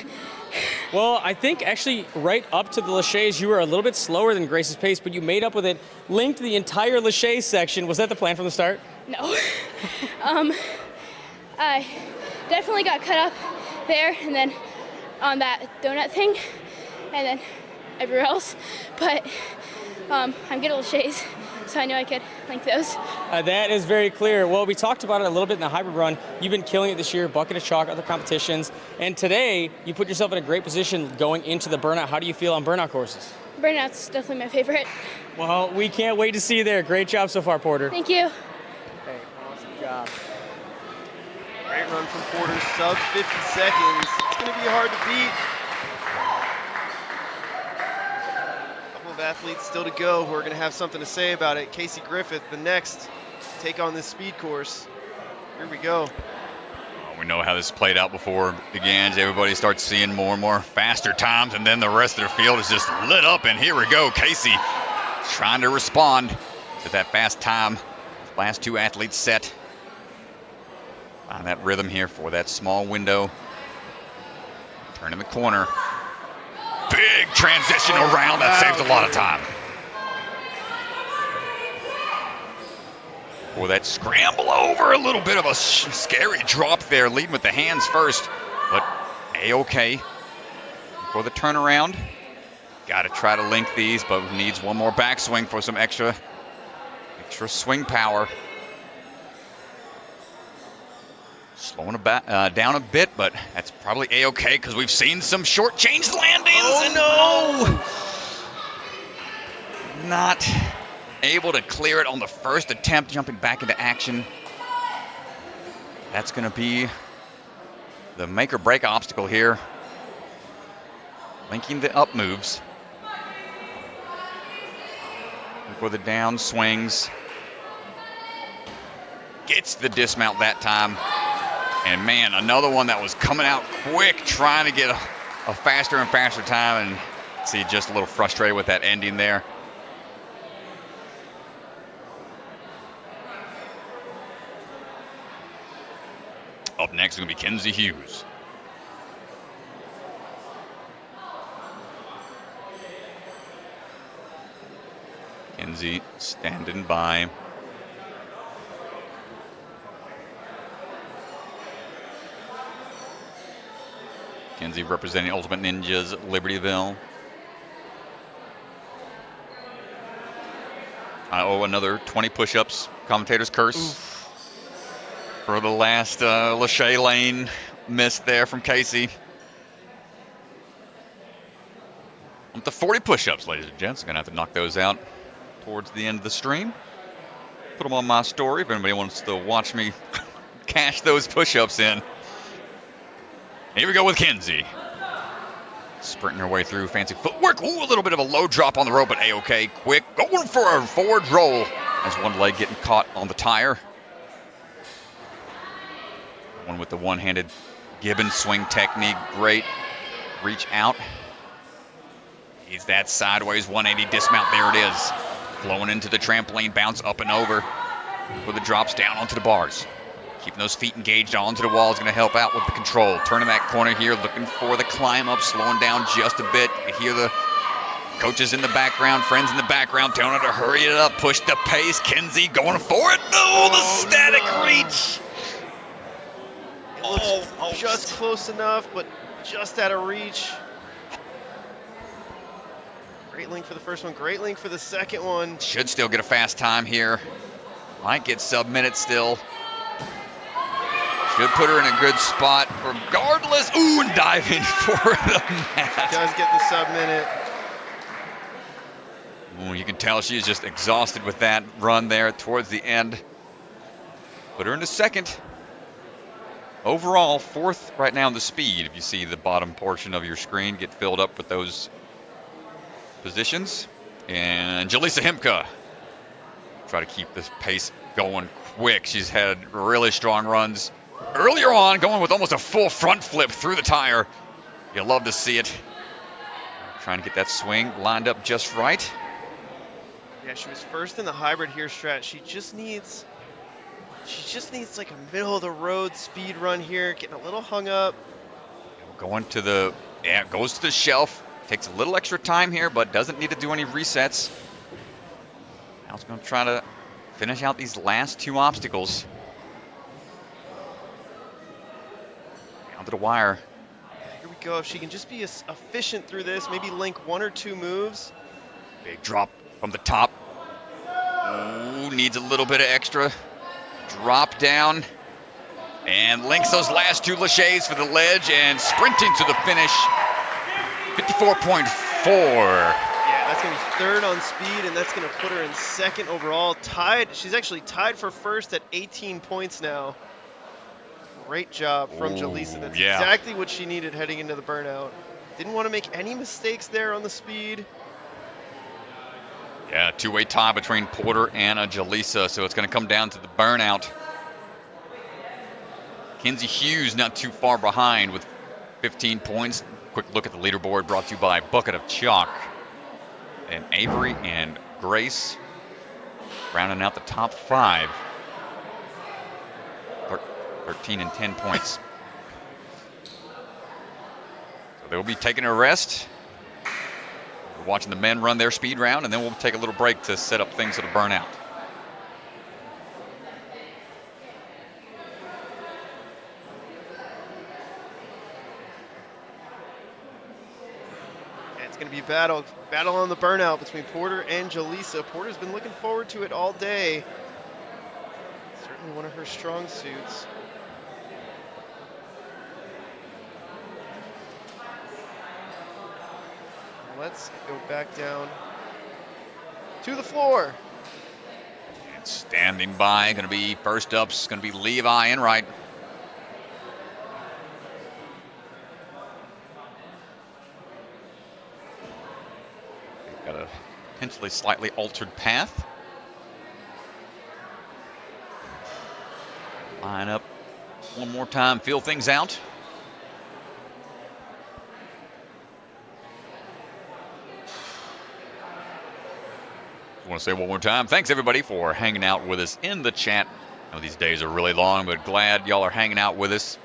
Well, I think actually right up to the Lachey's, you were a little bit slower than Grace's pace, but you made up with it, linked the entire Lachey section. Was that the plan from the start? No. I definitely got cut up there and then on that donut thing and then everywhere else. But I'm good at Lachey's, so I knew I could link those. That is very clear. Well, we talked about it a little bit in the hybrid run. You've been killing it this year, bucket of chalk, other competitions. And today, you put yourself in a great position going into the burnout. How do you feel on burnout courses? Burnout's definitely my favorite. Well, we can't wait to see you there. Great job so far, Porter. Thank you. Hey, awesome job. Great run from Porter, sub 50 seconds. It's going to be hard to beat. Of athletes still to go who are going to have something to say about it. Casey Griffith, the next to take on this speed course. Here we go. We know how this played out before it began. Everybody starts seeing more and more faster times, and then the rest of the field is just lit up. And here we go. Casey trying to respond to that fast time. Last two athletes set. Find that rhythm here for that small window. Turning the corner. Big transition around. That saves a lot of time. Well, that scramble over, a little bit of a scary drop there, leading with the hands first, but A-okay for the turnaround. Got to try to link these, but needs one more backswing for some extra swing power. Slowing down a bit, but that's probably A-okay because we've seen some short change landings. Oh, no! Not able to clear it on the first attempt, jumping back into action. That's going to be the make or break obstacle here. Linking the up moves. For the down swings. Gets the dismount that time. And man, another one that was coming out quick, trying to get a faster and faster time, and see, just a little frustrated with that ending there. Up next is going to be Kenzie Hughes. Kenzie standing by. Kenzie representing Ultimate Ninjas Libertyville. I owe another 20 push-ups. Commentator's curse. Oof. For the last Lachey Lane miss there from Casey. Up to 40 push-ups, ladies and gents. Gonna have to knock those out towards the end of the stream. Put them on my story if anybody wants to watch me cash those push-ups in. Here we go with Kenzie. Sprinting her way through, fancy footwork. Ooh, a little bit of a low drop on the rope, but A-okay. Quick, going for a forward roll as one leg getting caught on the tire. One with the one-handed Gibbon swing technique. Great reach out. He's that sideways 180 dismount. There it is. Flowing into the trampoline, bounce up and over with the drops down onto the bars. Keeping those feet engaged onto the wall is going to help out with the control. Turning that corner here, looking for the climb up, slowing down just a bit. You hear the coaches in the background, friends in the background telling her to hurry it up, push the pace. Kenzie going for it. No, the static reach. Just close enough, but just out of reach. Great link for the first one, great link for the second one. Should still get a fast time here. Might get sub-minute still. Should put her in a good spot regardless. Ooh, and diving for the mat. Does get the sub-minute. Ooh, you can tell she's just exhausted with that run there towards the end. Put her into second. Overall, fourth right now in the speed. If you see the bottom portion of your screen get filled up with those positions. And Jaleesa Himka. Try to keep this pace going quick. She's had really strong runs earlier on, going with almost a full front flip through the tire. You love to see it. Trying to get that swing lined up just right. Yeah, she was first in the hybrid here, Strat. She just needs like a middle of the road speed run here, getting a little hung up. Going to the, goes to the shelf. Takes a little extra time here, but doesn't need to do any resets. Now it's going to try to finish out these last two obstacles. Down to the wire. Here we go. If she can just be efficient through this, maybe link one or two moves. Big drop from the top. Ooh, needs a little bit of extra. Drop down. And links those last two laches for the ledge and sprinting to the finish. 54.4. Yeah, that's going to be third on speed, and that's going to put her in second overall. Tied. She's actually tied for first at 18 points now. Great job from Jaleesa. That's exactly what she needed heading into the burnout. Didn't want to make any mistakes there on the speed. Yeah, two-way tie between Porter and Jaleesa, so it's going to come down to the burnout. Kenzie Hughes not too far behind with 15 points. Quick look at the leaderboard brought to you by Bucket of Chalk. And Avery and Grace rounding out the top 5. 13 and 10 points. So they'll be taking a rest. We're watching the men run their speed round, and then we'll take a little break to set up things for the burnout. It's going to be battle on the burnout between Porter and Jaleesa. Porter's been looking forward to it all day. Certainly one of her strong suits. Let's go back down to the floor. And standing by, going to be first up, is going to be Levi Enright. Got a potentially slightly altered path. Line up one more time, feel things out. I want to say one more time, thanks everybody for hanging out with us in the chat. I know these days are really long, but glad y'all are hanging out with us.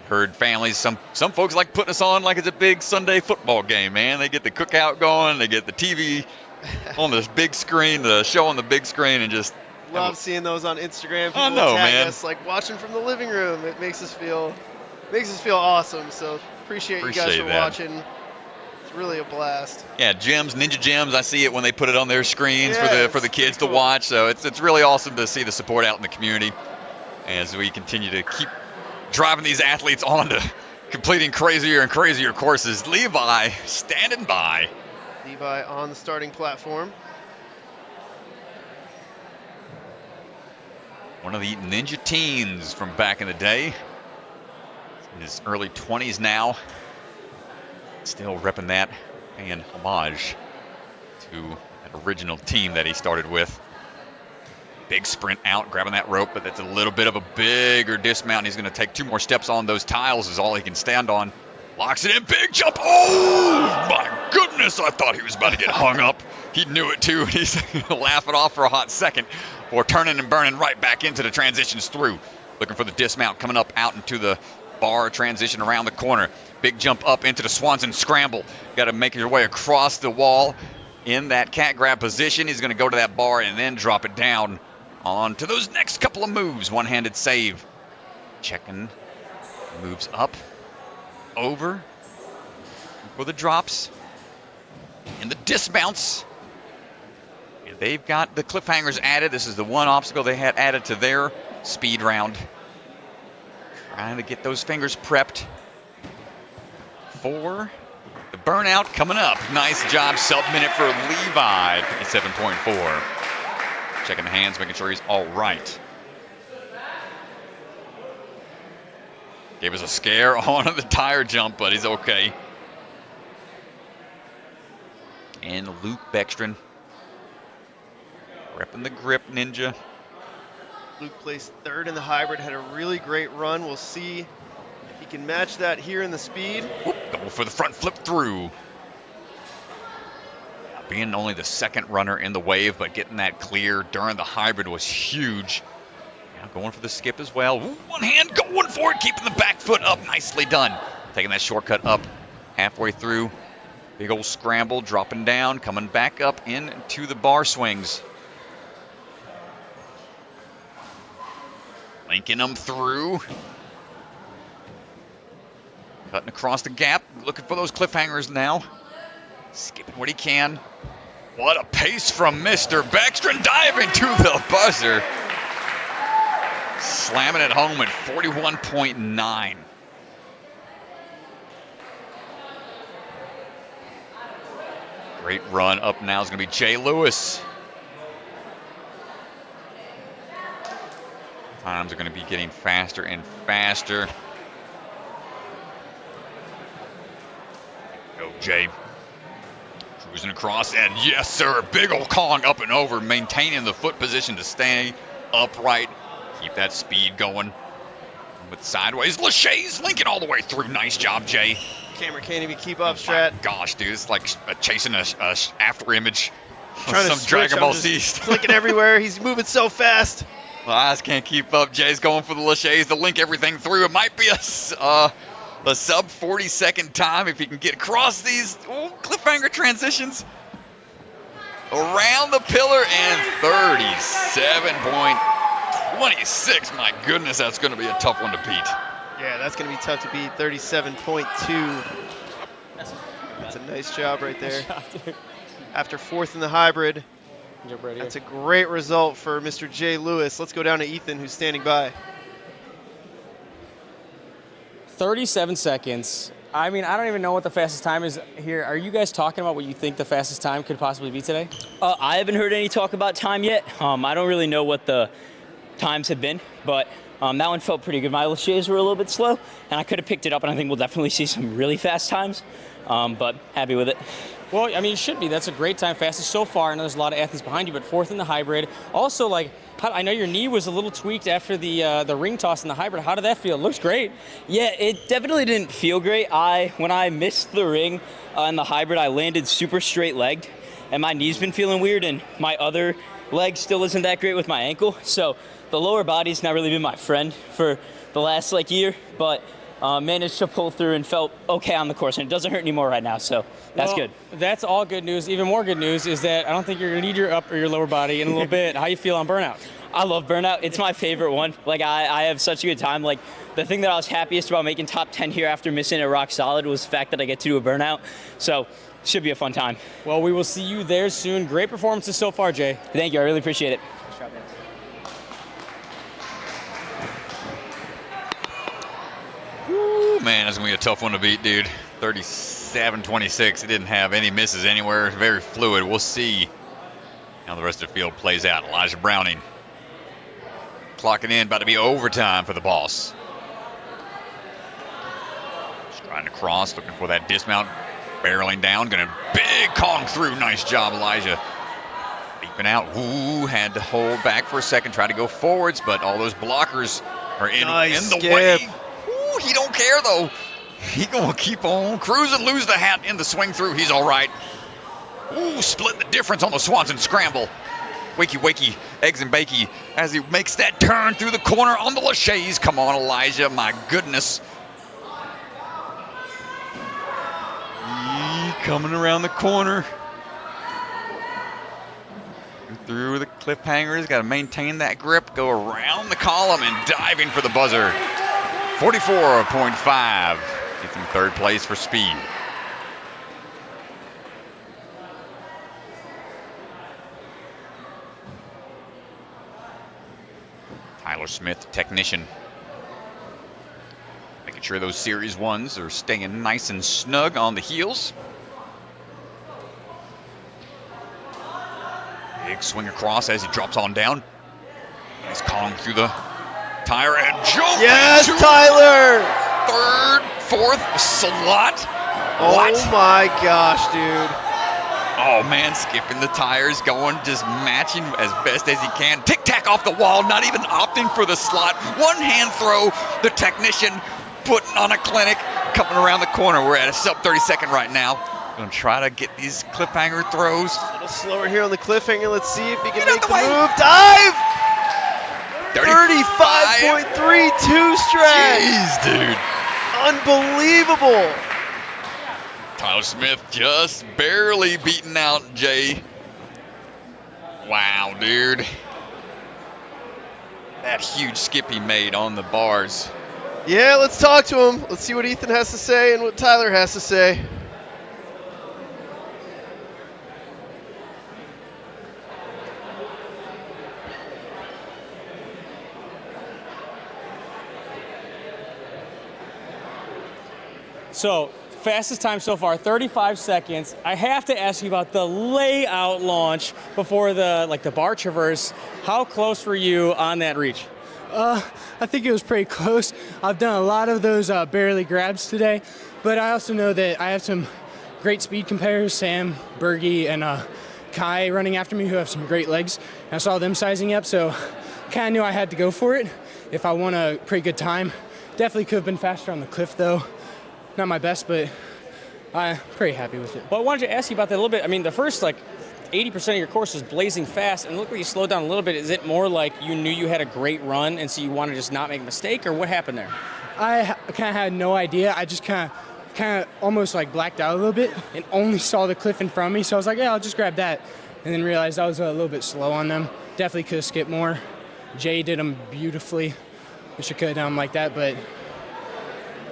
Heard families, some folks like putting us on like it's a big Sunday football game, man. They get the cookout going, they get the TV on this big screen, the show on the big screen, and just love seeing those on Instagram. People I know, tag man. us like watching from the living room. It makes us feel awesome. So appreciate you guys for watching. It's really a blast. Yeah, Ninja Gems. I see it when they put it on their screens Yeah, for the kids cool to watch. So it's really awesome to see the support out in the community as we continue to keep driving these athletes on to completing crazier and crazier courses. Levi standing by. Levi on the starting platform. One of the Ninja teens from back in the day. In his early 20s now. Still repping that, paying homage to that original team that he started with. Big sprint out, grabbing that rope, but that's a little bit of a bigger dismount. He's going to take 2 more steps on those tiles is all he can stand on. Locks it in, big jump. Oh, my goodness. I thought he was about to get hung up. He knew it too. He's laughing off for a hot second before turning and burning right back into the transitions through. Looking for the dismount, coming up out into the bar transition around the corner. Big jump up into the Swanson scramble. Got to make your way across the wall in that cat grab position. He's going to go to that bar and then drop it down on to those next couple of moves. One-handed save. Checking. Moves up. Over. For the drops. And the dismounts. And they've got the cliffhangers added. This is the one obstacle they had added to their speed round. Trying to get those fingers prepped for The burnout coming up. Nice job, sub-minute for Levi, 57.4. Checking the hands, making sure he's all right. Gave us a scare on the tire jump, but he's okay. And Luke Beckstrom repping the grip ninja. Luke placed third in the hybrid, had a really great run. We'll see if he can match that here in the speed. Whoop, going for the front flip through. Being only the second runner in the wave, but getting that clear during the hybrid was huge. Now going for the skip as well. Ooh, one hand going for it, keeping the back foot up. Nicely done. Taking that shortcut up halfway through. Big old scramble, dropping down, coming back up into the bar swings. Linking them through. Cutting across the gap, looking for those cliffhangers now. Skipping what he can. What a pace from Mr. Beckstrom, diving to the buzzer. Slamming it home at 41.9. Great run. Up now is going to be Jay Lewis. Times are going to be getting faster and faster. Go, Jay. Cruising across, and yes, sir, big old Kong up and over, maintaining the foot position to stay upright. Keep that speed going. With sideways, Lachey's linking all the way through. Nice job, Jay. Camera can't even keep up, Strat. My gosh, dude, it's like chasing a after image Trying of some Dragon Ball Z. Clicking everywhere. He's moving so fast. My eyes can't keep up. Jay's going for the Lachey's to link everything through. It might be a sub 40-second time if he can get across these cliffhanger transitions. Around the pillar and 37.26. My goodness, that's going to be a tough one to beat. Yeah, that's going to be tough to beat. 37.2. That's a nice job right there. After fourth in the hybrid. That's a great result for Mr. Jay Lewis. Let's go down to Ethan, who's standing by. 37 seconds. I mean, I don't even know what the fastest time is here. Are you guys talking about what you think the fastest time could possibly be today? I haven't heard any talk about time yet. I don't really know what the times have been, but that one felt pretty good. My Lachey's were a little bit slow, and I could have picked it up, and I think we'll definitely see some really fast times, but happy with it. Well, I mean, it should be. That's a great time, fastest so far. I know there's a lot of athletes behind you, but fourth in the hybrid. Also, like, I know your knee was a little tweaked after the ring toss in the hybrid. How did that feel? It looks great. Yeah, it definitely didn't feel great. When I missed the ring in the hybrid, I landed super straight-legged, and my knee's been feeling weird, and my other leg still isn't that great with my ankle. So the lower body's not really been my friend for the last year, but managed to pull through and felt okay on the course, and it doesn't hurt anymore right now, so that's good. That's all good news. Even more good news is that I don't think you're going to need your upper or your lower body in a little bit. How you feel on burnout? I love burnout. It's my favorite one. I have such a good time. The thing that I was happiest about making top 10 here after missing a rock solid was the fact that I get to do a burnout, so it should be a fun time. Well, we will see you there soon. Great performances so far, Jay. Thank you. I really appreciate it. Man, that's going to be a tough one to beat, dude. 37-26. It didn't have any misses anywhere. Very fluid. We'll see how the rest of the field plays out. Elijah Browning clocking in, about to be overtime for the boss. Striding across, looking for that dismount. Barreling down, going to big Kong through. Nice job, Elijah. Leaping out. Ooh, had to hold back for a second, try to go forwards, but all those blockers are in the way. He don't care, though. He gonna keep on cruising, lose the hat in the swing through. He's all right. Ooh, split the difference on the Swanson scramble. Wakey, eggs and bakey as he makes that turn through the corner on the Lachey's. Come on, Elijah, my goodness. Coming around the corner. Through the cliffhangers, got to maintain that grip, go around the column and diving for the buzzer. 44.5. It's in third place for speed. Tyler Smith, technician. Making sure those Series 1s are staying nice and snug on the heels. Big swing across as he drops on down. Nice Kong through the tire and jump. Yes, Tyler! Third, fourth slot. Oh What? my gosh, dude. Oh man, skipping the tires, going, just matching as best as he can. Tic-tac off the wall, not even opting for the slot. One hand throw, the technician putting on a clinic, coming around the corner. We're at a sub 30-second right now. Gonna try to get these cliffhanger throws. A little slower here on the cliffhanger. Let's see if he can Get out make the the way. move. Dive! 35. 35.32 strat. Jeez, dude. Unbelievable. Tyler Smith just barely beating out Jay. Wow, dude. That huge skip he made on the bars. Yeah, let's talk to him. Let's see what Ethan has to say and what Tyler has to say. So, fastest time so far, 35 seconds. I have to ask you about the layout launch before the bar traverse. How close were you on that reach? I think it was pretty close. I've done a lot of those barely grabs today, but I also know that I have some great speed competitors, Sam, Bergie, and Kai running after me who have some great legs. I saw them sizing up, so kind of knew I had to go for it if I want a pretty good time. Definitely could have been faster on the cliff though. Not my best, but I'm pretty happy with it. Well, I wanted to ask you about that a little bit. I mean, the first 80% of your course was blazing fast, and it looked like you slowed down a little bit. Is it more like you knew you had a great run, and so you want to just not make a mistake, or what happened there? I kind of had no idea. I just kind of almost blacked out a little bit and only saw the cliff in front of me. So I was like, yeah, I'll just grab that, and then realized I was a little bit slow on them. Definitely could have skipped more. Jay did them beautifully. Wish I could have done them like that, but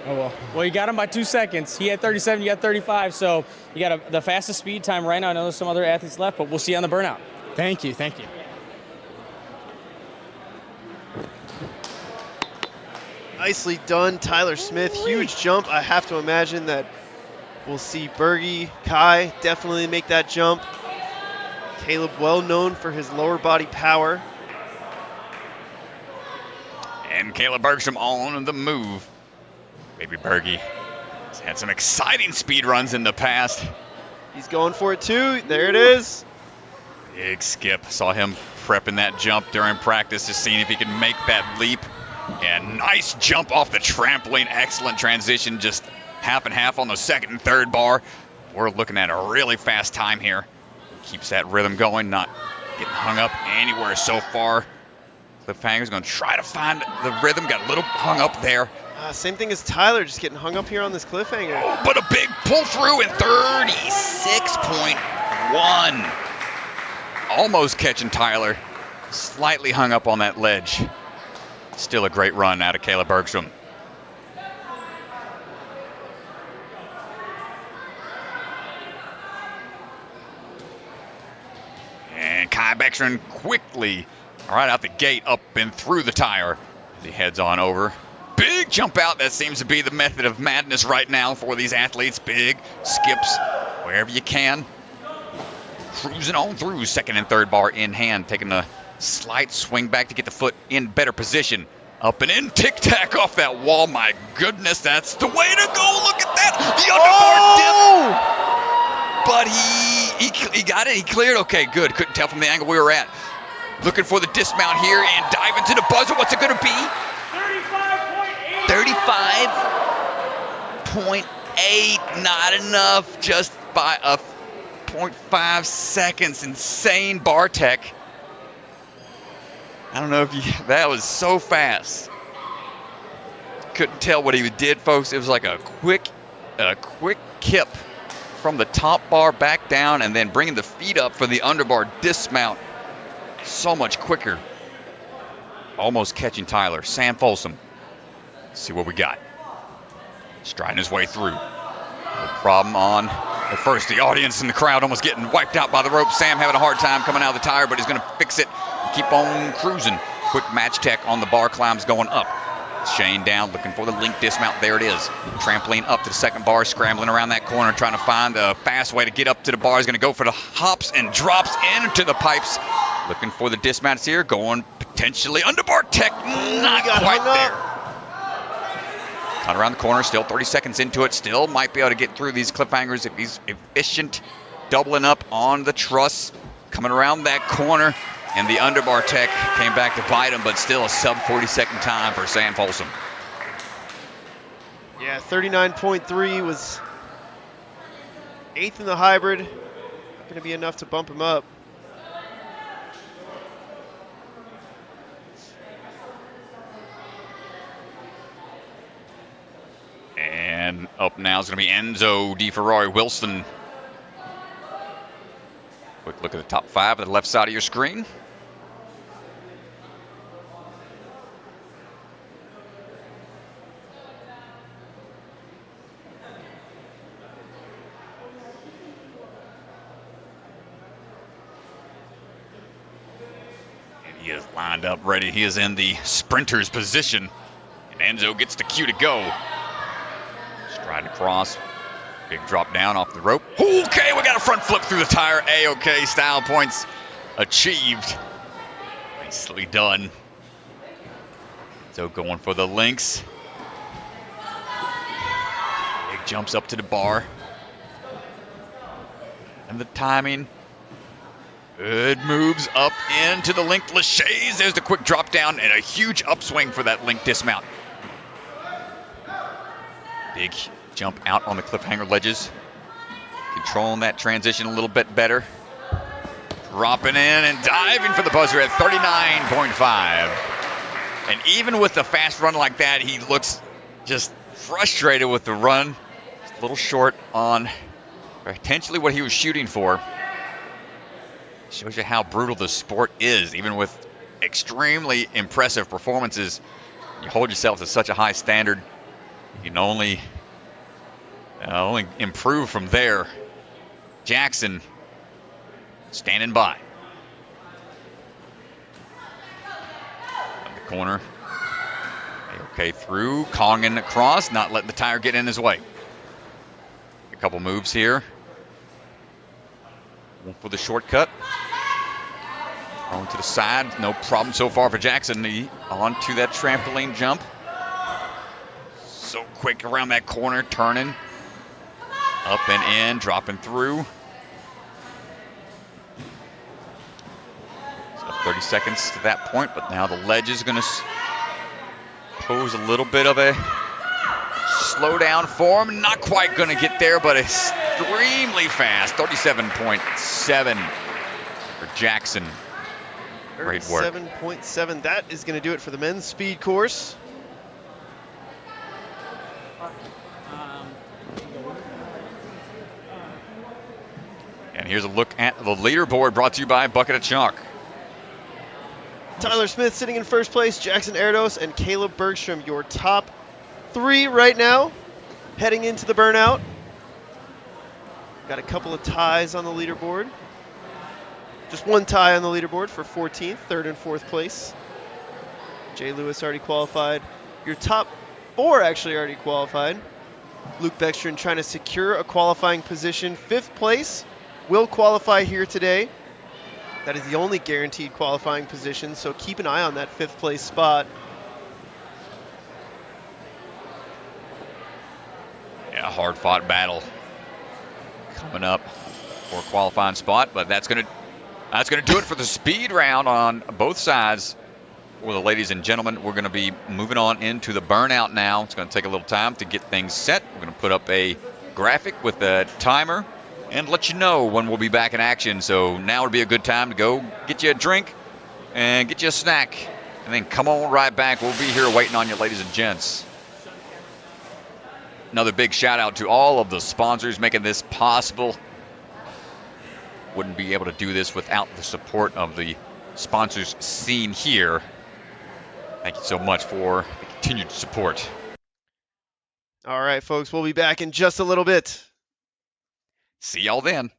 oh well. Well, you got him by 2 seconds. He had 37, you got 35, so you got the fastest speed time right now. I know there's some other athletes left, but we'll see you on the burnout. Thank you, thank you. Nicely done, Tyler Smith. Huge jump. I have to imagine that we'll see Bergie, Kai definitely make that jump. Caleb, well known for his lower body power. And Caleb Bergstrom on the move. Baby Bergie has had some exciting speed runs in the past. He's going for it too. There it is. Big skip. Saw him prepping that jump during practice, just seeing if he can make that leap. And nice jump off the trampoline. Excellent transition, just half and half on the second and third bar. We're looking at a really fast time here. Keeps that rhythm going, not getting hung up anywhere so far. Cliffhanger's going to try to find the rhythm. Got a little hung up there. Same thing as Tyler, just getting hung up here on this cliffhanger. Oh, but a big pull through in 36.1. Almost catching Tyler. Slightly hung up on that ledge. Still a great run out of Caleb Bergstrom. And Kai Beckstrom quickly, right out the gate, up and through the tire. As he heads on over. Big jump out. That seems to be the method of madness right now for these athletes. Big skips wherever you can. Cruising on through second and third bar in hand. Taking a slight swing back to get the foot in better position. Up and in. Tic-tac off that wall. My goodness, that's the way to go. Look at that. The underbar dip. But he got it. He cleared. Okay, good. Couldn't tell from the angle we were at. Looking for the dismount here and dive into the buzzer. What's it going to be? 35.8. Not enough. Just by a 0.5 seconds. Insane bar tech. I don't know if that was so fast. Couldn't tell what he did, folks. It was like a quick kip from the top bar back down and then bringing the feet up for the underbar dismount. So much quicker. Almost catching Tyler. Sam Folsom. Let's see what we got. Striding his way through. No problem on. At first, the audience and the crowd almost getting wiped out by the rope. Sam having a hard time coming out of the tire, but he's going to fix it. Keep on cruising. Quick match tech on the bar climbs going up. Shane down, looking for the link dismount. There it is. Trampoline up to the second bar, scrambling around that corner, trying to find a fast way to get up to the bar. He's going to go for the hops and drops into the pipes. Looking for the dismounts here, going potentially under bar tech. Not quite there. Cut around the corner, still 30 seconds into it. Still might be able to get through these cliffhangers if he's efficient. Doubling up on the truss, coming around that corner. And the underbar tech came back to bite him, but still a sub 40-second time for Sam Folsom. Yeah, 39.3 was 8th in the hybrid. Not going to be enough to bump him up. And up now is going to be Enzo Di Ferrari Wilson. Quick look at the top 5 at the left side of your screen. He is lined up ready. He is in the sprinter's position. And Enzo gets the cue to go. Striding across. Big drop down off the rope. Okay, we got a front flip through the tire. A-OK, style points achieved. Nicely done. So going for the links. Big jumps up to the bar. And the timing. Good moves up into the link laches. There's the quick drop down and a huge upswing for that link dismount. Big jump out on the cliffhanger ledges. Controlling that transition a little bit better. Dropping in and diving for the buzzer at 39.5. And even with a fast run like that, he looks just frustrated with the run. Just a little short on potentially what he was shooting for. Shows you how brutal the sport is, even with extremely impressive performances. You hold yourself to such a high standard, you can only improve from there. Jackson standing by. On the corner. Okay, through, Kongin across, not letting the tire get in his way. A couple moves here. One for the shortcut. On to the side, no problem so far for Jackson. On to that trampoline jump. So quick around that corner, turning. Up and in, dropping through. So 30 seconds to that point, but now the ledge is going to pose a little bit of a slowdown for him. Not quite going to get there, but extremely fast. 37.7 for Jackson. Great work. 37.7. That is going to do it for the men's speed course. And here's a look at the leaderboard brought to you by Bucket of Chalk. Tyler Smith sitting in first place, Jackson Erdos and Caleb Bergstrom, your top 3 right now, heading into the burnout. Got a couple of ties on the leaderboard. Just one tie on the leaderboard for 14th, 3rd and 4th place. Jay Lewis already qualified. Your top 4 actually already qualified. Luke Beckstrom trying to secure a qualifying position. 5th place will qualify here today. That is the only guaranteed qualifying position, so keep an eye on that 5th place spot. Yeah, hard-fought battle coming up for a qualifying spot, but that's gonna do it for the speed round on both sides. For the ladies and gentlemen, we're going to be moving on into the burnout now. It's going to take a little time to get things set. We're going to put up a graphic with a timer and let you know when we'll be back in action. So now would be a good time to go get you a drink and get you a snack, and then come on right back. We'll be here waiting on you, ladies and gents. Another big shout out to all of the sponsors making this possible. Wouldn't be able to do this without the support of the sponsors seen here. Thank you so much for the continued support. All right, folks, we'll be back in just a little bit. See y'all then.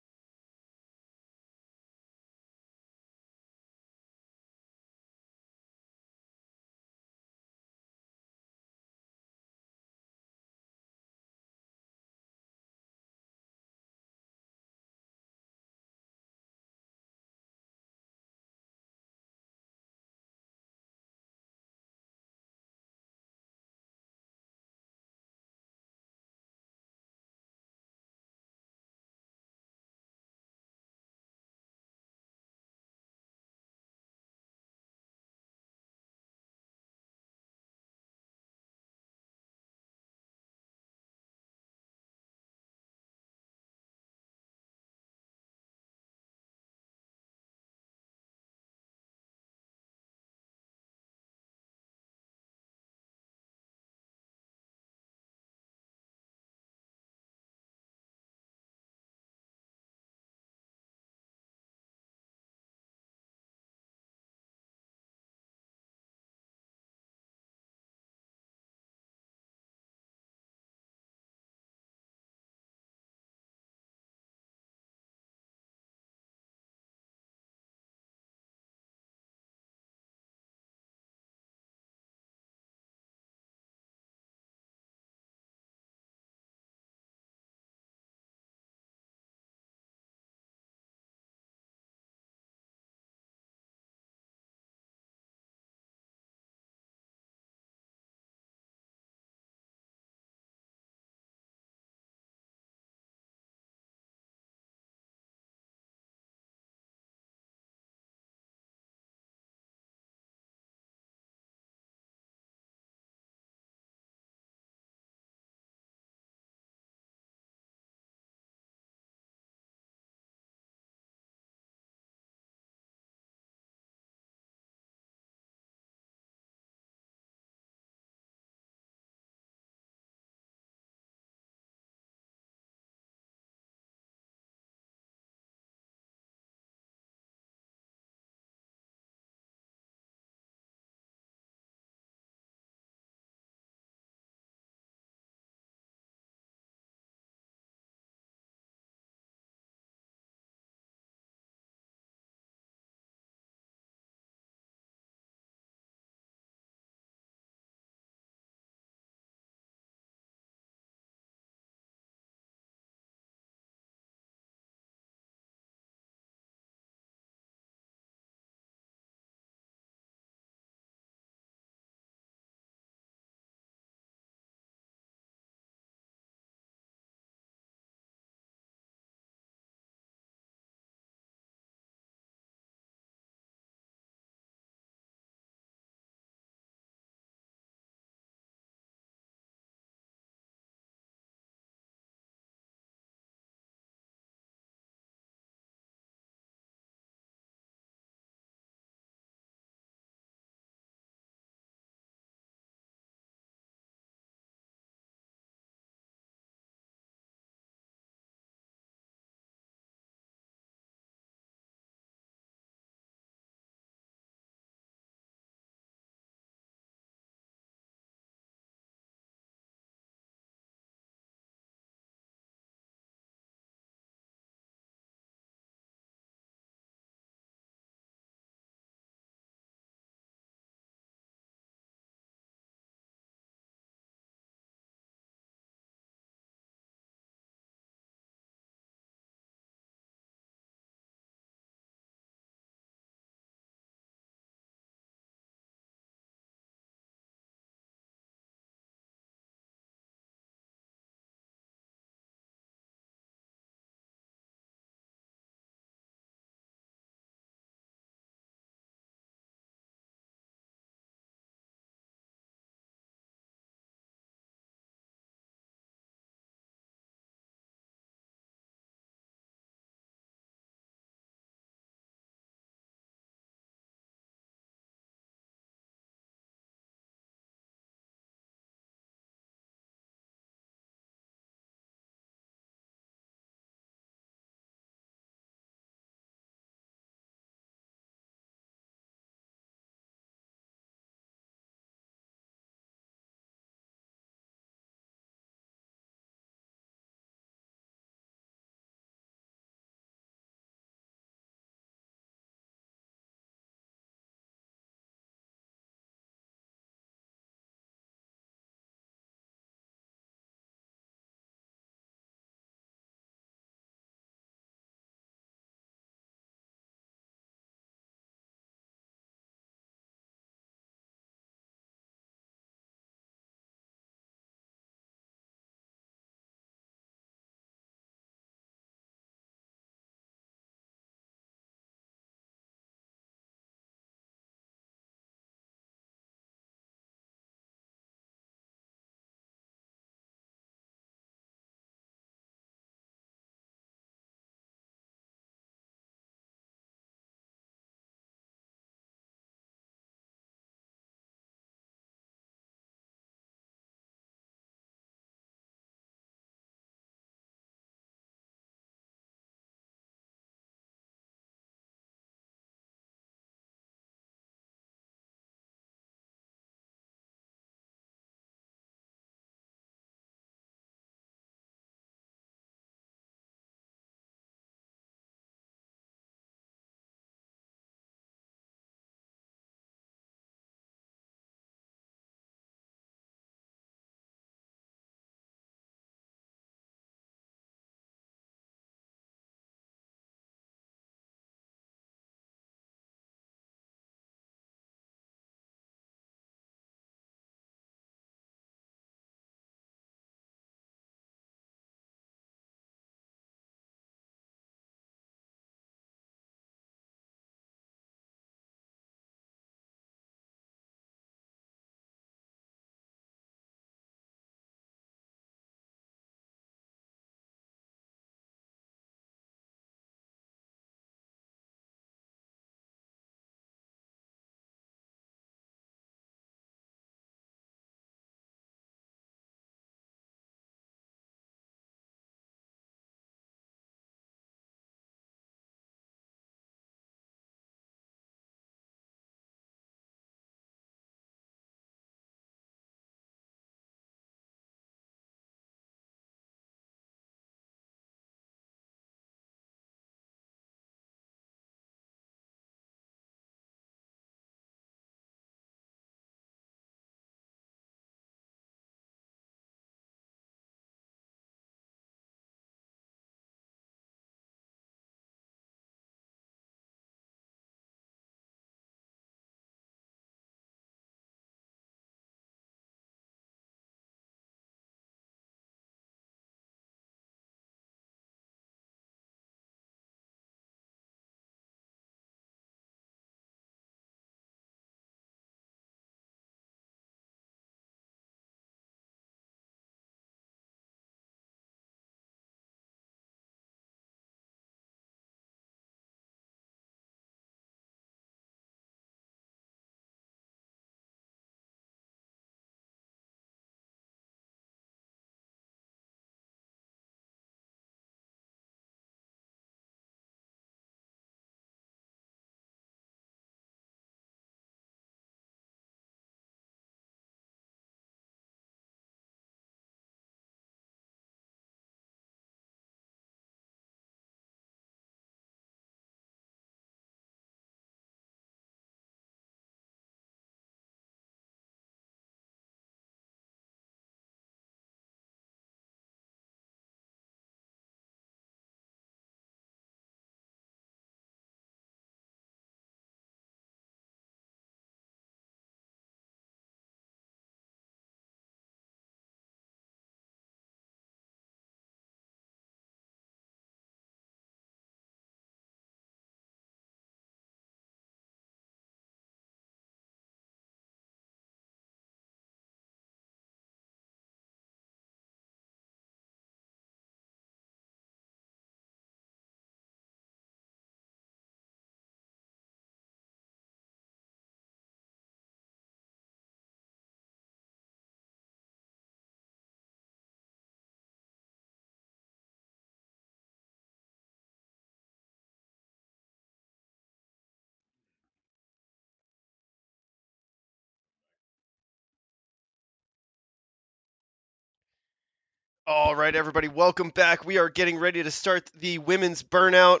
All right, everybody, welcome back. We are getting ready to start the women's burnout.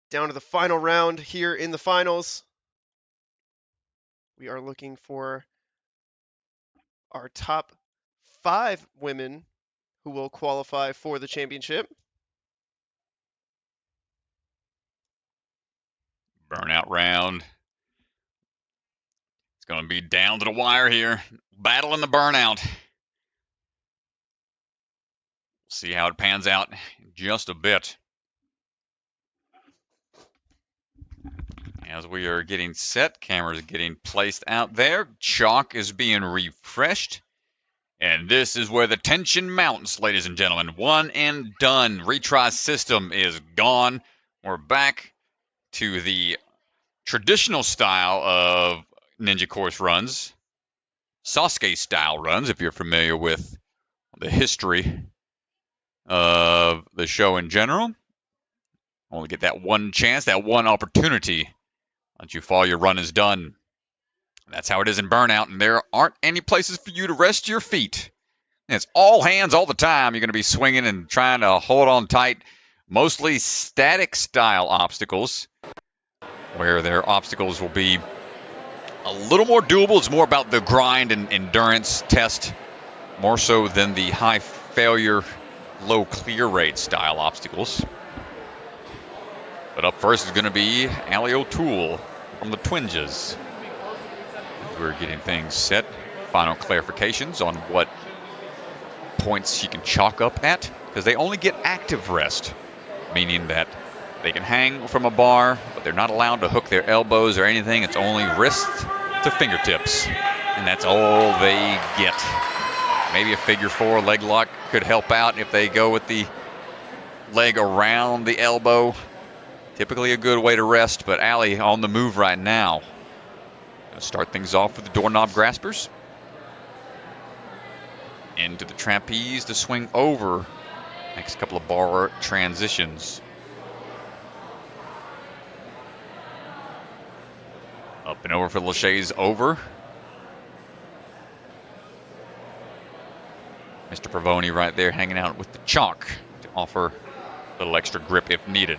Down to the final round here in the finals. We are looking for our top 5 women who will qualify for the championship. Burnout round. It's going to be down to the wire here. Battle in the burnout. See how it pans out in just a bit. As we are getting set, cameras are getting placed out there. Chalk is being refreshed. And this is where the tension mounts, ladies and gentlemen. One and done. Retry system is gone. We're back to the traditional style of ninja course runs. Sasuke style runs, if you're familiar with the history of the show in general. Only get that one chance, that one opportunity. Once you fall, your run is done. That's how it is in burnout, and there aren't any places for you to rest your feet. And it's all hands all the time. You're going to be swinging and trying to hold on tight. Mostly static style obstacles, where their obstacles will be a little more doable. It's more about the grind and endurance test, more so than the high failure, low clear rate style obstacles. But up first is going to be Allie O'Toole from the Twinges. We're getting things set. Final clarifications on what points she can chalk up at, because they only get active rest, meaning that they can hang from a bar, but they're not allowed to hook their elbows or anything. It's only wrist to fingertips, and that's all they get. Maybe a figure 4 leg lock could help out if they go with the leg around the elbow. Typically a good way to rest, but Allie on the move right now. Gonna start things off with the doorknob graspers. Into the trapeze to swing over. Next couple of bar transitions. Up and over for Lachey's over. Mr. Pavoni right there hanging out with the chalk to offer a little extra grip if needed.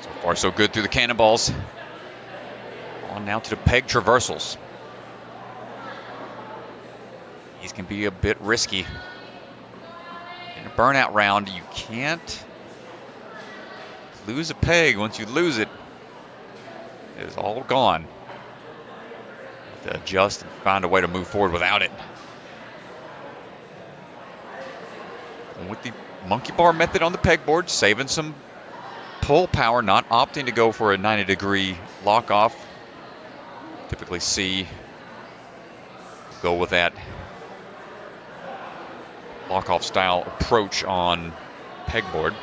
So far so good through the cannonballs. On now to the peg traversals. These can be a bit risky. In a burnout round, you can't lose a peg. Once you lose it, it's all gone. You have to adjust and find a way to move forward without it. And with the monkey bar method on the pegboard, saving some pull power, not opting to go for a 90-degree lock off. Typically see go with that lock-off style approach on pegboard.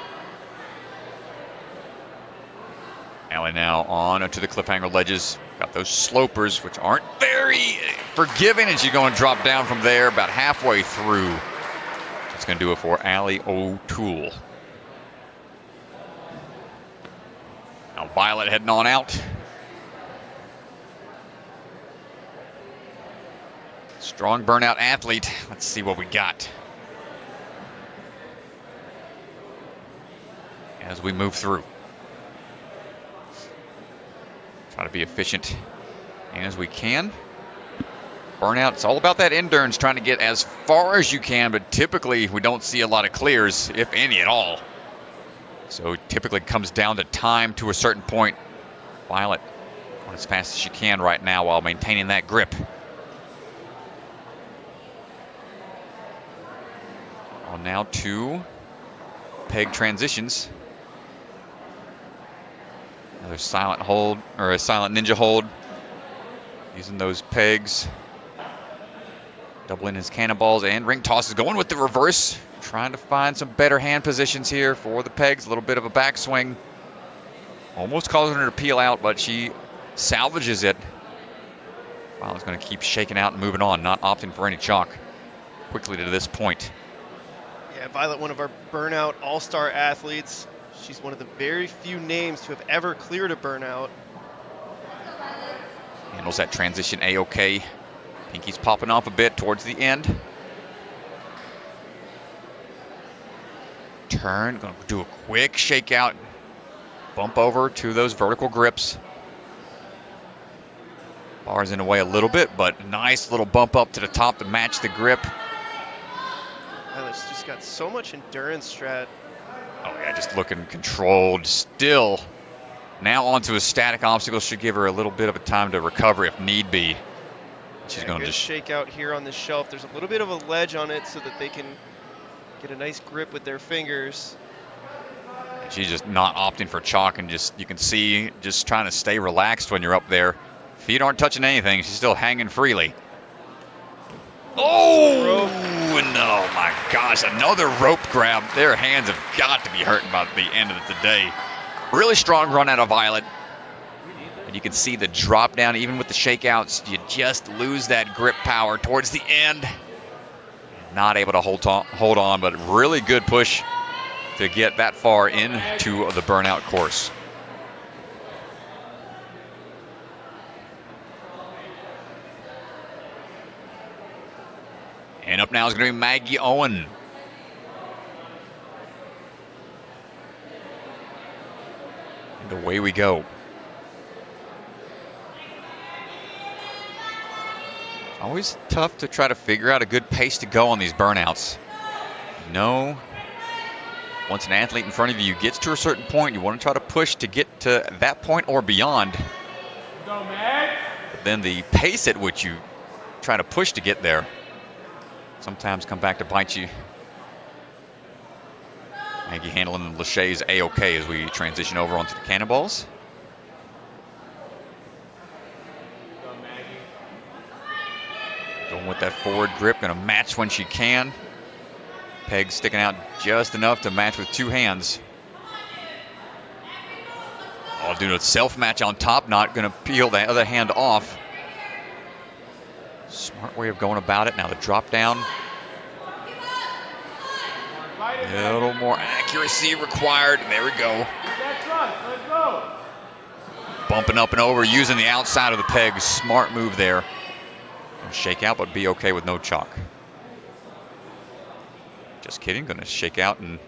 Allie now on to the cliffhanger ledges. Got those slopers, which aren't very forgiving, and she's going to drop down from there about halfway through. That's going to do it for Allie O'Toole. Now Violet heading on out. Strong burnout athlete. Let's see what we got as we move through. Try to be efficient as we can. Burnout, it's all about that endurance, trying to get as far as you can, but typically we don't see a lot of clears, if any at all. So it typically comes down to time to a certain point. Violet going as fast as she can right now while maintaining that grip. On now to peg transitions. Another silent hold, or a silent ninja hold. Using those pegs. Doubling his cannonballs and ring tosses. Going with the reverse. Trying to find some better hand positions here for the pegs. A little bit of a backswing. Almost causing her to peel out, but she salvages it. Violet's going to keep shaking out and moving on. Not opting for any chalk quickly to this point. Yeah, Violet, one of our burnout all-star athletes. She's one of the very few names to have ever cleared a burnout. Handles that transition A-OK. Pinky's popping off a bit towards the end. Turn, gonna do a quick shakeout. Bump over to those vertical grips. Bar's in the way a little bit, but nice little bump up to the top to match the grip. Violet's just got so much endurance, Strat. Oh yeah, just looking controlled still. Now onto a static obstacle should give her a little bit of a time to recover if need be. She's going to just shake out here on the shelf. There's a little bit of a ledge on it so that they can get a nice grip with their fingers. She's just not opting for chalk, and just you can see just trying to stay relaxed when you're up there. Feet aren't touching anything. She's still hanging freely. Oh, and oh my gosh, another rope grab. Their hands have got to be hurting by the end of the day. Really strong run out of Violet. And you can see the drop down, even with the shakeouts, you just lose that grip power towards the end. Not able to hold on, but really good push to get that far into the burnout course. And up now is going to be Maggie Owen. And away we go. It's always tough to try to figure out a good pace to go on these burnouts. No. Once an athlete in front of you gets to a certain point, you want to try to push to get to that point or beyond. Go, Meg. But then the pace at which you try to push to get there sometimes come back to bite you. Maggie handling Lachey's A-OK as we transition over onto the cannonballs. Going with that forward grip, going to match when she can. Peg sticking out just enough to match with two hands. Oh, doing a self-match on top, not going to peel the other hand off. Smart way of going about it. Now the drop down. A little more accuracy required. There we go. Let's go. Bumping up and over, using the outside of the peg. Smart move there. Shake out, but be okay with no chalk. Just kidding. Going to shake out and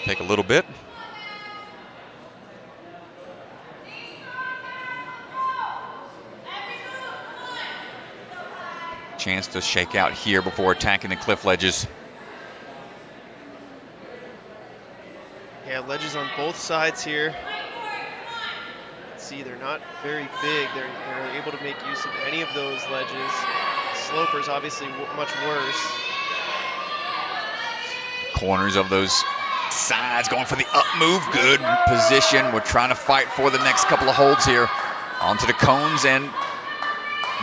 take a little bit. Chance to shake out here before attacking the cliff ledges. Yeah, ledges on both sides here. See, they're not very big. They're able to make use of any of those ledges. Sloper's obviously much worse. Corners of those sides going for the up move. Good position. We're trying to fight for the next couple of holds here. Onto the cones and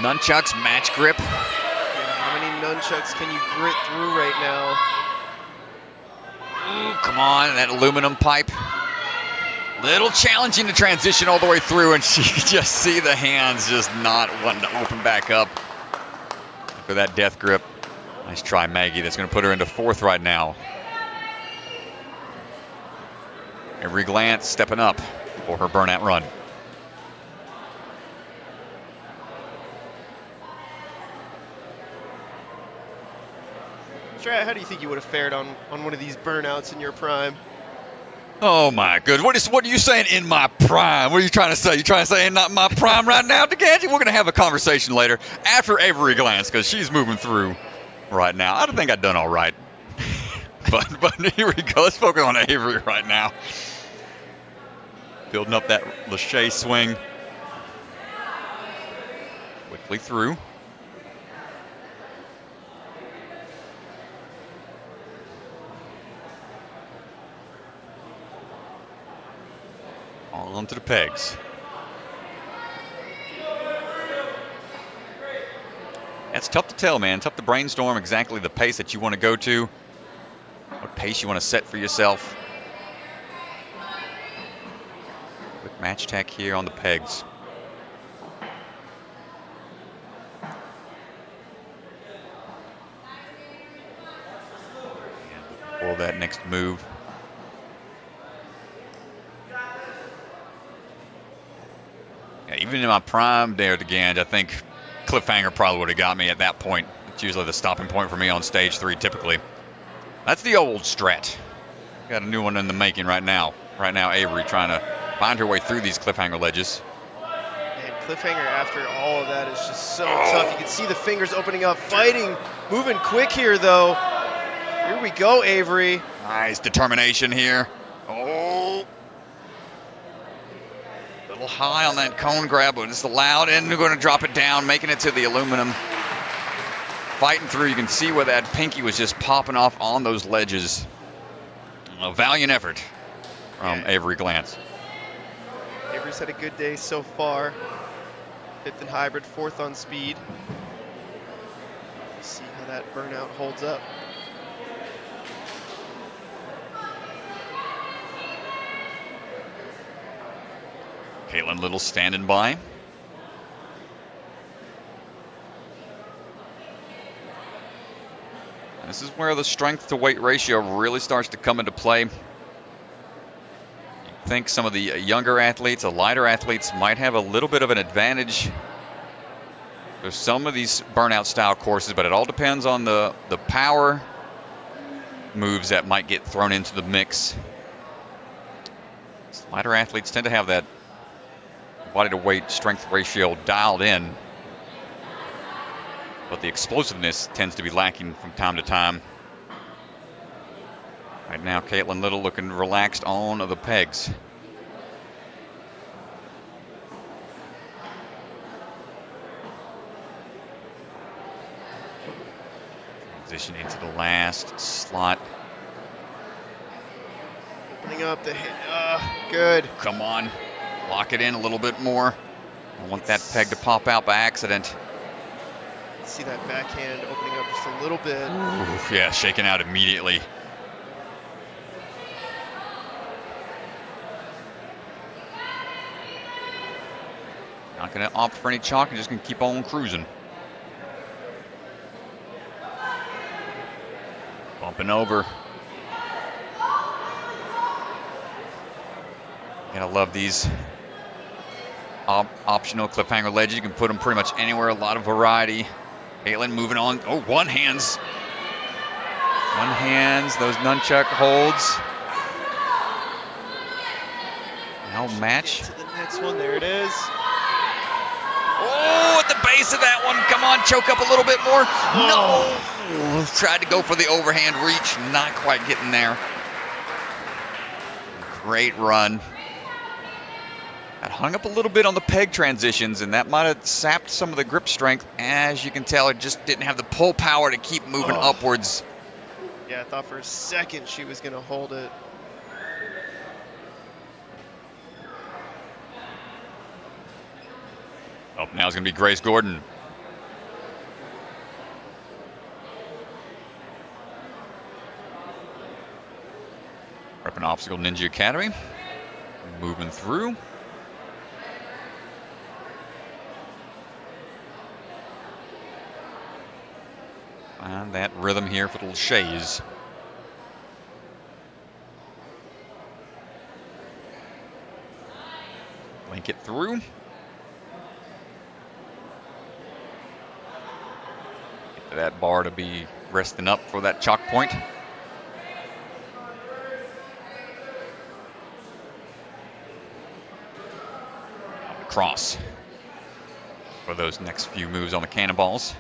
nunchucks, match grip. Yeah, how many nunchucks can you grit through right now? Ooh, come on, that aluminum pipe. Little challenging to transition all the way through, and you just see the hands just not wanting to open back up for that death grip. Nice try, Maggie. That's going to put her into fourth right now. Every glance stepping up for her burnout run. Strat, how do you think you would have fared on one of these burnouts in your prime? Oh my goodness! What are you saying in my prime? What are you trying to say? You trying to say not my prime right now, DeGanji? We're gonna have a conversation later after every glance because she's moving through right now. I don't think I've done all right, but here we go. Let's focus on Avery right now. Building up that Lachey swing. Quickly through. All onto the pegs. That's tough to tell, man. Tough to brainstorm exactly the pace that you want to go to. What pace you want to set for yourself. Quick match tack here on the pegs. And before that next move. Even in my prime there at the Ganj, I think cliffhanger probably would have got me at that point. It's usually the stopping point for me on stage 3 typically. That's the old strat. Got a new one in the making right now. Right now, Avery trying to find her way through these cliffhanger ledges. And cliffhanger after all of that is just so tough. You can see the fingers opening up, fighting, moving quick here though. Here we go, Avery. Nice determination here. Oh. A little high on that cone grab, but it's allowed, and they're going to drop it down, making it to the aluminum. Fighting through, you can see where that pinky was just popping off on those ledges. A valiant effort from Avery Glantz. Avery's had a good day so far. 5th in hybrid, 4th on speed. Let's see how that burnout holds up. Caitlin Little standing by. This is where the strength to weight ratio really starts to come into play. You think some of the younger athletes, the lighter athletes, might have a little bit of an advantage. There's some of these burnout style courses, but it all depends on the power moves that might get thrown into the mix. Lighter athletes tend to have that body to weight strength ratio dialed in, but the explosiveness tends to be lacking from time to time. Right now, Caitlin Little looking relaxed on the pegs. Transition into the last slot. Opening up the hit. Good. Come on. Lock it in a little bit more. I want that peg to pop out by accident. See that backhand opening up just a little bit. Oof, yeah, shaken out immediately. Not going to opt for any chalk and just going to keep on cruising. Bumping over. Gotta love these optional cliffhanger ledges. You can put them pretty much anywhere, a lot of variety. Caitlin moving on. Oh, one hands. One hands, those nunchuck holds. No match. To the next one, there it is. Oh, at the base of that one. Come on, choke up a little bit more. No. Tried to go for the overhand reach, not quite getting there. Great run. Got hung up a little bit on the peg transitions, and that might have sapped some of the grip strength. As you can tell, it just didn't have the pull power to keep moving upwards. Yeah, I thought for a second she was going to hold it. Oh, now it's going to be Grace Gordon. Repping Obstacle Ninja Academy. Moving through. Find that rhythm here for the Shays. Link it through. Get to that bar to be resting up for that chalk point. Cross for those next few moves on the cannonballs.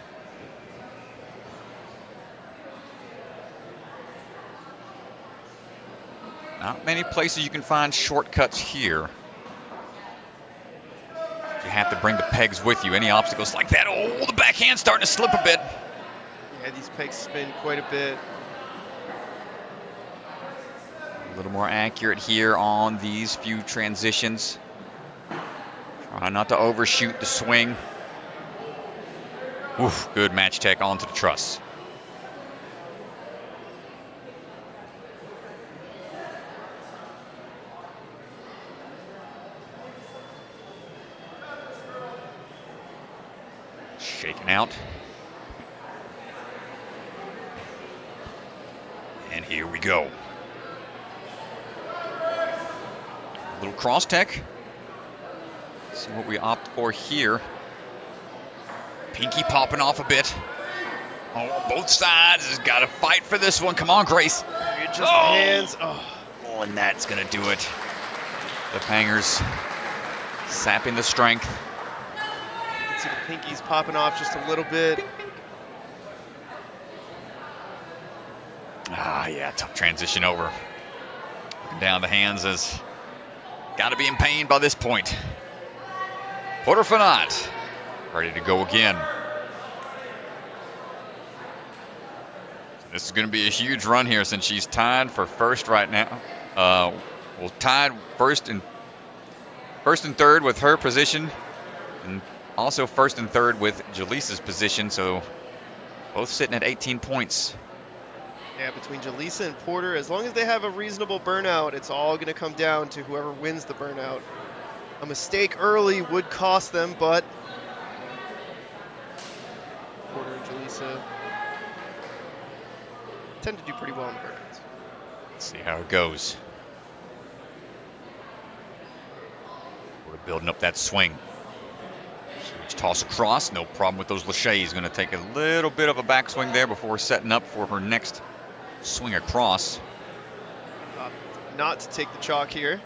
Not many places you can find shortcuts here. You have to bring the pegs with you. Any obstacles like that. Oh, the backhand's starting to slip a bit. Yeah, these pegs spin quite a bit. A little more accurate here on these few transitions. Try not to overshoot the swing. Oof, good match tech onto the truss. Shaken out. And here we go. A little cross tech. See what we opt for here. Pinky popping off a bit. Oh, both sides has got to fight for this one. Come on, Grace. Just hands. Oh. Oh, and that's going to do it. The Pangers sapping the strength. You can see the pinkies popping off just a little bit. Yeah, tough transition over. Looking down the hands has got to be in pain by this point. Porter Fanat, ready to go again. This is going to be a huge run here since she's tied for first right now. Well, tied first and third with her position, and also first and third with Jaleesa's position. So both sitting at 18 points. Yeah, between Jaleesa and Porter, as long as they have a reasonable burnout, it's all going to come down to whoever wins the burnout. A mistake early would cost them, but Porter and Jaleesa tend to do pretty well in the burnouts. Let's see how it goes. We're building up that swing. Huge toss across, no problem with those laches. Going to take a little bit of a backswing there before setting up for her next swing across. Not to take the chalk here.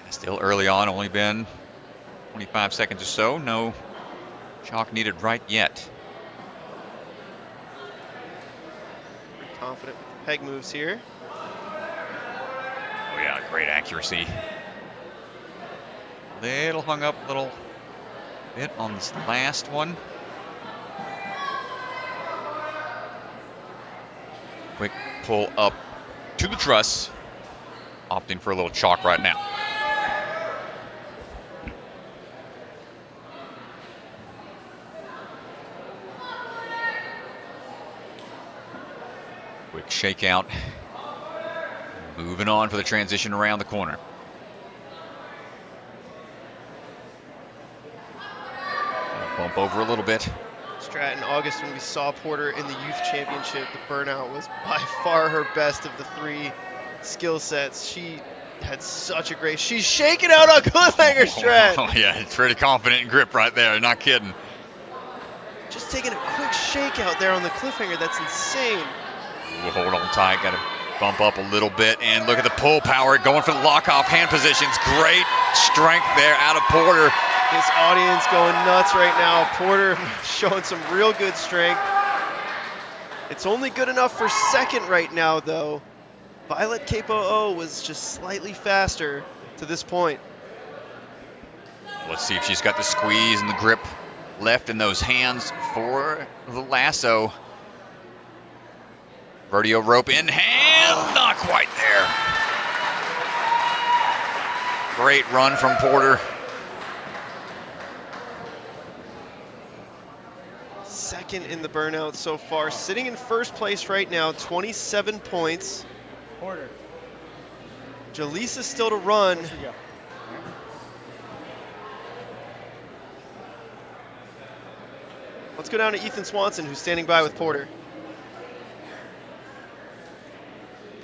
Still early on, only been 25 seconds or so. No chalk needed right yet. Pretty confident with the peg moves here. Oh yeah, great accuracy. Little hung up a little bit on this last one. Quick pull up to the truss. Opting for a little chalk right now. Quick shakeout. Moving on for the transition around the corner. Bump over a little bit. Stratton, August, when we saw Porter in the youth championship, the burnout was by far her best of the three skill sets. She had such a great, she's shaking out on cliffhanger, Strat. Oh yeah, it's pretty confident in grip right there, not kidding. Just taking a quick shake out there on the cliffhanger, that's insane. We'll hold on tight, gotta bump up a little bit, and look at the pull power, going for the lock-off hand positions. Great strength there out of Porter. This audience going nuts right now. Porter showing some real good strength. It's only good enough for second right now, though. Violet Capo was just slightly faster to this point. Let's see if she's got the squeeze and the grip left in those hands for the lasso. Rodeo rope in hand, not quite there. Great run from Porter. Second in the burnout so far, sitting in first place right now, 27 points. Porter. Jaleesa still to run. Let's go down to Ethan Swanson, who's standing by with Porter.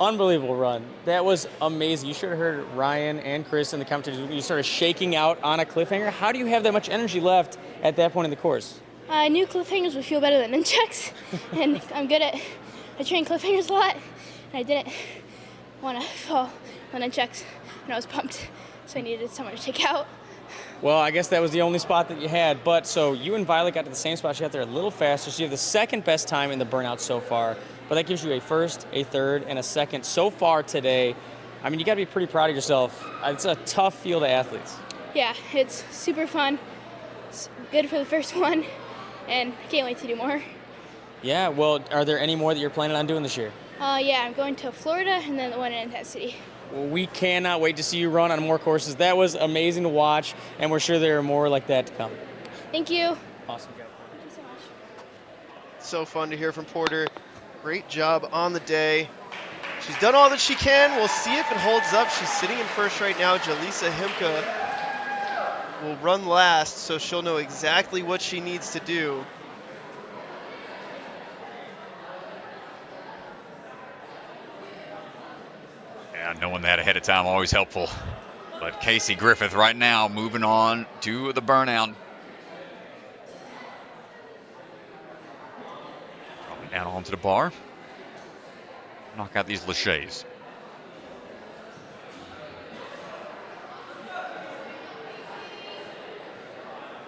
Unbelievable run. That was amazing. You should have heard Ryan and Chris in the competition. You started shaking out on a cliffhanger. How do you have that much energy left at that point in the course? I knew cliffhangers would feel better than nunchucks, and I train cliffhangers a lot, and I didn't want to fall on nunchucks, and I was pumped, so I needed someone to take out. Well, I guess that was the only spot that you had, but so you and Violet got to the same spot. She got there a little faster, so you have the second best time in the burnout so far, but that gives you a first, a third, and a second so far today. I mean, you got to be pretty proud of yourself. It's a tough field of athletes. Yeah, it's super fun. It's good for the first one, and I can't wait to do more. Yeah, well, are there any more that you're planning on doing this year? Yeah, I'm going to Florida and then the one in Intensity. Well, we cannot wait to see you run on more courses. That was amazing to watch, and we're sure there are more like that to come. Thank you. Awesome. Thank you so much. So fun to hear from Porter. Great job on the day. She's done all that she can. We'll see if it holds up. She's sitting in first right now. Jaleesa Himka will run last, so she'll know exactly what she needs to do. Yeah, knowing that ahead of time always helpful. But Casey Griffith right now moving on to the burnout. Probably down onto the bar. Knock out these laches.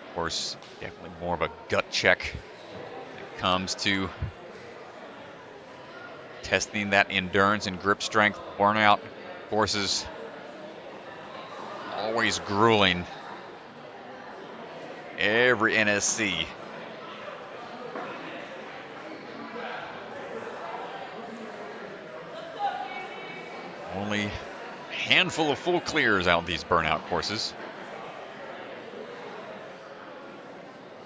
Of course, definitely more of a gut check when it comes to testing that endurance and grip strength. Burnout courses always grueling. Every NSC. Only a handful of full clears out these burnout courses.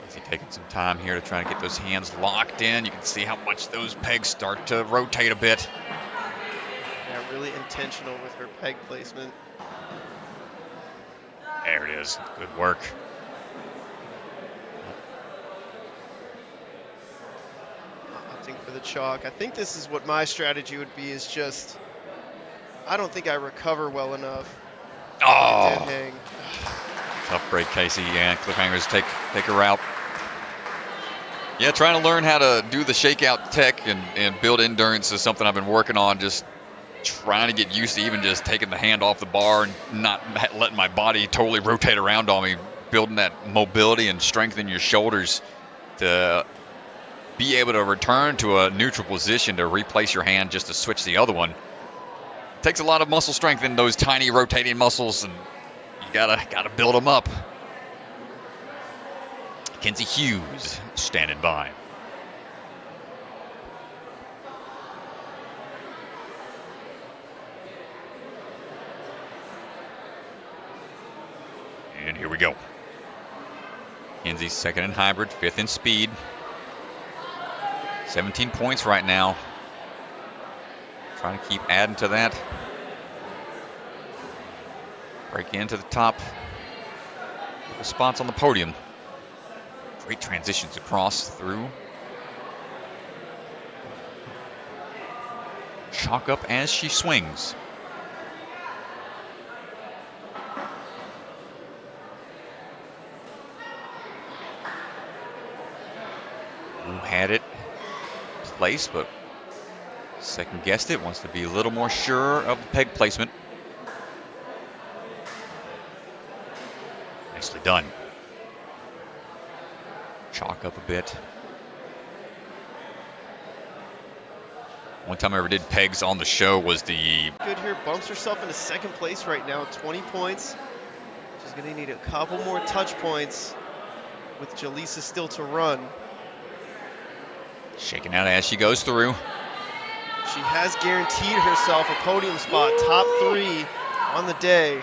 Easy taking some time here to try to get those hands locked in. You can see how much those pegs start to rotate a bit. Yeah, really intentional with her peg placement. There it is. Good work. Opting for the chalk. I think this is what my strategy would be, is just, I don't think I recover well enough. Oh, Dead hang. tough break, Casey. Yeah, cliffhangers take her out. Yeah, trying to learn how to do the shakeout tech and build endurance is something I've been working on. Just trying to get used to even just taking the hand off the bar and not letting my body totally rotate around on me. Building that mobility and strength in your shoulders to be able to return to a neutral position to replace your hand just to switch the other one. Takes a lot of muscle strength in those tiny rotating muscles, and you gotta build them up. Kenzie Hughes standing by. And here we go. Kenzie's second in hybrid, fifth in speed. 17 points right now. Trying to keep adding to that. Break into the top spots on the podium. Great transitions across through. Chalk up as she swings. Who had it placed, but second guessed it. Wants to be a little more sure of the peg placement. Nicely done. Chalk up a bit. One time I ever did pegs on the show was the... Good here, bumps herself into second place right now, 20 points. She's going to need a couple more touch points with Jaleesa still to run. Shaking out as she goes through. She has guaranteed herself a podium spot, top 3 on the day.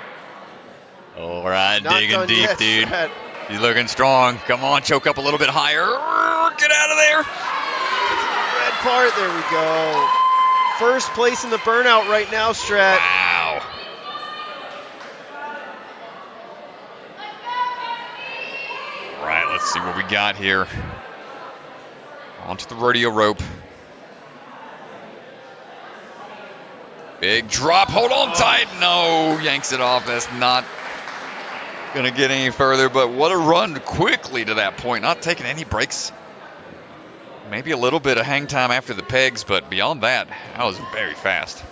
All right, Not digging done deep, yet, dude. Strat. She's looking strong. Come on, choke up a little bit higher. Get out of there. Red part, there we go. First place in the burnout right now, Strat. Wow. All right, let's see what we got here. Onto the rodeo rope. Big drop. Hold on tight. No, yanks it off. That's not going to get any further, but what a run quickly to that point. Not taking any breaks. Maybe a little bit of hang time after the pegs, but beyond that, that was very fast.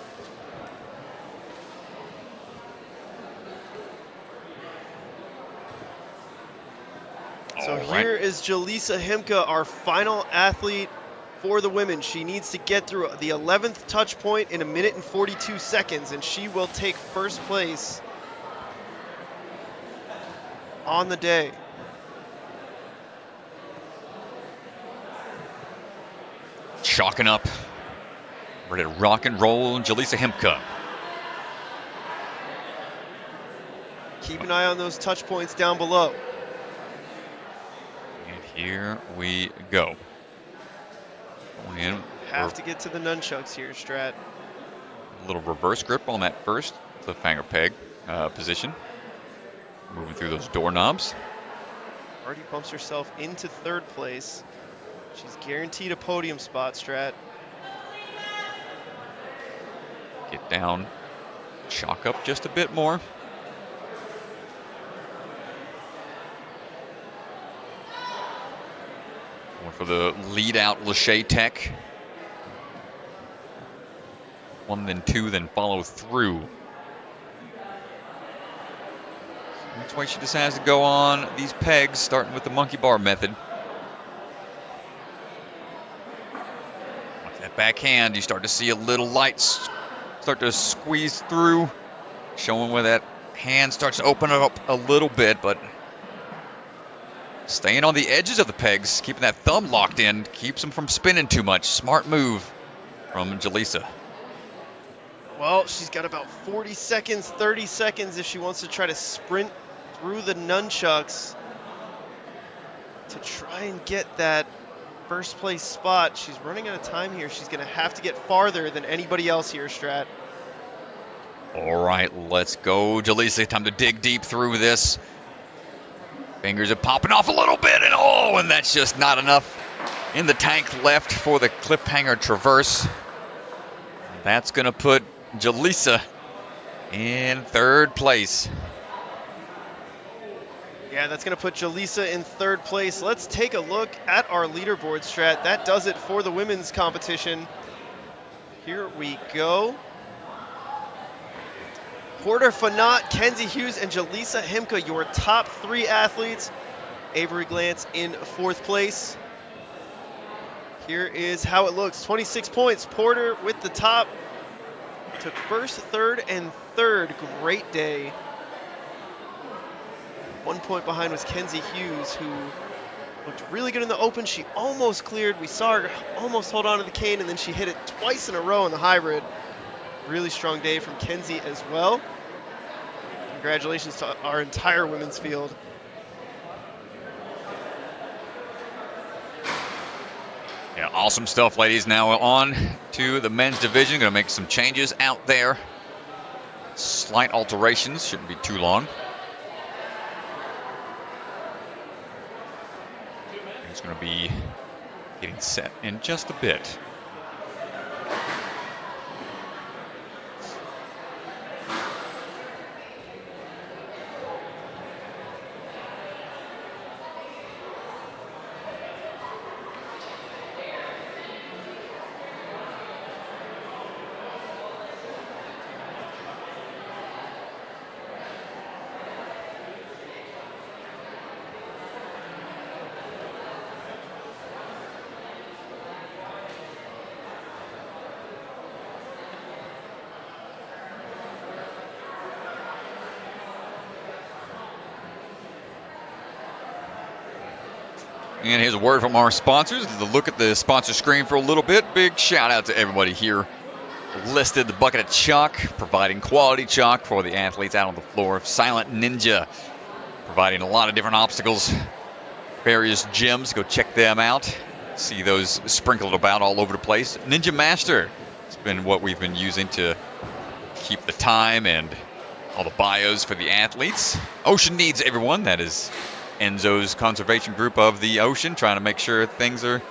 So All right. here is Jaleesa Himka, our final athlete for the women. She needs to get through the 11th touch point in 1 minute and 42 seconds, and she will take first place on the day. Chalking up. Ready to rock and roll, Jaleesa Himka. Keep an eye on those touch points down below. And here we go. Going in. Have to get to the nunchucks here, Strat. A little reverse grip on that first cliffhanger peg position. Moving through those doorknobs. Already bumps herself into third place. She's guaranteed a podium spot, Strat. Get down. Chalk up just a bit more. Going for the lead out Lachey Tech. 1, then 2, then follow through. That's why she decides to go on these pegs, starting with the monkey bar method. With that backhand, you start to see a little light start to squeeze through, showing where that hand starts to open up a little bit, but staying on the edges of the pegs, keeping that thumb locked in, keeps them from spinning too much. Smart move from Jaleesa. Well, she's got about 40 seconds, 30 seconds if she wants to try to sprint through the nunchucks to try and get that first place spot. She's running out of time here. She's going to have to get farther than anybody else here, Strat. All right, let's go, Jaleesa. Time to dig deep through this. Fingers are popping off a little bit, and that's just not enough in the tank left for the cliffhanger traverse. That's going to put Jaleesa in third place. Yeah, that's going to put Jaleesa in third place. Let's take a look at our leaderboard, Strat. That does it for the women's competition. Here we go. Porter Fanat, Kenzie Hughes, and Jaleesa Himka, your top 3 athletes. Avery Glantz in 4th place. Here is how it looks. 26 points. Porter with the top. Took 1st, 3rd, and 3rd. Great day. 1 point behind was Kenzie Hughes, who looked really good in the open. She almost cleared. We saw her almost hold on to the cane, and then she hit it twice in a row in the hybrid. Really strong day from Kenzie as well. Congratulations to our entire women's field. Yeah, awesome stuff, ladies. Now on to the men's division. Going to make some changes out there. Slight alterations. Shouldn't be too long. It's going to be getting set in just a bit. And here's a word from our sponsors. The look at the sponsor screen for a little bit. Big shout out to everybody here listed. The Bucket of Chalk, providing quality chalk for the athletes out on the floor. Silent Ninja, providing a lot of different obstacles, various gyms. Go check them out. See those sprinkled about all over the place. Ninja Master, it's been what we've been using to keep the time and all the bios for the athletes. Ocean Needs Everyone, that is Enzo's conservation group of the ocean, trying to make sure things are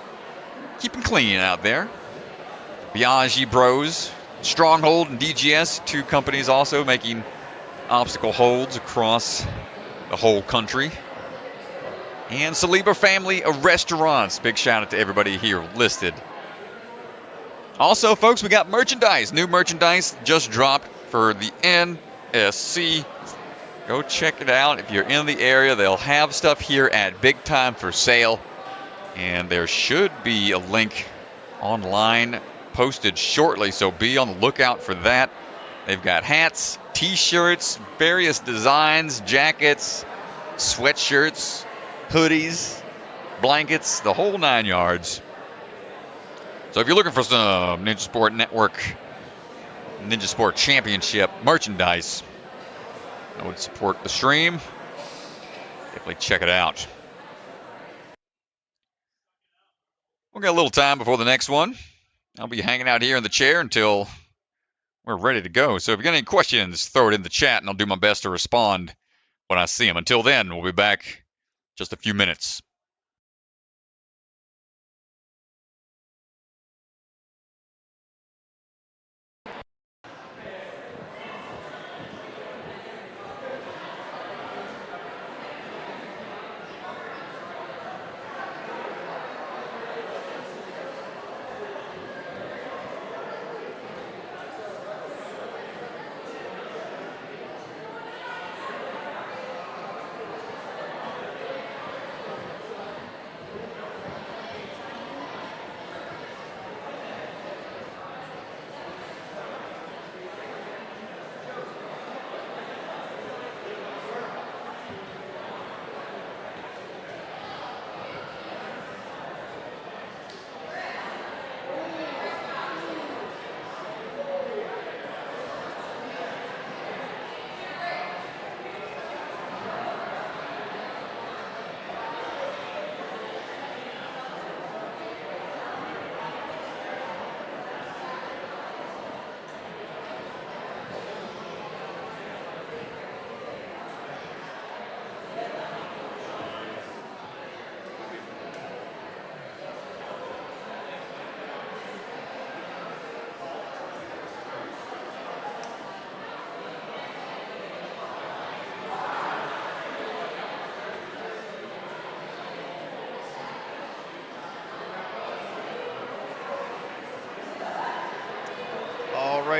keeping clean out there. Biagi Bros, Stronghold, and DGS, 2 companies also making obstacle holds across the whole country. And Saliba Family of Restaurants. Big shout out to everybody here listed. Also, folks, we got merchandise. New merchandise just dropped for the NSC. Go check it out. If you're in the area, they'll have stuff here at Big Time for sale. And there should be a link online posted shortly, so be on the lookout for that. They've got hats, t-shirts, various designs, jackets, sweatshirts, hoodies, blankets, the whole 9 yards. So if you're looking for some Ninja Sport Network, Ninja Sport Championship merchandise, I would support the stream. Definitely check it out. We've got a little time before the next one. I'll be hanging out here in the chair until we're ready to go. So if you got any questions, throw it in the chat, and I'll do my best to respond when I see them. Until then, we'll be back just a few minutes.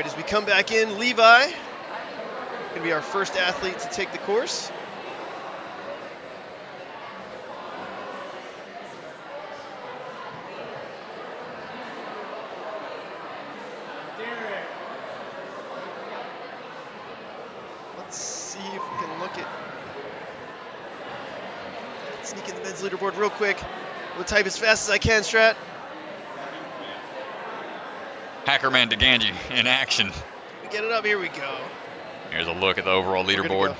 right, as we come back in, Levi, going to be our first athlete to take the course. Let's see if we can look at, sneak in the men's leaderboard real quick. I'm going to type as fast as I can, Strat. Hackerman DeGangi in action. Get it up, here we go. Here's a look at the overall leaderboard.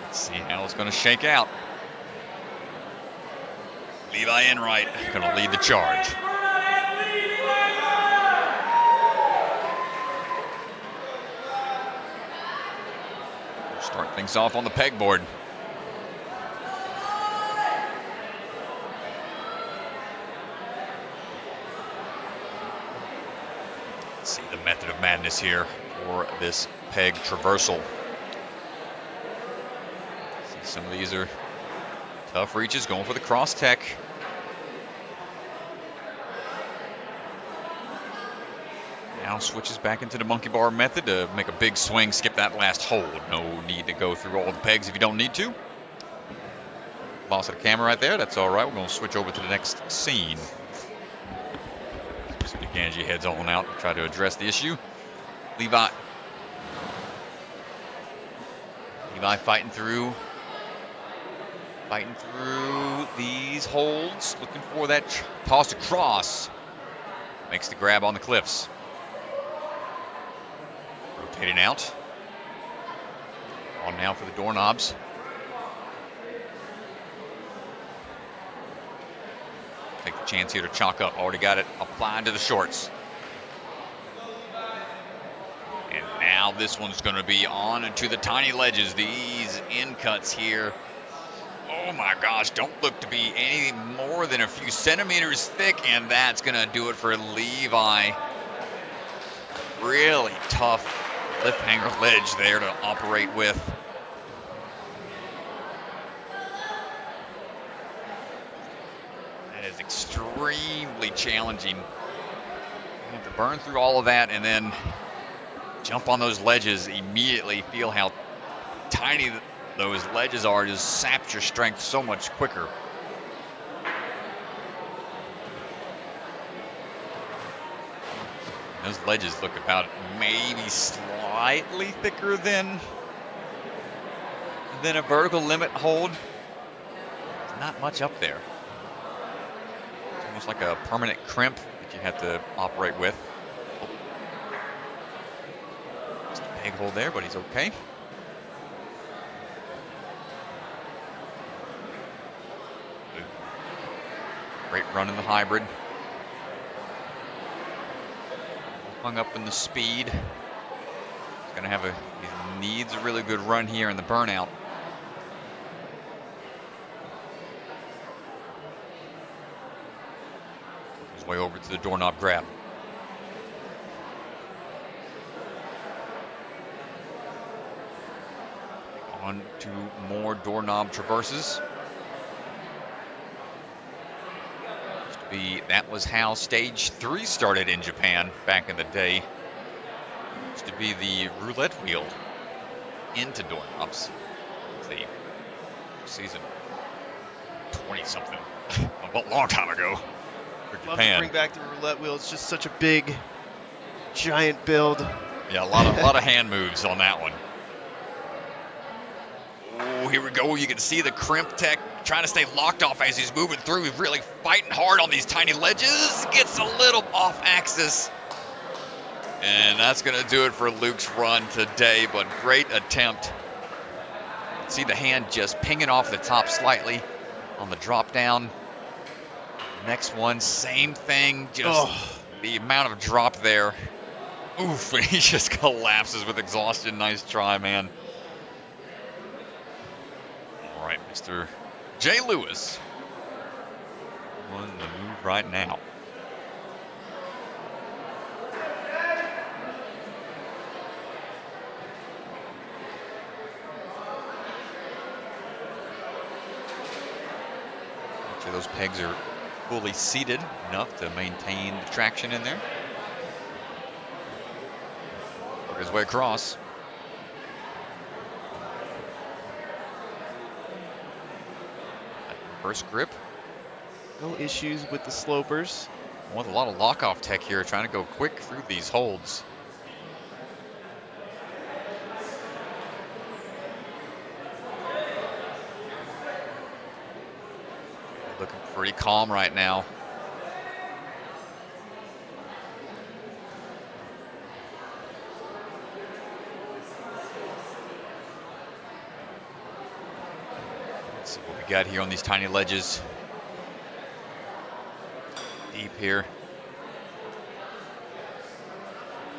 Let's see how it's going to shake out. Levi Enright going to lead the charge. Start things off on the pegboard. See the method of madness here for this peg traversal. See, some of these are tough reaches, going for the cross tech. Now switches back into the monkey bar method to make a big swing, skip that last hold. No need to go through all the pegs if you don't need to. Lost of the camera right there, that's all right. We're going to switch over to the next scene. Ganji heads on out to try to address the issue. Levi fighting through these holds, looking for that toss across. Makes the grab on the cliffs. Rotating out. On now for the doorknobs. Take the chance here to chalk up. Already got it applied to the shorts. And now this one's going to be on into the tiny ledges. These end cuts here. Oh my gosh, don't look to be any more than a few centimeters thick, and that's going to do it for Levi. Really tough cliffhanger ledge there to operate with. Is extremely challenging. You have to burn through all of that and then jump on those ledges immediately. Feel how tiny those ledges are. Just saps your strength so much quicker. Those ledges look about maybe slightly thicker than a vertical limit hold. There's not much up there. Almost like a permanent crimp that you have to operate with. Just a peg hold there, but he's okay. Great run in the hybrid. Hung up in the speed. He's gonna have he needs a really good run here in the burnout. Way over to the doorknob grab. On to more doorknob traverses. That was how stage 3 started in Japan back in the day. Used to be the roulette wheel into doorknobs. The season 20-something, a long time ago. Love to bring back the roulette wheel. It's just such a big, giant build. Yeah, a lot of hand moves on that one. Oh, here we go. You can see the crimp tech trying to stay locked off as he's moving through. He's really fighting hard on these tiny ledges. Gets a little off axis. And that's going to do it for Luke's run today, but great attempt. See the hand just pinging off the top slightly on the drop down. Next one, same thing, just the amount of drop there. Oof, and he just collapses with exhaustion. Nice try, man. All right, Mr. Jay Lewis on the move right now. Actually, those pegs are fully seated enough to maintain the traction in there. his way across. First grip. No issues with the slopers. With a lot of lock-off tech here, trying to go quick through these holds. Looking pretty calm right now. Let's see what we got here on these tiny ledges. Deep here.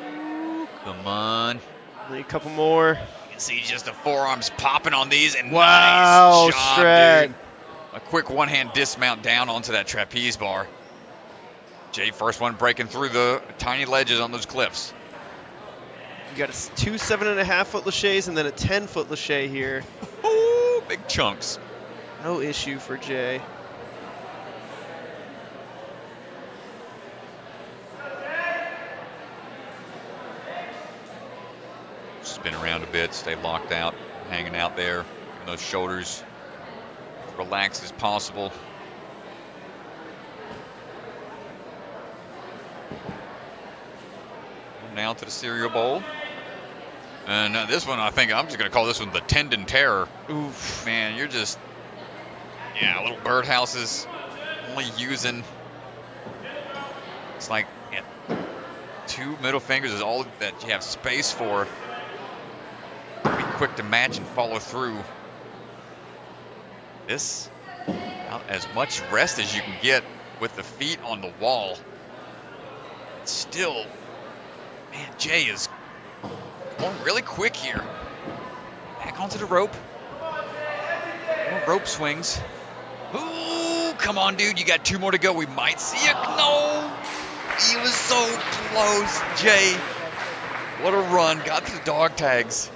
Ooh, come on. Only a couple more. You can see just the forearms popping on these, and wow, nice job, Strat. dude. A quick one-hand dismount down onto that trapeze bar. Jay, first one breaking through the tiny ledges on those cliffs. You got two 7.5-foot laches and then a 10-foot lache here. Ooh, big chunks. No issue for Jay. Spin around a bit, stay locked out, hanging out there, in those shoulders. Relax as possible. Now to the cereal bowl. And this one, I think I'm just going to call this one the tendon terror. Oof, man, you're just, yeah, little birdhouses, only using, it's like, yeah, 2 middle fingers is all that you have space for. Be quick to match and follow through. This, as much rest as you can get with the feet on the wall. Still, man, Jay is going really quick here. Back onto the rope. More rope swings. Ooh, come on, dude. You got 2 more to go. We might see it. No, he was so close, Jay. What a run. Got to the dog tags.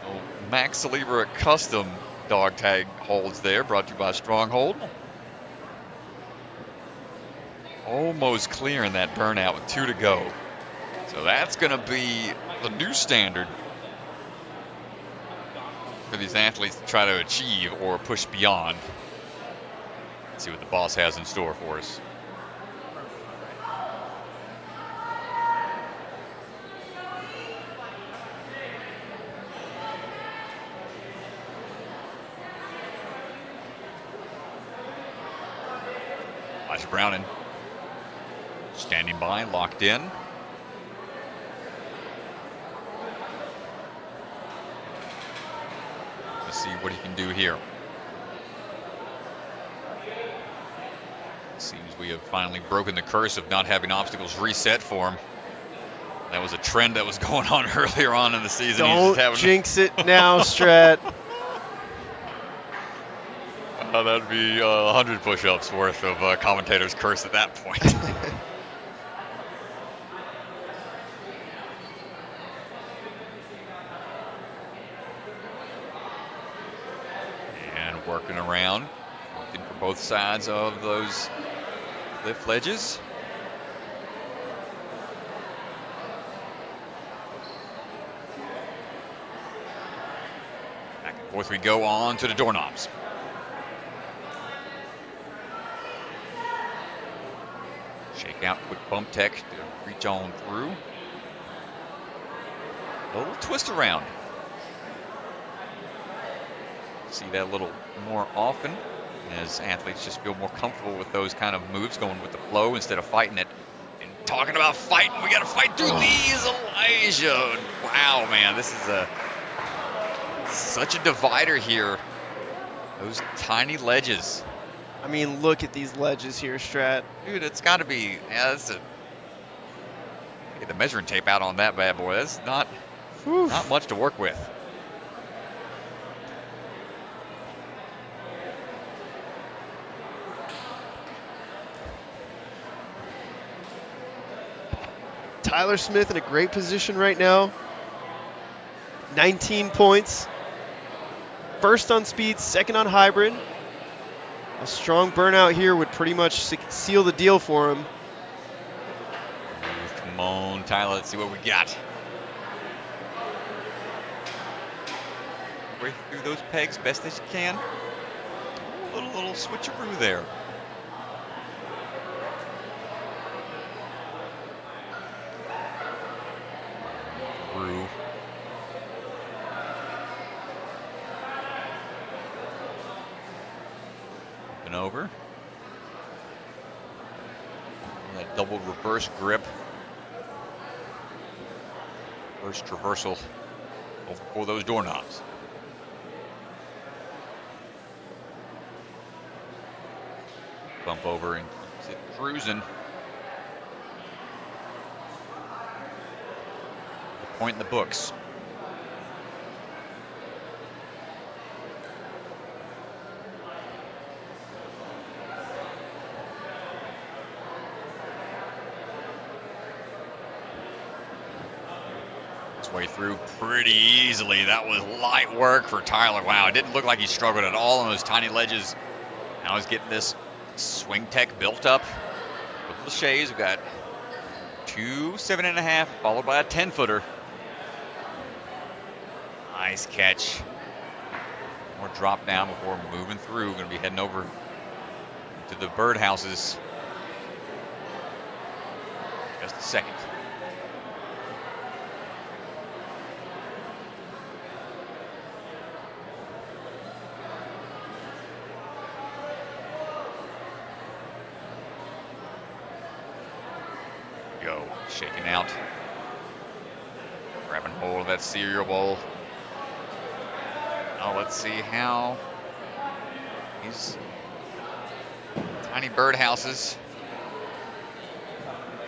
Oh, Max Libra custom dog tag holds there, brought to you by Stronghold. Almost clearing that burnout with 2 to go. So that's going to be the new standard for these athletes to try to achieve or push beyond. Let's see what the boss has in store for us. Browning standing by, locked in. Let's see what he can do here. Seems we have finally broken the curse of not having obstacles reset for him. That was a trend that was going on earlier on in the season. Don't jinx it now, Strat. That'd be 100 push-ups worth of commentator's curse at that point. And working around, looking for both sides of those lift ledges. Back and forth we go on to the doorknobs. Shake out, quick bump tech to reach on through. A little twist around. See that a little more often as athletes just feel more comfortable with those kind of moves, going with the flow instead of fighting it. And talking about fighting, we got to fight through these, Elijah. Wow, man, this is such a divider here. Those tiny ledges. I mean, look at these ledges here, Strat. Dude, it's got to be, yeah, that's get the measuring tape out on that bad boy. That's not much to work with. Tyler Smith in a great position right now. 19 points. First on speed, second on hybrid. A strong burnout here would pretty much seal the deal for him. Come on, Tyler, let's see what we got. way through those pegs best as you can. Little switcheroo there. Through. And over. That double reverse grip. First traversal for those doorknobs. Bump over and keeps it cruising. The point in the books. Way through pretty easily. That was light work for Tyler. Wow, it didn't look like he struggled at all on those tiny ledges. Now he's getting this swing tech built up with the shades. We've got 2 7.5 followed by a 10-footer. Nice catch. More drop down before moving through. Going to be heading over to the birdhouses. Just a second. Shaking out, grabbing hold of that cereal bowl. Now let's see how these tiny birdhouses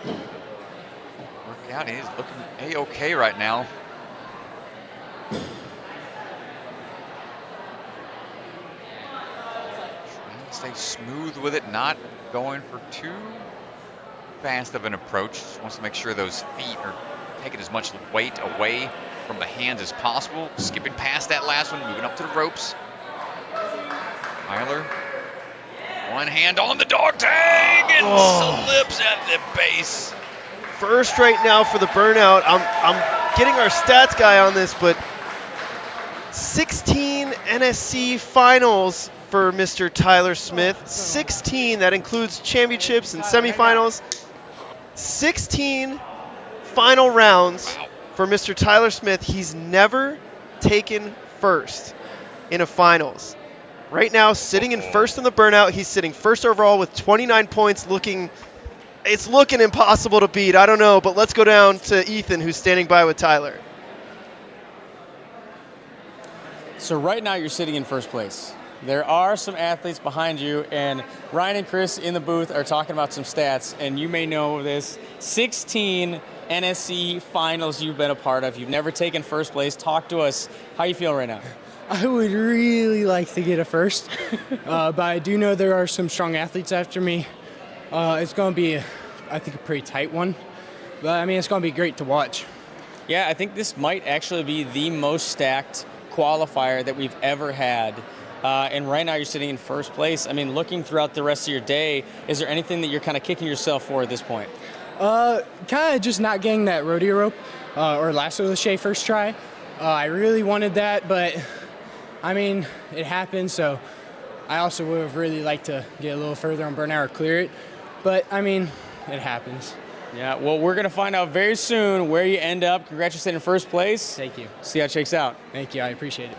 work out. He's looking A-okay right now. Trying to stay smooth with it, not going for too fast of an approach. Just wants to make sure those feet are taking as much weight away from the hands as possible. Skipping past that last one, moving up to the ropes. Tyler, one hand on the dog tag and slips at the base. First right now for the burnout. I'm getting our stats guy on this, but 16 NSC finals for Mr. Tyler Smith. 16, that includes championships and semifinals. 16 final rounds for Mr. Tyler Smith. He's never taken first in a finals. Right now, sitting in first in the burnout. He's sitting first overall with 29 points. It's looking impossible to beat. I don't know, but let's go down to Ethan, who's standing by with Tyler. So right now you're sitting in first place. There are some athletes behind you, and Ryan and Chris in the booth are talking about some stats, and you may know this. 16 NSC finals you've been a part of. You've never taken first place. Talk to us. How you feel right now? I would really like to get a first, but I do know there are some strong athletes after me. It's going to be, I think, a pretty tight one, but I mean, it's going to be great to watch. Yeah, I think this might actually be the most stacked qualifier that we've ever had. And right now you're sitting in first place. I mean, looking throughout the rest of your day, is there anything that you're kind of kicking yourself for at this point? Kind of just not getting that rodeo rope or lasso lache first try. I really wanted that, but I mean, it happened, so I also would have really liked to get a little further on burnout or clear it. But I mean, it happens. Yeah, well, we're going to find out very soon where you end up. Congratulations in first place. Thank you. See how it shakes out. Thank you. I appreciate it.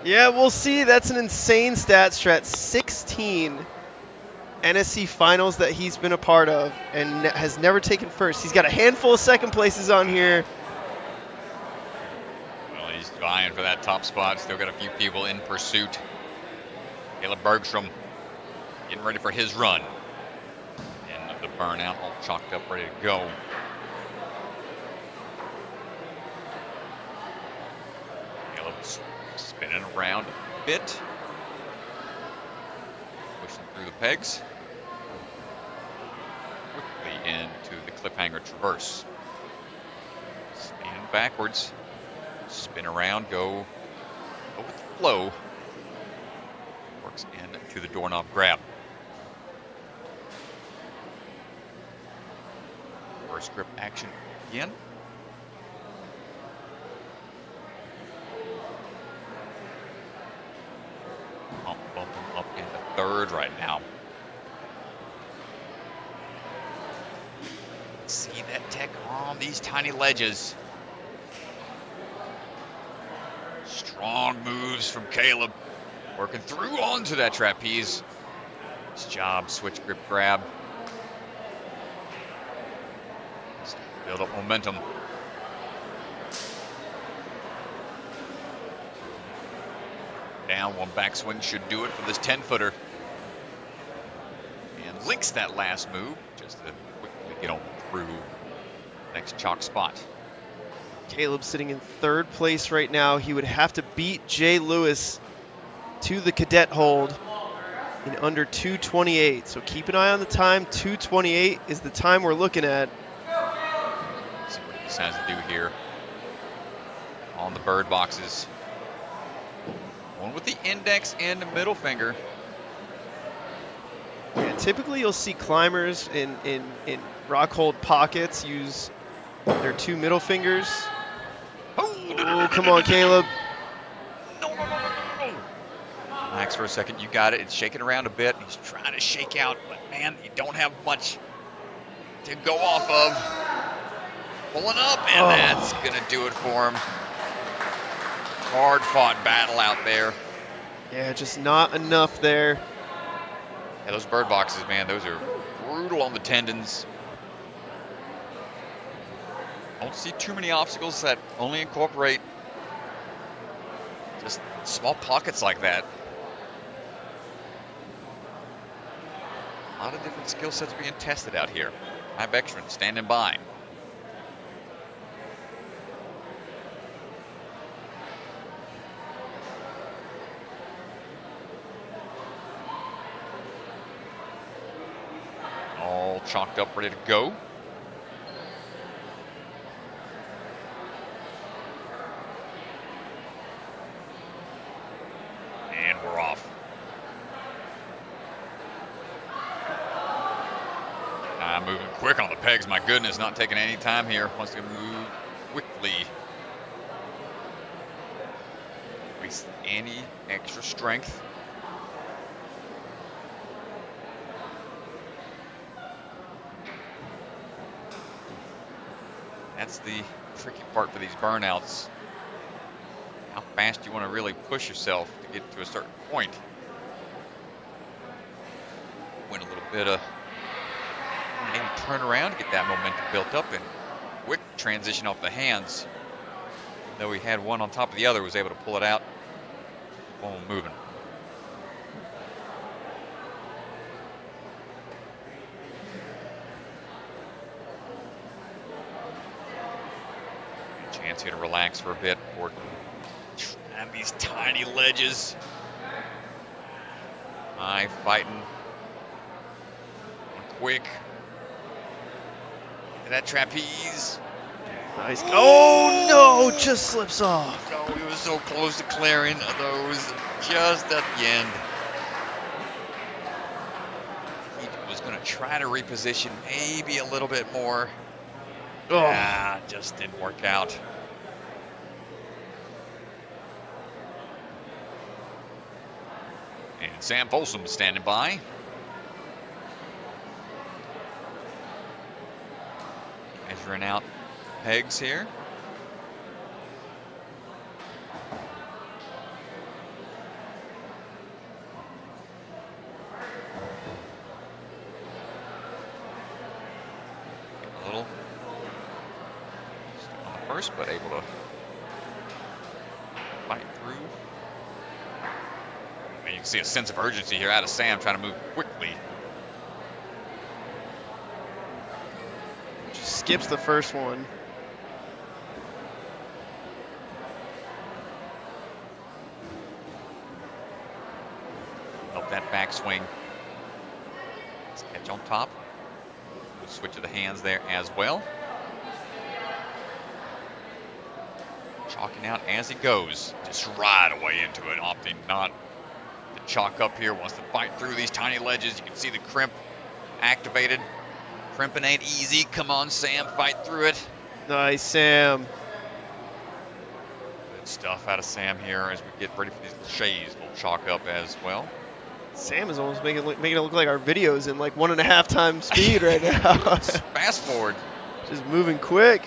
Yeah, we'll see. That's an insane stat, Strat. 16 NSC finals that he's been a part of and has never taken first. He's got a handful of second places on here. Well, he's vying for that top spot. Still got a few people in pursuit. Caleb Bergstrom getting ready for his run. And the burnout all chalked up, ready to go. Caleb's spinning around a bit. Pushing through the pegs. Quickly into the cliffhanger traverse. Stand backwards. Spin around, go with the flow. Works into the doorknob grab. First grip action again. Bump him up into third right now. See that tech on these tiny ledges. Strong moves from Caleb. Working through onto that trapeze. Nice job, switch grip grab. Build up momentum. Down one backswing should do it for this 10-footer. And links that last move just to quickly get on through next chalk spot. Caleb sitting in third place right now. He would have to beat Jay Lewis to the cadet hold in under 2:28. So keep an eye on the time. 2:28 is the time we're looking at. Let's see what he decides to do here on the bird boxes. One with the index and the middle finger. Yeah, typically you'll see climbers in rock hold pockets use their two middle fingers. Oh, come on, Caleb. No. Relax for a second. You got it. It's shaking around a bit. He's trying to shake out, but man, you don't have much to go off of. Pulling up, and that's going to do it for him. Hard-fought battle out there. Yeah, just not enough there. Yeah, those bird boxes, man, those are brutal on the tendons. I don't see too many obstacles that only incorporate just small pockets like that. A lot of different skill sets being tested out here. Hi, Beckstrom standing by. All chalked up, ready to go. And we're off. Moving quick on the pegs, my goodness, not taking any time here. Wants to move quickly. Waste any extra strength. That's the tricky part for these burnouts. How fast you want to really push yourself to get to a certain point. Win a little bit of maybe turn around to get that momentum built up and quick transition off the hands. Though he had one on top of the other, was able to pull it out. Keep on moving. Chance here to relax for a bit or and these tiny ledges. Fighting. Quick. And that trapeze. Nice. Oh no, just slips off. No, he was so close to clearing those just at the end. He was going to try to reposition maybe a little bit more. Ah, just didn't work out. And Sam Folsom standing by. Measuring out pegs here. A little still on the first, but able to fight through. And you can see a sense of urgency here out of Sam, trying to move quickly. Skips the first one. Up that backswing. Catch on top. We'll switch to the hands there as well. Chalking out as he goes. Just right away into it, opting not to chalk up here. Wants to fight through these tiny ledges. You can see the crimp activated. Crimping ain't easy. Come on, Sam, fight through it. Nice, Sam. stuff out of Sam here as we get ready for these Lachey's. We'll chalk up as well. Sam is almost making it look like our videos in like 1.5 times speed right now. Fast forward. Just moving quick.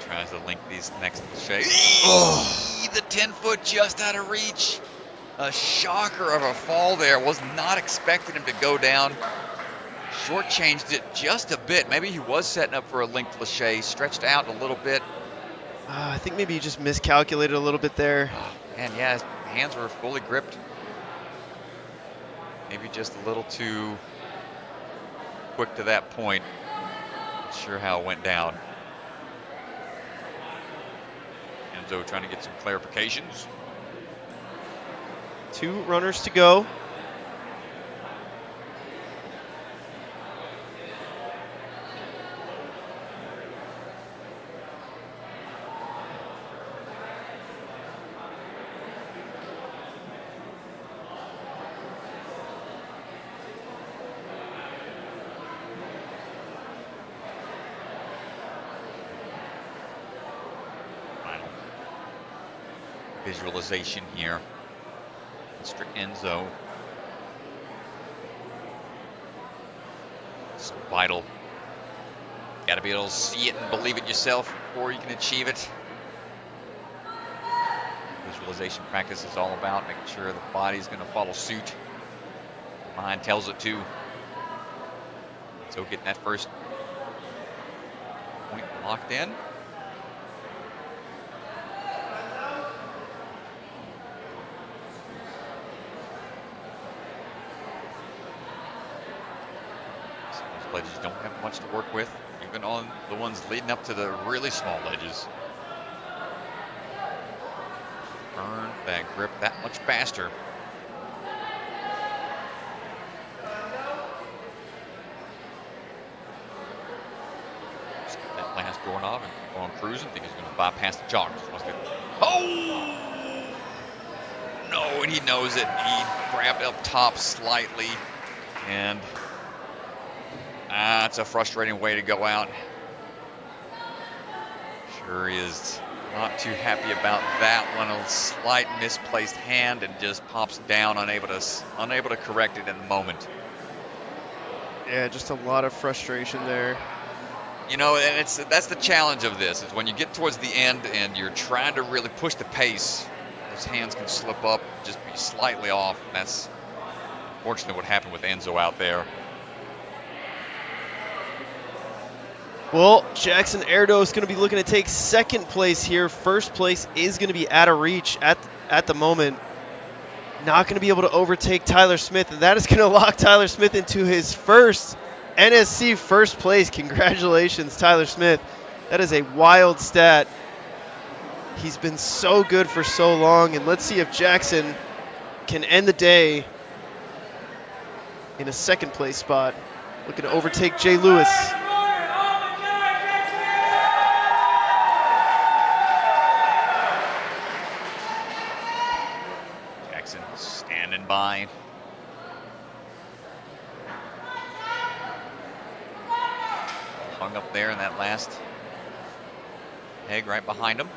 Tries to link these next Lachey. Oh. The 10-foot just out of reach. A shocker of a fall there. Was not expecting him to go down. Shortchanged it just a bit. Maybe he was setting up for a linked Lachey. Stretched out a little bit. I think maybe he just miscalculated a little bit there. And yeah, his hands were fully gripped. Maybe just a little too quick to that point. Not sure how it went down. Enzo trying to get some clarifications. 2 runners to go. Visualization here. Mr. Enzo. So vital. Got to be able to see it and believe it yourself before you can achieve it. Visualization practice is all about making sure the body's going to follow suit. The mind tells it to. So getting that first point locked in. Ledges don't have much to work with, even on the ones leading up to the really small ledges. Burn that grip that much faster. Just got that last doorknob and going cruising. Think he's going to bypass the joggers. Oh! No, and he knows it. He grabbed up top slightly, and that's a frustrating way to go out. Sure is not too happy about that one. A slight misplaced hand and just pops down, unable to correct it in the moment. Yeah, just a lot of frustration there. You know, and that's the challenge of this, is when you get towards the end and you're trying to really push the pace, those hands can slip up, just be slightly off. That's unfortunately what happened with Enzo out there. Well, Jackson Erdo is going to be looking to take second place here. First place is going to be out of reach at the moment. Not going to be able to overtake Tyler Smith, and that is going to lock Tyler Smith into his first NSC first place. Congratulations, Tyler Smith. That is a wild stat. He's been so good for so long, and let's see if Jackson can end the day in a second place spot. Looking to overtake Jay Lewis. Standing by. Hung up there in that last peg right behind him.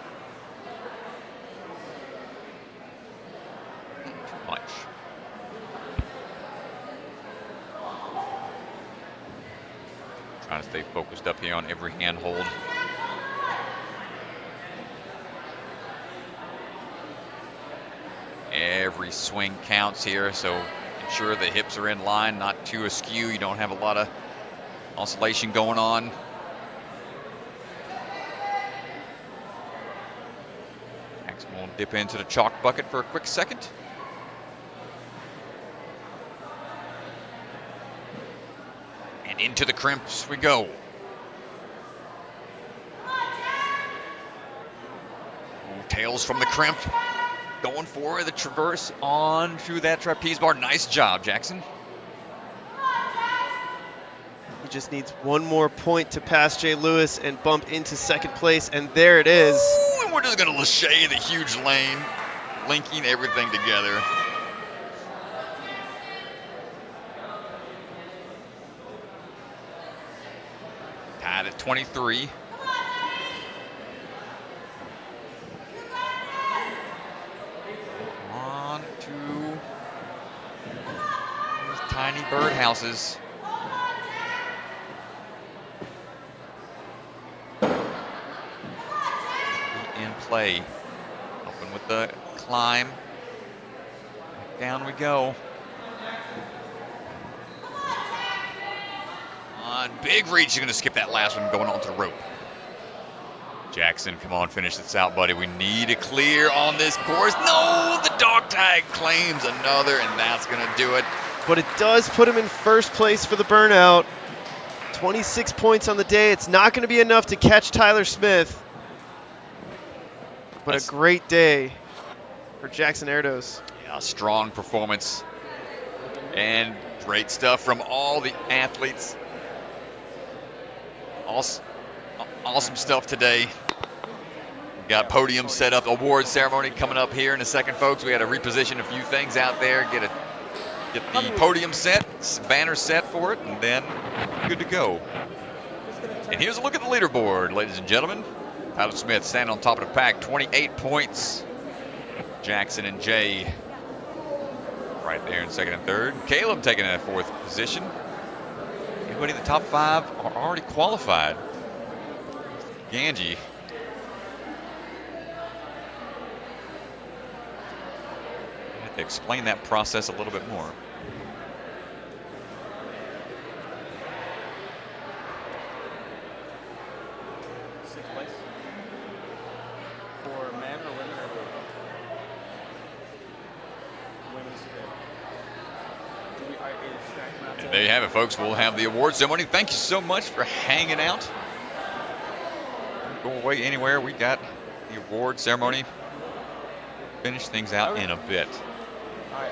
Too much. Trying to stay focused up here on every handhold. Every swing counts here, so ensure the hips are in line, not too askew. You don't have a lot of oscillation going on. Next, we'll dip into the chalk bucket for a quick second. And into the crimps we go. Tails from the crimp. Going for the traverse on through that trapeze bar. Nice job, Jackson. He just needs one more point to pass Jay Lewis and bump into second place, and there it is. Ooh, and we're just going to Lachey the huge lane, linking everything together. Tied at 23. tiny birdhouses. In play. Open with the climb. Down we go. On big reach, you're going to skip that last one going onto the rope. Jackson, come on, finish this out, buddy. We need a clear on this course. No, the dog tag claims another, and that's going to do it. But it does put him in first place for the burnout. 26 points on the day. It's not going to be enough to catch Tyler Smith. But a great day for Jackson Erdos. Yeah, strong performance. And great stuff from all the athletes. Awesome stuff today. We got podium set up, award ceremony coming up here in a second, folks. We had to reposition a few things out there, get the podium set, banner set for it, and then good to go. And here's a look at the leaderboard, ladies and gentlemen. Tyler Smith standing on top of the pack, 28 points. Jackson and Jay right there in second and third. Caleb taking that fourth position. Everybody in the top 5 are already qualified. Ganji. I have to explain that process a little bit more. Sixth place for men or women or women's fit. And there you have it, folks. We'll have the award ceremony. Thank you so much for hanging out. Don't go away anywhere. We got the award ceremony. Finish things out in a bit. All right.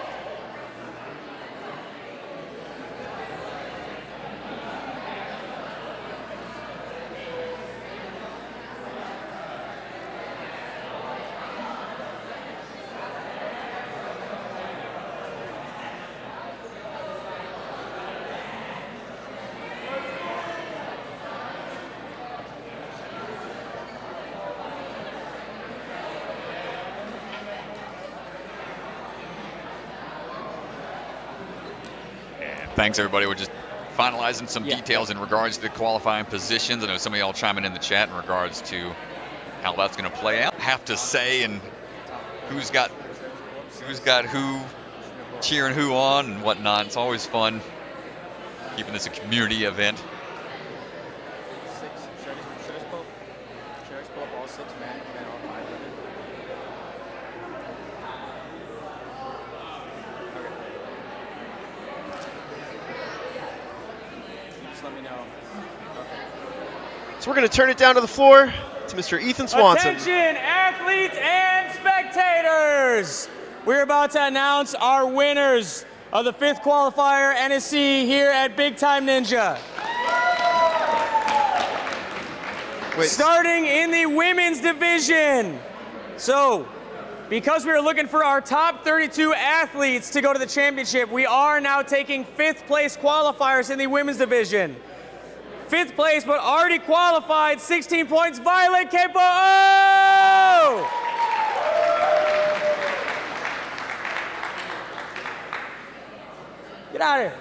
Thanks, everybody. We're just finalizing some details in regards to the qualifying positions. I know some of y'all chiming in the chat in regards to how that's going to play out. Have to say, and who's got who cheering who on and whatnot. It's always fun keeping this a community event. Should I just pull up all 6 men and all 5 women? Just let me know. So we're going to turn it down to the floor to Mr. Ethan Swanson. Attention, athletes and spectators! We're about to announce our winners of the 5th qualifier NSC here at Big Time Ninja. Starting in the women's division. So, because we were looking for our top 32 athletes to go to the championship, we are now taking 5th place qualifiers in the women's division. 5th place, but already qualified, 16 points, Violet Kepo! Get out of here.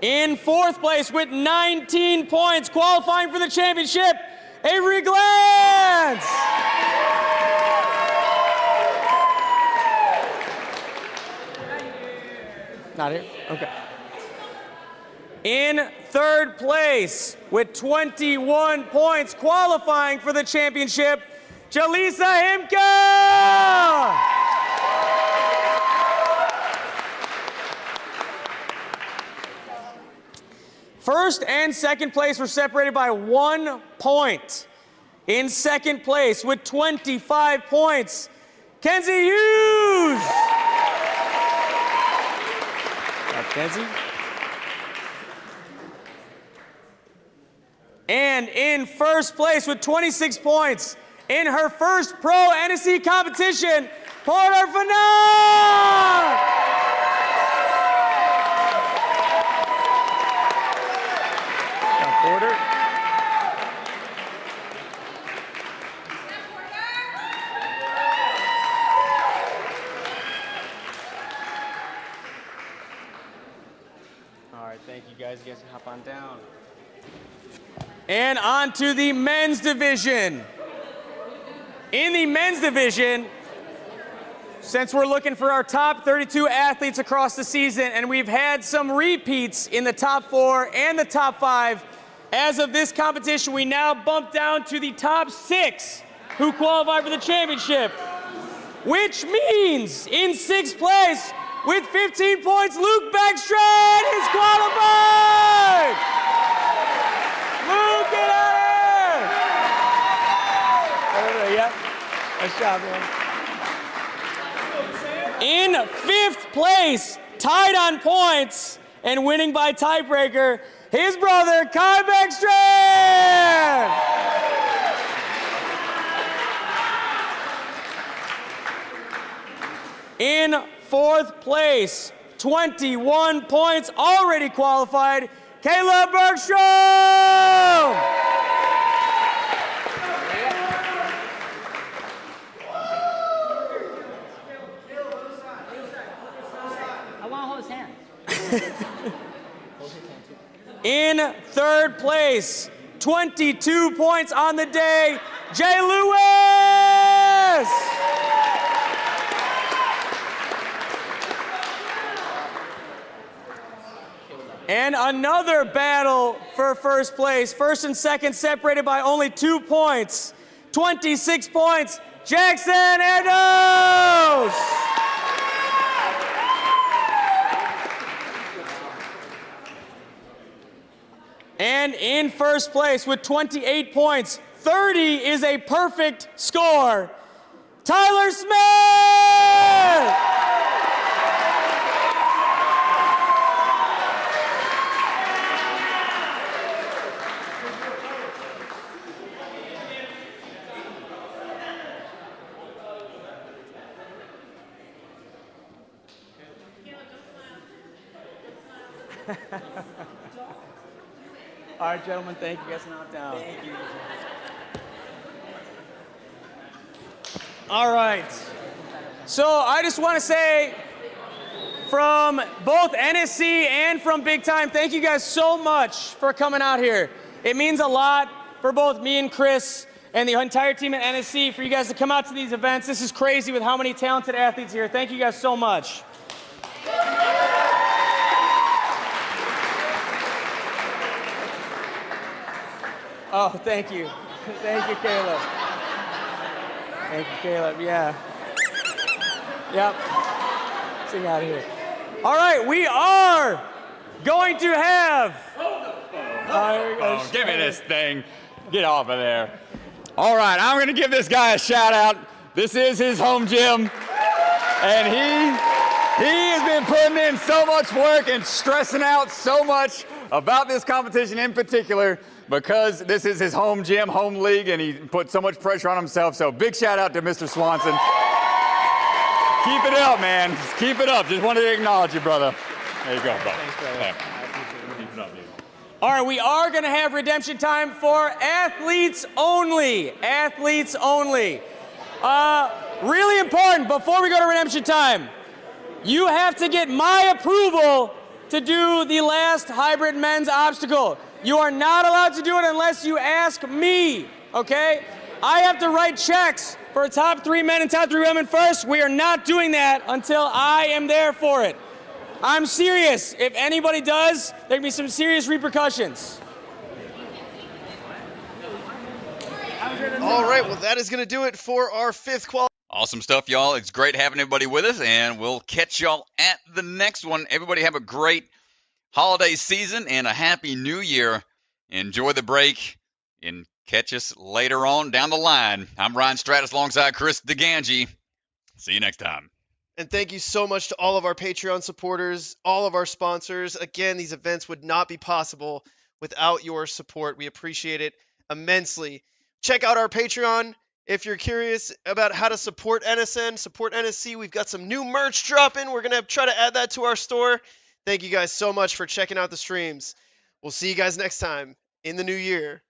In 4th place with 19 points, qualifying for the championship, Avery Glantz! Not here? Okay. In 3rd place with 21 points, qualifying for the championship, Jalisa Himka! First and 2nd place were separated by 1 point. In 2nd place with 25 points, Kenzie Hughes! Kenzie. And in 1st place with 26 points in her first pro NSC competition, Porter Fanon! Porter. And on to the men's division. In the men's division, since we're looking for our top 32 athletes across the season, and we've had some repeats in the top 4 and the top 5, as of this competition, we now bump down to the top 6 who qualify for the championship, which means in 6th place with 15 points, Luke Beckstrand is qualified! Luke, get out of here! Yep, nice job, man. In 5th place, tied on points and winning by tiebreaker, his brother, Kai Beckstrand! In 4th place, 21 points, already qualified, Caleb Bergstrom! I want to hold his hand. In 3rd place, 22 points on the day, Jay Lewis! And another battle for 1st place. 1st and 2nd separated by only 2 points. 26 points, Jackson Erdos! And in 1st place with 28 points, 30 is a perfect score, Tyler Smith! All right, gentlemen, thank you. Guys, not down. Thank you. All right. So I just want to say, from both NSC and from Big Time, thank you guys so much for coming out here. It means a lot for both me and Chris and the entire team at NSC for you guys to come out to these events. This is crazy with how many talented athletes here. Thank you guys so much. Oh, thank you. Thank you, Caleb. Thank you, Caleb. Yeah. Yep. Sing out of here. All right, we are going to have. Oh, give me this thing. Get off of there. All right, I'm going to give this guy a shout out. This is his home gym, and he has been putting in so much work and stressing out so much about this competition in particular, because this is his home gym, home league, and he put so much pressure on himself. So big shout out to Mr. Swanson. Keep it up, man. Just keep it up. Just wanted to acknowledge you, brother. There you go, brother. Thanks, brother. Yeah. Keep it up, dude. All right, we are going to have redemption time for athletes only. Athletes only. Really important, before we go to redemption time, you have to get my approval to do the last hybrid men's obstacle. You are not allowed to do it unless you ask me, okay? I have to write checks for top 3 men and top 3 women first. We are not doing that until I am there for it. I'm serious. If anybody does, there can be some serious repercussions. All right, well, that is going to do it for our 5th qualifier. Awesome stuff, y'all. It's great having everybody with us, and we'll catch y'all at the next one. Everybody have a great holiday season and a happy new year. Enjoy the break and catch us later on down the line. I'm Ryan Stratus alongside Chris DeGangi. See you next time. And thank you so much to all of our Patreon supporters, all of our sponsors. Again, these events would not be possible without your support. We appreciate it immensely. Check out our Patreon if you're curious about how to support NSN, support NSC. We've got some new merch dropping. We're going to try to add that to our store. Thank you guys so much for checking out the streams. We'll see you guys next time in the new year.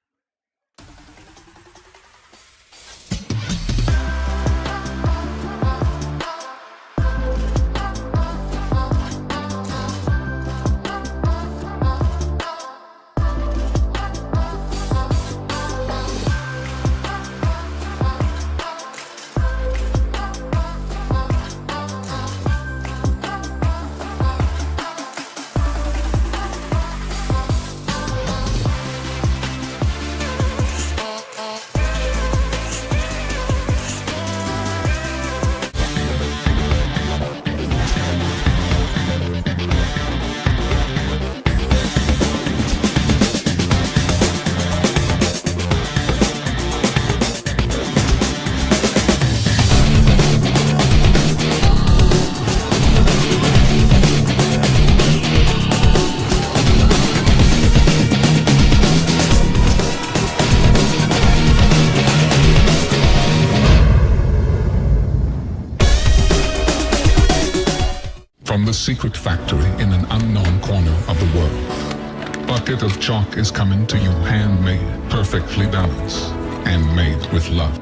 a secret factory in an unknown corner of the world. Bucket of chalk is coming to you handmade, perfectly balanced, and made with love.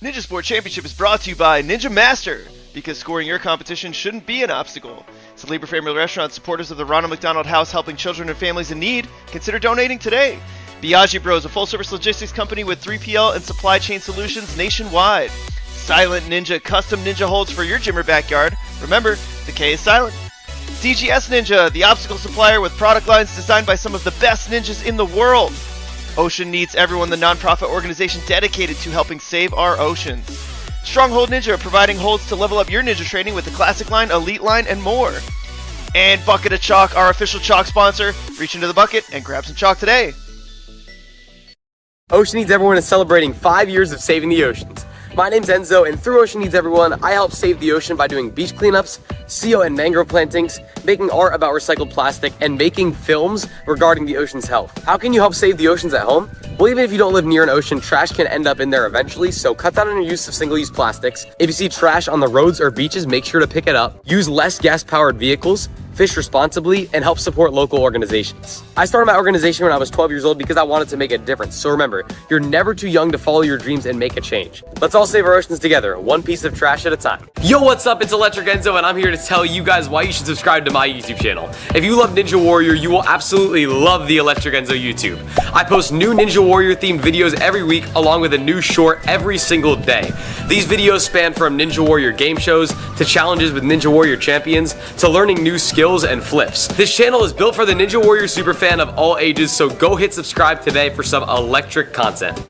Ninja Sport Championship is brought to you by Ninja Master, because scoring your competition shouldn't be an obstacle. It's a Labor Family Restaurant, supporters of the Ronald McDonald House, helping children and families in need. Consider donating today. Biagi Bros, a full-service logistics company with 3PL and supply chain solutions nationwide. Silent Ninja, custom ninja holds for your gym or backyard. Remember, the K is silent. DGS Ninja, the obstacle supplier with product lines designed by some of the best ninjas in the world. Ocean Needs Everyone, the nonprofit organization dedicated to helping save our oceans. Stronghold Ninja, providing holds to level up your ninja training with the Classic line, Elite line, and more. And Bucket of Chalk, our official chalk sponsor. Reach into the bucket and grab some chalk today. Ocean Needs Everyone is celebrating 5 years of saving the oceans. My name's Enzo, and through Ocean Needs Everyone, I help save the ocean by doing beach cleanups, CO and mangrove plantings, making art about recycled plastic, and making films regarding the ocean's health. How can you help save the oceans at home? Well, even if you don't live near an ocean, trash can end up in there eventually, so cut down on your use of single-use plastics. If you see trash on the roads or beaches, make sure to pick it up. Use less gas-powered vehicles, fish responsibly, and help support local organizations. I started my organization when I was 12 years old because I wanted to make a difference. So remember, you're never too young to follow your dreams and make a change. Let's all save our oceans together, one piece of trash at a time. Yo, what's up? It's Electric Enzo, and I'm here to tell you guys why you should subscribe to my YouTube channel. If you love Ninja Warrior, you will absolutely love the Electric Enzo YouTube. I post new Ninja Warrior themed videos every week, along with a new short every single day. These videos span from Ninja Warrior game shows, to challenges with Ninja Warrior champions, to learning new skills and flips. This channel is built for the Ninja Warrior superfan of all ages, so go hit subscribe today for some electric content.